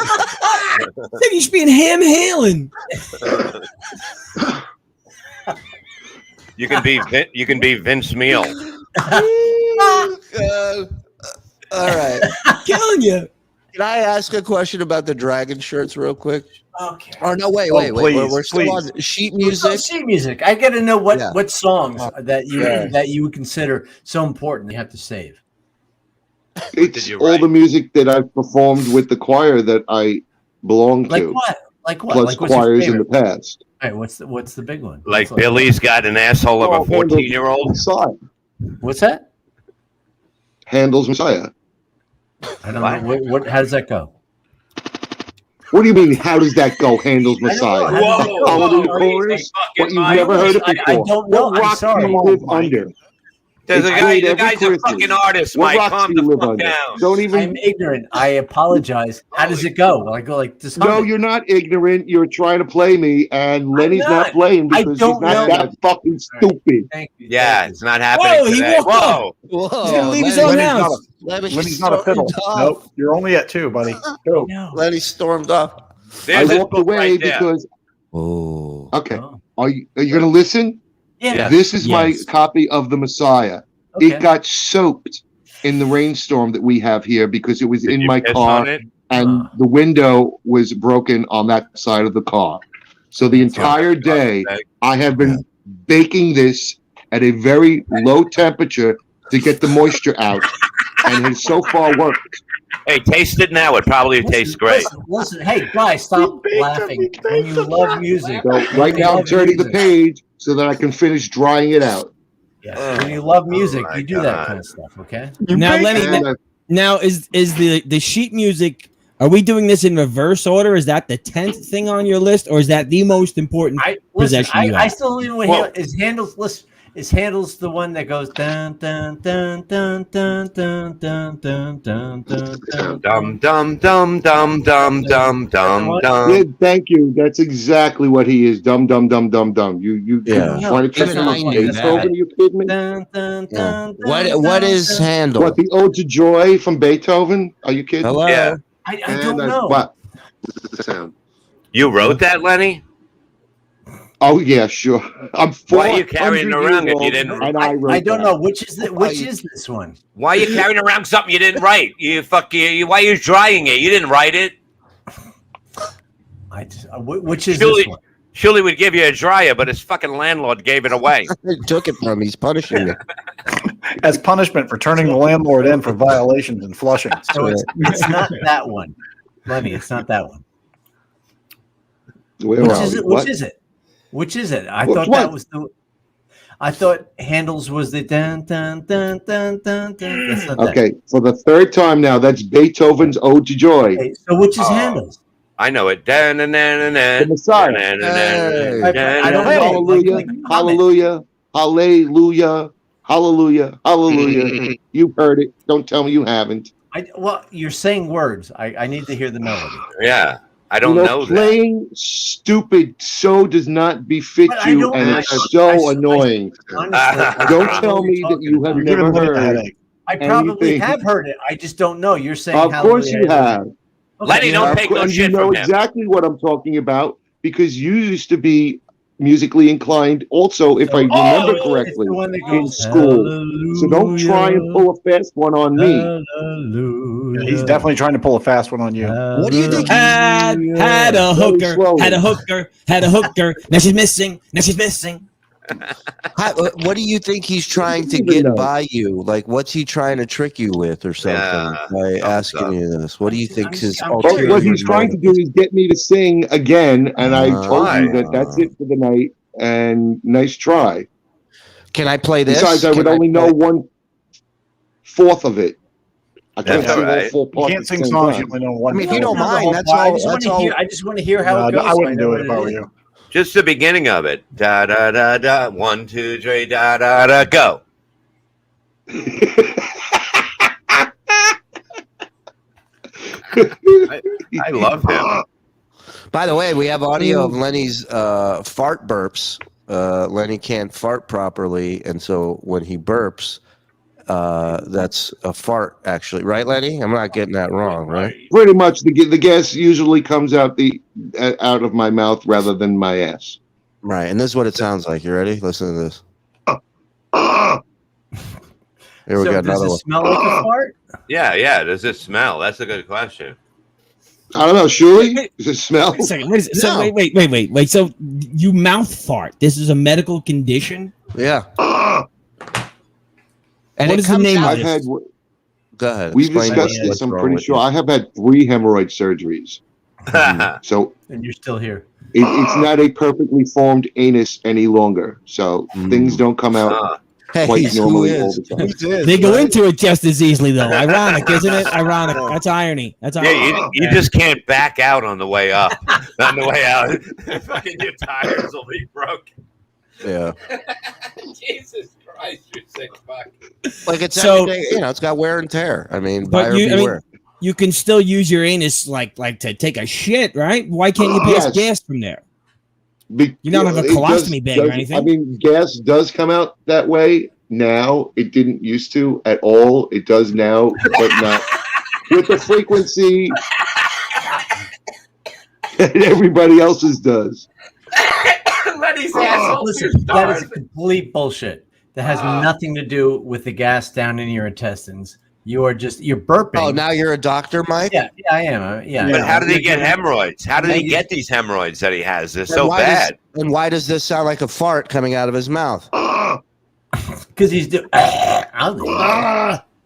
F: Like you should be in Ham Halen.
G: You can be Vince Neil.
B: All right.
F: Killing you.
B: Can I ask a question about the dragon shirts real quick?
C: Okay.
B: Oh no, wait. We're still on sheet music.
C: Sheet music. I got to know what
B: Yeah.
C: what songs that you would consider so important you have to save.
J: It's all the music that I've performed with the choir that I belong
C: Like
J: to,
C: what? Like what?
J: plus
C: Like what's your
J: choirs in the
C: favorite?
J: past.
C: All right, what's the big one?
G: Like
C: What's
G: Billy's got an asshole of a 14-year-old.
J: Messiah.
C: What's that?
J: Handel's Messiah.
C: I don't know. What? How does that go?
J: What do you mean? How does that go? Handel's
C: I don't know.
J: Messiah.
C: How does that go?
J: Hallelujah
C: Are
J: chorus.
G: fucking
J: What you've never heard it
C: I
J: before.
C: don't know.
J: What
C: I'm
J: rock
C: sorry.
J: do you live under?
G: There's
J: It's
G: a guy.
J: played
G: The
J: every
G: guy's a
J: Christmas.
G: fucking artist,
J: What
G: Mike.
J: rocks
G: Calm
J: do
G: the
J: you live
G: fuck
J: under?
G: down.
J: Don't even.
C: I'm ignorant. I apologize. How does it go? I go like this.
J: No, you're not ignorant. You're trying to play me, and Lenny's not
C: not.
J: playing
C: I
J: because he's
C: don't
J: not
C: know.
J: that fucking stupid.
C: Thank you.
G: Yeah, it's not happening
F: Whoa, he
G: today.
F: walked
G: Whoa.
B: Whoa,
F: He's gonna leave his
B: Lenny-
F: own
E: Lenny's
F: house.
E: Lenny's not a fiddle.
B: stormed off.
E: Nope, you're only at 2, buddy. Go.
B: Lenny stormed off.
G: There's
J: I
G: his
J: walked
G: book
J: away
G: right there.
J: because.
B: Oh.
J: Okay,
C: Oh.
J: are you gonna listen?
C: Yeah.
J: This is my
F: Yes.
J: copy of the Messiah.
C: Okay.
J: It got soaked in the rainstorm that we have here because it was
G: Did
J: in
G: you
J: my
G: piss
J: car
G: on it?
J: and the window was broken on that side of the car. So the entire day I have been baking this at a very low temperature to get the moisture out, and has so far worked.
G: Hey, taste it now. It probably tastes great.
C: Listen, hey guys, stop laughing. When you love music,
J: So right now I'm turning the page so that I can finish drying it out.
C: yes. When you love music,
G: my
C: you do that
G: God.
C: kind of stuff. Okay.
F: Now, Lenny.
J: And I-
F: Now is the sheet music? Are we doing this in reverse order? Is that the 10th thing on your list, or is that the most important possession you
C: I
F: have?
C: still don't even want to hear. Is Handel's list? Is Handel's the one that goes dun dun dun dun dun dun dun dun dun dun
G: Dum dum dum dum dum dum dum
J: Yeah,
G: dum.
J: thank you. That's exactly what he is. Dumb, dumb, dumb, dumb, dumb. You
B: Yeah.
J: want to check
B: Even
J: him
B: I
J: out?
B: knew
J: Beethoven?
B: that.
J: You kidding me?
C: dun dun
B: Yeah.
C: dun.
B: What is Handel?
J: What, the Ode to Joy from Beethoven? Are you kidding?
B: Hello.
G: Yeah.
C: I
J: And
C: don't know.
J: What? Sound.
G: You wrote that, Lenny?
J: Oh yeah, sure. I'm
G: Why are you carrying it
J: 400
G: around if
J: years
G: you
J: old,
G: didn't-
J: And I, wrote
C: I don't
J: that.
C: know which is this one.
G: Why are you carrying around something you didn't write? You fuck you. Why are you drying it? You didn't write it.
C: Which is
G: Julie-
C: this one?
G: Shuli would give you a dryer, but his fucking landlord gave it away.
B: He took it from him. He's punishing you.
E: As punishment for turning the landlord in for violations and flushing.
C: So it's not that one, Lenny. It's not that one.
J: Where
C: Which
J: are
C: is
J: we?
C: it?
J: What?
C: Which is it? Which is it? I
J: Which
C: thought
J: one?
C: that was the. I thought Handel's was the dun dun dun dun dun dun. That's not that.
J: Okay, for the third time now, that's Beethoven's Ode to Joy.
C: Okay, so which is Handel's?
G: I know it.
J: The Messiah.
C: I don't know.
J: Hallelujah,
C: Like, comment.
J: hallelujah, hallelujah, hallelujah, hallelujah. You've heard it. Don't tell me you haven't.
C: Well, you're saying words. I need to hear the melody.
G: Yeah, I don't know that.
J: Playing stupid so does not befit
C: But I
J: you,
C: don't-
J: and
C: I-
J: it's so annoying.
C: Honestly, I
J: Don't
C: know
J: tell
C: what
J: me
C: you're
J: that you have
C: talking
E: You're
J: never
E: giving Lenny a
J: heard.
E: headache.
C: I probably
J: anything.
C: have heard it. I just don't know. You're saying
J: Of course you
C: hallelujah.
J: have.
C: Okay.
G: Lenny, don't
J: Of
G: take
J: course,
G: no
J: and
G: shit
J: you know
G: from him.
J: exactly what I'm talking about because you used to be musically inclined also, if I remember
C: It's
J: correctly,
C: the one that
J: in
C: goes,
J: school. So don't try and pull a fast one on me.
C: Hallelujah.
E: He's definitely trying to pull a fast one on you.
B: What do you think?
F: Had a
J: Very
F: hooker,
J: slowly.
F: had a hooker, had a hooker. Now she's missing. Now she's missing.
B: What do you think he's trying to
J: even
B: get
J: know.
B: by you? Like, what's he trying to trick you with or something
G: Yeah,
B: by asking
G: so.
B: you this? What do you think his
C: I'm
J: Well,
B: ulterior
J: what he's trying to do
B: motive
J: is get me to sing again, and I told
G: Why?
J: you that that's it for the night. And nice try.
B: is? Can I play this?
J: Besides, I would
B: Can
J: only know
B: play-
J: 1/4 of it. I can't
G: That's
J: sing
G: all right.
J: all four
E: You
J: parts
E: can't
J: at
E: sing
J: the same
E: songs
J: time.
E: you only know one.
B: I mean, if you don't
C: Not the
B: mind,
C: whole
B: that's
C: part.
B: all.
C: I just want
B: That's
C: to
B: all.
C: hear. I just want to hear how it goes.
E: I wouldn't
C: so
E: do
C: know
E: it if
C: what
E: I were
C: is.
E: you.
G: Just the beginning of it. Da da da da. 1, 2, 3. Da da da. Go. I love him.
B: By the way, we have audio of Lenny's fart burps. Lenny can't fart properly, and so when he burps, that's a fart, actually, right, Lenny? I'm not getting that wrong, right?
J: Pretty much, the gas usually comes out out of my mouth rather than my ass.
B: Right, and this is what it sounds like. You ready? Listen to this. Here we
C: So
B: got
C: does
B: another
C: it
B: one.
C: smell like a fart?
G: Yeah. Does it smell? That's a good question.
J: I don't know, Shuli? Does it smell?
F: Wait a second. Wait a second. So
B: No.
F: wait. So you mouth fart. This is a medical condition.
B: Yeah. And
F: What
B: it
F: is the
B: comes
F: name of
B: out-
J: I've
F: this?
J: had.
B: Go ahead.
J: We've
B: explain
J: discussed
B: what's
J: this. I'm
B: wrong
J: pretty
B: with
J: sure.
B: you.
J: I have had 3 hemorrhoid surgeries. So
C: And you're still here.
J: it's not a perfectly formed anus any longer. So things don't come out
B: Hey,
J: quite
B: who
J: normally all
B: is?
J: the time.
F: They go into it just as easily, though. Ironic, isn't it? Ironic. That's irony. That's
G: Yeah,
F: irony.
G: you just can't back out on the way up. On the way out, fucking your tires will be broken.
B: Yeah.
M: Jesus Christ, you're sick fuck.
B: Like it's
F: So-
B: everyday, it's got wear and tear. I mean,
F: But
B: buyer beware.
F: you can still use your anus like to take a shit, right? Why can't you pass
J: Yes.
F: gas from there?
J: Be-
F: You don't have a
J: it
F: colostomy bag or anything?
J: I mean, gas does come out that way now. It didn't used to at all. It does now, but not with the frequency that everybody else's does.
M: Lenny's asshole.
C: Listen, that is complete bullshit. That has nothing to do with the gas down in your intestines. You're burping.
B: Oh, now you're a doctor, Mike?
C: Yeah, I am. Yeah.
G: But how did he get hemorrhoids? How did he get these hemorrhoids that he has? They're so
B: why
G: bad.
B: and why does this sound like a fart coming out of his mouth?
C: Because he's doing.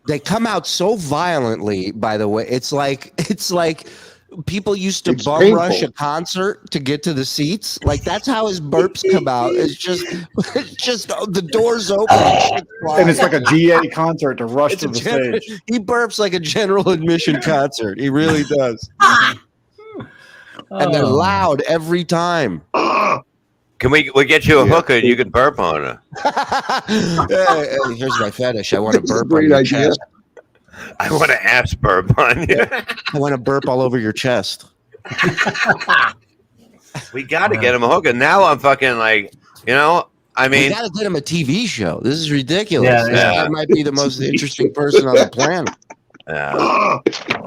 B: They come out so violently, by the way. It's like people used to
J: It's
B: bum
J: painful.
B: rush a concert to get to the seats. Like that's how his burps come out. It's just the doors open
E: And it's like a GA concert to rush
B: It's
E: to
B: a
E: the
B: gen-
E: stage.
B: He burps like a general admission concert. He really does. And they're loud every time.
G: Can we get you a hooker and you can burp on her?
B: Hey, here's my fetish. I want to
J: That's a
B: burp on
J: great
B: your
J: idea.
B: chest.
G: I want to ass burp on you.
B: I want to burp all over your chest.
G: We got to get him a hooker. Now I'm fucking like, I
B: We
G: mean,
B: got to get him a TV show. This is ridiculous.
C: Yeah,
B: This
G: yeah.
B: guy might be the most interesting person on the planet.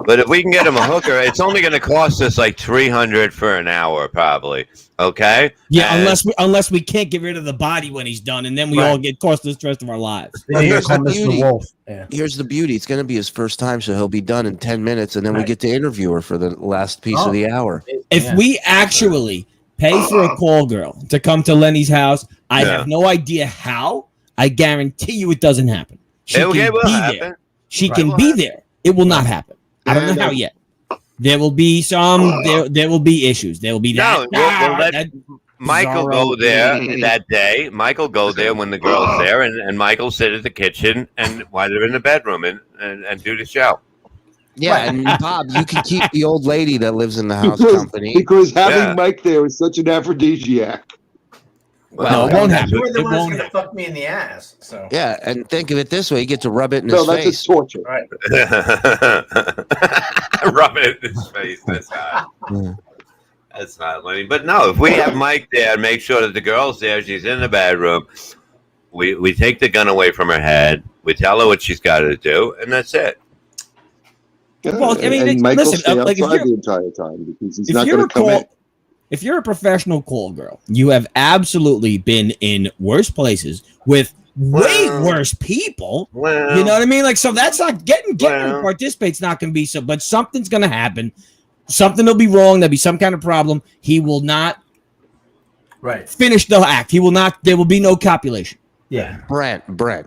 G: but if we can get him a hooker, it's only going to cost us like $300 for an hour, probably. Okay.
F: Yeah,
G: And-
F: unless we can't get rid of the body when he's done, and then we all get cost us the rest of our lives.
C: Then you
B: Here's
C: call
B: the
C: Mr.
B: beauty.
C: Wolf. Yeah.
B: Here's the beauty. It's going to be his first time, so he'll be done in 10 minutes, and then we
C: Right.
B: get to interview her for the last piece of the hour.
F: If
C: Yeah.
F: we actually pay for a call girl to come to Lenny's house. I have no idea how. I guarantee you it doesn't happen. She can be there. She can be there. It will not happen. I don't know how yet. There will be some. There will be issues. There will be that.
G: We'll let Michael go there that day. Michael go there when the girl's there, and Michael sit at the kitchen and while they're in the bedroom and do the show.
B: Yeah, and Bob, you can keep the old lady that lives in the house company.
J: Because having Mike there is such an aphrodisiac.
F: Well, it won't happen.
C: You're the one that's gonna fuck me in the ass. So
B: yeah, and think of it this way: you get to rub it in his face.
J: No, that's just torture.
C: Right.
G: Rub it in his face. That's not. That's not Lenny. But no, if we have Mike there, make sure that the girl's there. She's in the bedroom. We take the gun away from her head. We tell her what she's got to do, and that's it.
J: Yeah,
F: well, I mean,
J: and Michael
F: listen,
J: stay
F: like
J: outside the entire time because he's not going to come in.
F: If you're a professional call girl, you have absolutely been in worse places with way worse people.
G: Well,
F: you know what I mean? Like, so that's not getting to participate's not going to be so, but something's going to happen. Something will be wrong. There'll be some kind of problem. He will not finish the act. He will not. There will be no copulation.
C: Yeah,
B: Brent,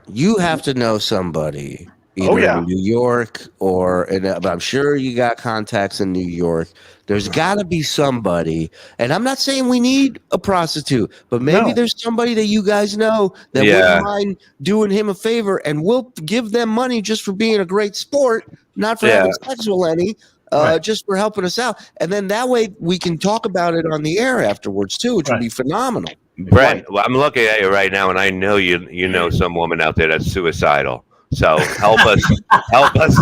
B: you have to know somebody either in New York or I'm sure you got contacts in New York. There's got to be somebody, and I'm not saying we need a prostitute, but maybe there's somebody that you guys know that wouldn't mind doing him a favor, and we'll give them money just for being a great sport, not for having sex with any, just for helping us out. And then that way we can talk about it on the air afterwards too, which would be phenomenal.
G: Brent, well, I'm looking at you right now, and I know you know some woman out there that's suicidal. So help us,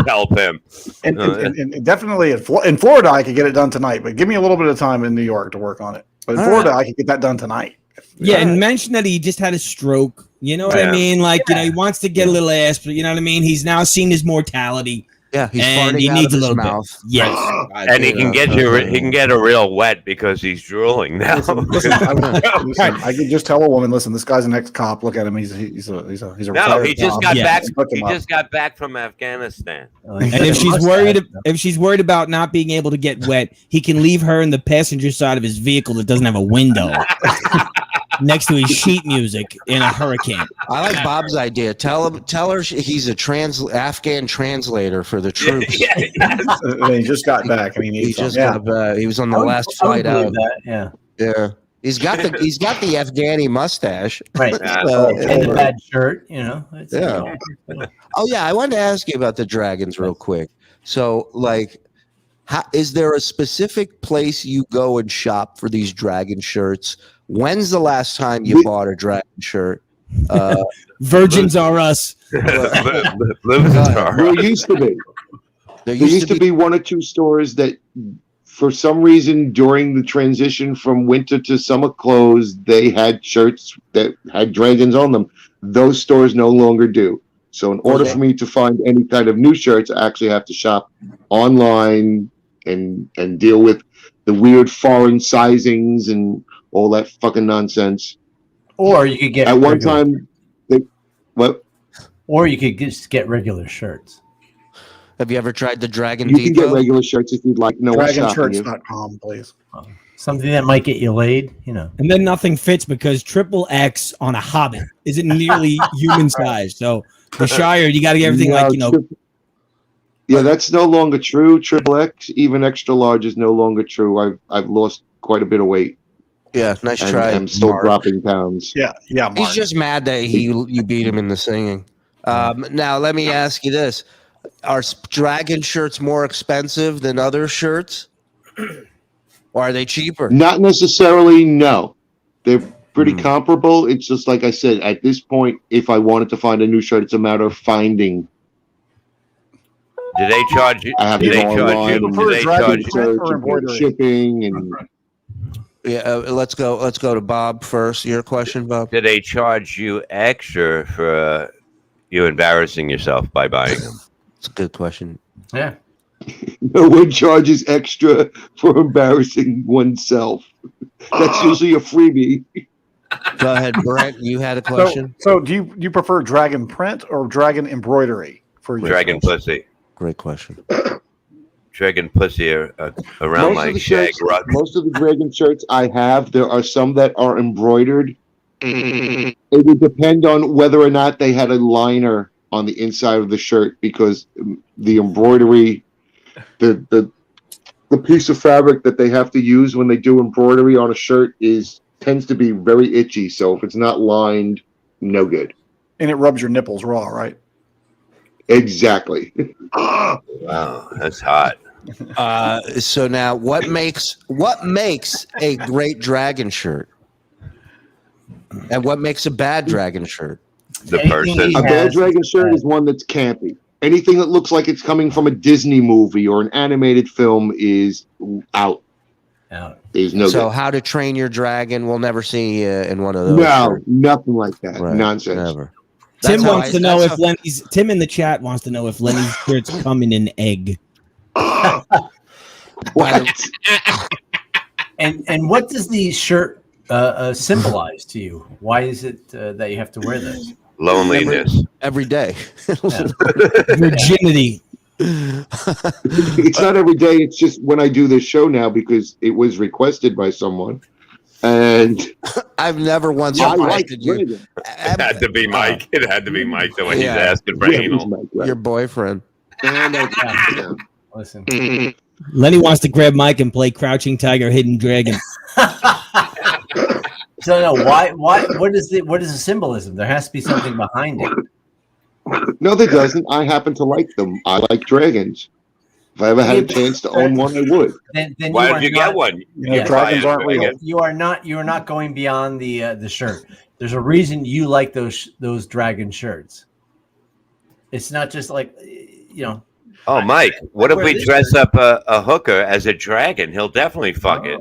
G: help him.
E: And definitely in Florida, I could get it done tonight. But give me a little bit of time in New York to work on it. But in Florida, I could get that done tonight.
F: Yeah, and mention that he just had a stroke. You know what I mean? Like, you know, he wants to get a little ass, but you know what I mean? He's now seen his mortality.
B: Yeah, he's
F: and
B: farting
F: he
B: out
F: needs
B: of
F: a
B: his
F: little
B: mouth.
F: bit. Yes,
G: and he can get a real wet because he's drooling now.
E: Listen, I can just tell a woman, listen, this guy's an ex-cop. Look at him. He's a
G: no. He just got back. He
E: just
G: got back from Afghanistan.
F: And if she's worried about not being able to get wet, he can leave her in the passenger side of his vehicle that doesn't have a window. Next to his sheet music in a hurricane.
B: I like Bob's idea. Tell her he's a Afghan translator for the troops.
E: He just got back. I mean,
B: he just got back. He was on the last flight out.
C: Yeah.
B: He's got the Afghani mustache,
C: right? And the bad shirt, you know.
B: Oh yeah, I wanted to ask you about the dragons real quick. So, like, is there a specific place you go and shop for these dragon shirts? When's the last time you bought a dragon shirt?
F: Virgins are us.
J: There used to be. There used to be one or two stores that, for some reason, during the transition from winter to summer clothes, they had shirts that had dragons on them. Those stores no longer do. So in order for me to find any kind of new shirts, I actually have to shop online and deal with the weird foreign sizings and all that fucking nonsense.
C: Or you could get
J: at one time.
C: Or you could just get regular shirts.
B: Have you ever tried the Dragon
J: You
B: Depot?
J: can get regular shirts if you'd like. No one's stopping you.
E: DragonShirts.com, please.
C: Something that might get you laid, you know.
F: And then nothing fits because XXX on a Hobbit isn't nearly human size. So the Shire, you got to get everything like, you know.
J: Yeah, that's no longer true. XXX, even extra large, is no longer true. I've lost quite a bit of weight.
B: Yeah, nice try.
J: I'm still dropping pounds.
E: Yeah.
B: Mark. He's just mad that you beat him in the singing. Now let me ask you this: are dragon shirts more expensive than other shirts, or are they cheaper?
J: Not necessarily. No, they're pretty comparable. It's just like I said. At this point, if I wanted to find a new shirt, it's a matter of finding.
G: Do they charge you?
J: I have
G: Do
J: to
G: they
J: go
G: charge
J: online
G: you?
J: and
G: Do they charge
J: search and shipping and.
B: Yeah, let's go to Bob first. Your question, Bob.
G: Do they charge you extra for you embarrassing yourself by buying them?
B: It's a good question.
C: Yeah.
J: No one charges extra for embarrassing oneself. That's usually a freebie.
B: Go ahead, Brent. You had a question.
E: So do you prefer dragon print or dragon embroidery for your
G: Dragon
E: shirts?
G: pussy?
B: Great question.
G: dragon pussy around my shag rug.
J: Most of the dragon shirts I have, there are some that are embroidered. It would depend on whether or not they had a liner on the inside of the shirt, because the embroidery, the piece of fabric that they have to use when they do embroidery on a shirt tends to be very itchy. So if it's not lined, no good.
E: And it rubs your nipples raw, right?
J: Exactly.
G: Wow, that's hot.
B: So now, what makes a great dragon shirt, and what makes a bad dragon shirt?
G: The person.
J: A bad dragon shirt is one that's campy. Anything that looks like it's coming from a Disney movie or an animated film is out. There's no.
B: So,
J: good.
B: How to Train Your Dragon? We'll never see in one of those.
J: No,
B: shirts.
J: nothing like that.
B: Right,
J: Nonsense.
B: Never.
F: Tim wants to know if Lenny's. Tim in the chat wants to know if Lenny's shirts come in an egg.
J: What?
C: And what does the shirt symbolize to you? Why is it that you have to wear this?
G: Loneliness.
B: Every day.
F: Virginity.
J: It's not every day. It's just when I do this show now, because it was requested by someone, and
B: I've never once requested you.
G: It had to be Mike. It had to be Mike the way he's asking for anal.
B: Your boyfriend.
C: Listen.
F: Lenny wants to grab Mike and play Crouching Tiger, Hidden Dragon.
C: So no, why? What is the symbolism? There has to be something behind it.
J: No, there doesn't. I happen to like them. I like dragons. If I ever had a chance to own one, I would.
C: Then
G: Why did you get one?
E: Dragons aren't real.
C: You are not going beyond the shirt. There's a reason you like those dragon shirts. It's not just like, you know.
G: Oh, Mike, what if we dress up a hooker as a dragon? He'll definitely fuck it.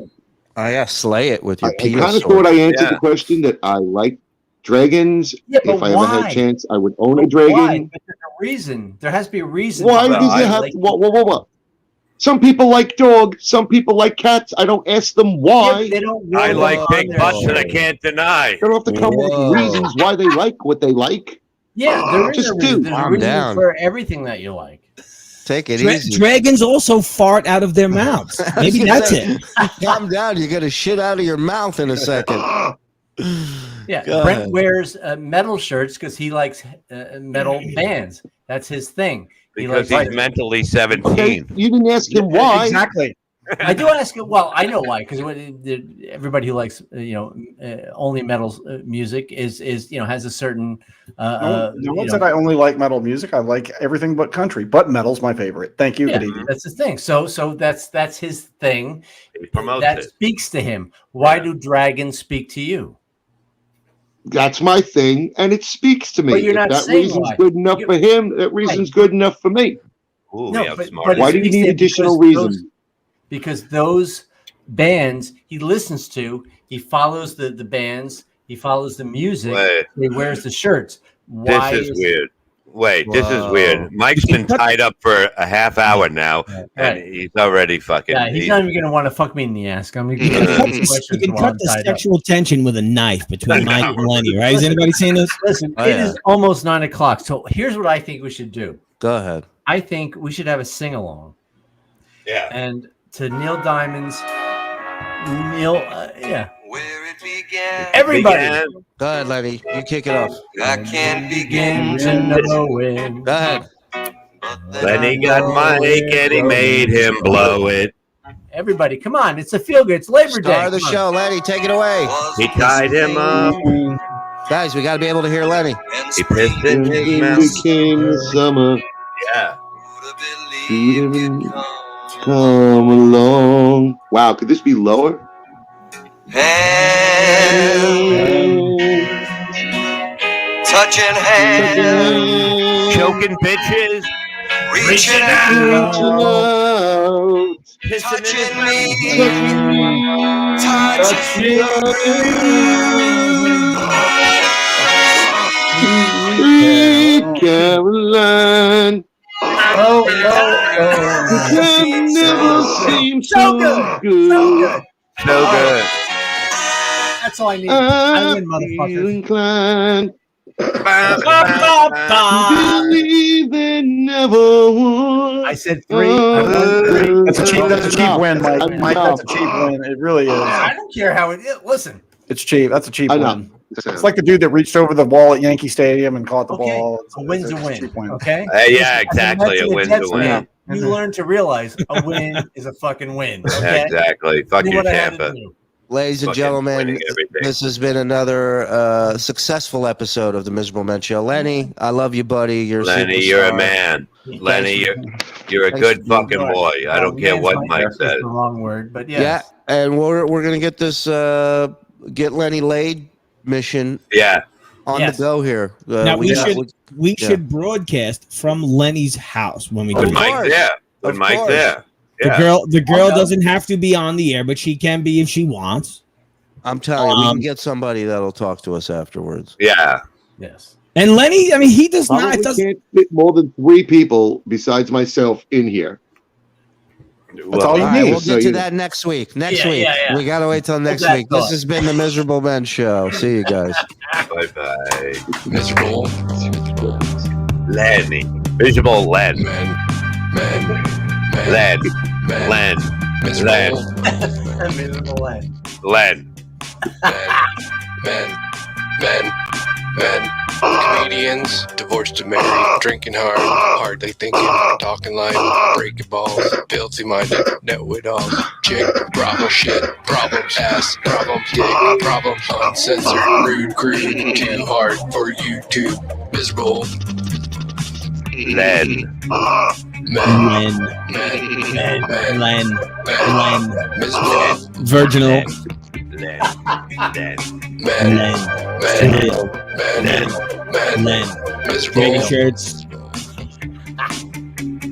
B: Oh yeah, slay it with your
J: I
B: penis.
J: kind of thought I answered the question that I like dragons.
C: Yeah,
J: if I ever had a chance, I would own a
C: Why?
J: dragon.
C: But there's a reason. There has to be a reason.
J: Why does it have? What? Some people like dogs. Some people like cats. I don't ask them why.
C: They don't.
G: I like big butts, and I can't deny.
J: They don't have to come with reasons why they like what they like.
C: Yeah, there is
J: Just
C: a reason.
J: do.
C: There's a
B: Calm
C: reason
B: down.
C: for everything that you like.
B: Take it easy.
F: Dragons also fart out of their mouths. Maybe that's it.
B: Calm down. You got to shit out of your mouth in a second.
C: Yeah,
B: Go
C: Brent
B: ahead.
C: wears metal shirts because he likes metal bands. That's his thing.
G: Because he's mentally 17.
J: Okay, you didn't ask him why.
E: Exactly.
C: I do ask him. Well, I know why, because everybody who likes only metal music is has a certain.
E: No one said I only like metal music. I like everything but country, but metal's my favorite. Thank you.
C: Yeah,
E: Good evening.
C: that's the thing. So that's his thing.
G: He promotes
C: That
G: it.
C: speaks to him. Why do dragons speak to you?
J: That's my thing, and it speaks to me.
C: But you're not
J: if that
C: saying
J: reason's
C: why.
J: good enough for him, that reason's good enough for me.
G: Ooh,
C: No,
G: we
C: but
G: outsmarted.
J: Why
C: it
J: do you
C: speaks
J: need
C: to him
J: additional
C: because
J: reasons?
C: Because those bands he listens to, he follows the bands, he follows the music,
G: Wait.
C: he wears the shirts. Why
G: This is weird. Wait, this is weird. Mike's been tied up for a half hour now, and he's already fucking.
C: Yeah, he's not even going to want to fuck me in the ass. I'm going to
F: You can cut the sexual tension with a knife between Mike and Lenny, right? Is anybody saying this?
C: Listen,
B: Oh,
C: it
B: yeah.
C: is almost 9 o'clock. So here's what I think we should do.
B: Go ahead.
C: I think we should have a sing along.
G: Yeah.
C: And to Neil Diamond's everybody.
B: Go ahead, Lenny. You kick it off.
K: I can't
C: begin to know it.
B: Go ahead.
G: Then he got Mike, and he made him blow it.
C: Everybody, come on. It's a feel good. It's Labor Day.
B: Star of the
C: Come on.
B: show, Lenny. Take it away.
G: He tied him up.
B: Guys, we got to be able to hear Lenny.
G: He pissed in his
J: When
G: mouth.
J: we came the summer,
G: Yeah.
J: you didn't come along. Wow, could this be lower?
K: Touching hands,
G: Choking bitches.
K: reaching out,
G: Pissing in his
K: touching me,
J: Sweet Caroline, you never seem so good.
G: So good.
C: That's all I need. I win,
J: I feel
C: motherfuckers.
J: inclined to believe they never would.
C: I said 3.
E: That's a cheap win, Mike. Mike, that's a cheap win. It really is.
C: I don't care how it is. Listen.
E: It's cheap. That's a cheap win. It's like the dude that reached over the wall at Yankee Stadium and caught the ball.
C: A win's a win. Okay.
G: Yeah, exactly. A win's a win.
C: You learn to realize a win is a fucking win. Okay?
G: Exactly. Fuck you, Tampa.
B: Ladies and gentlemen, this has been another successful episode of the Miserable Men Show. Lenny, I love you, buddy.
G: Lenny, you're a man. Lenny, you're a good fucking boy. I don't care what Mike says.
C: The wrong word, but yes.
B: Yeah, and we're gonna get this get Lenny laid mission.
G: Yeah.
B: On the go here.
F: Now we should broadcast from Lenny's house when we do
G: it. Mike's there. When Mike's there.
F: Yeah. The girl doesn't have to be on the air, but she can be if she wants.
B: I'm telling you, we can get somebody that'll talk to us afterwards.
G: Yeah.
C: Yes.
F: And Lenny, I mean, he does not.
J: It doesn't can't fit more than 3 people besides myself in here.
E: That's all you need.
B: We'll get to that next week. Yeah. We gotta wait till next week. This has been the Miserable Men Show. See you guys.
G: Bye.
A: Miserable.
G: Lenny. Miserable Len.
A: Men.
G: Len. Len.
A: Miserable.
C: Miserable Len.
G: Len.
A: Men. Comedians, divorced to married, drinking hard, hardly thinking, talking life, breaking balls, filthy minded, know-it-alls, chick, problem shit, problems, ass, problem, dick, problem, uncensored, rude, crude, too hard for YouTube, miserable.
G: Len.
F: Miserable. Virginal.
A: Men.
F: Miserable.
A: Shirts.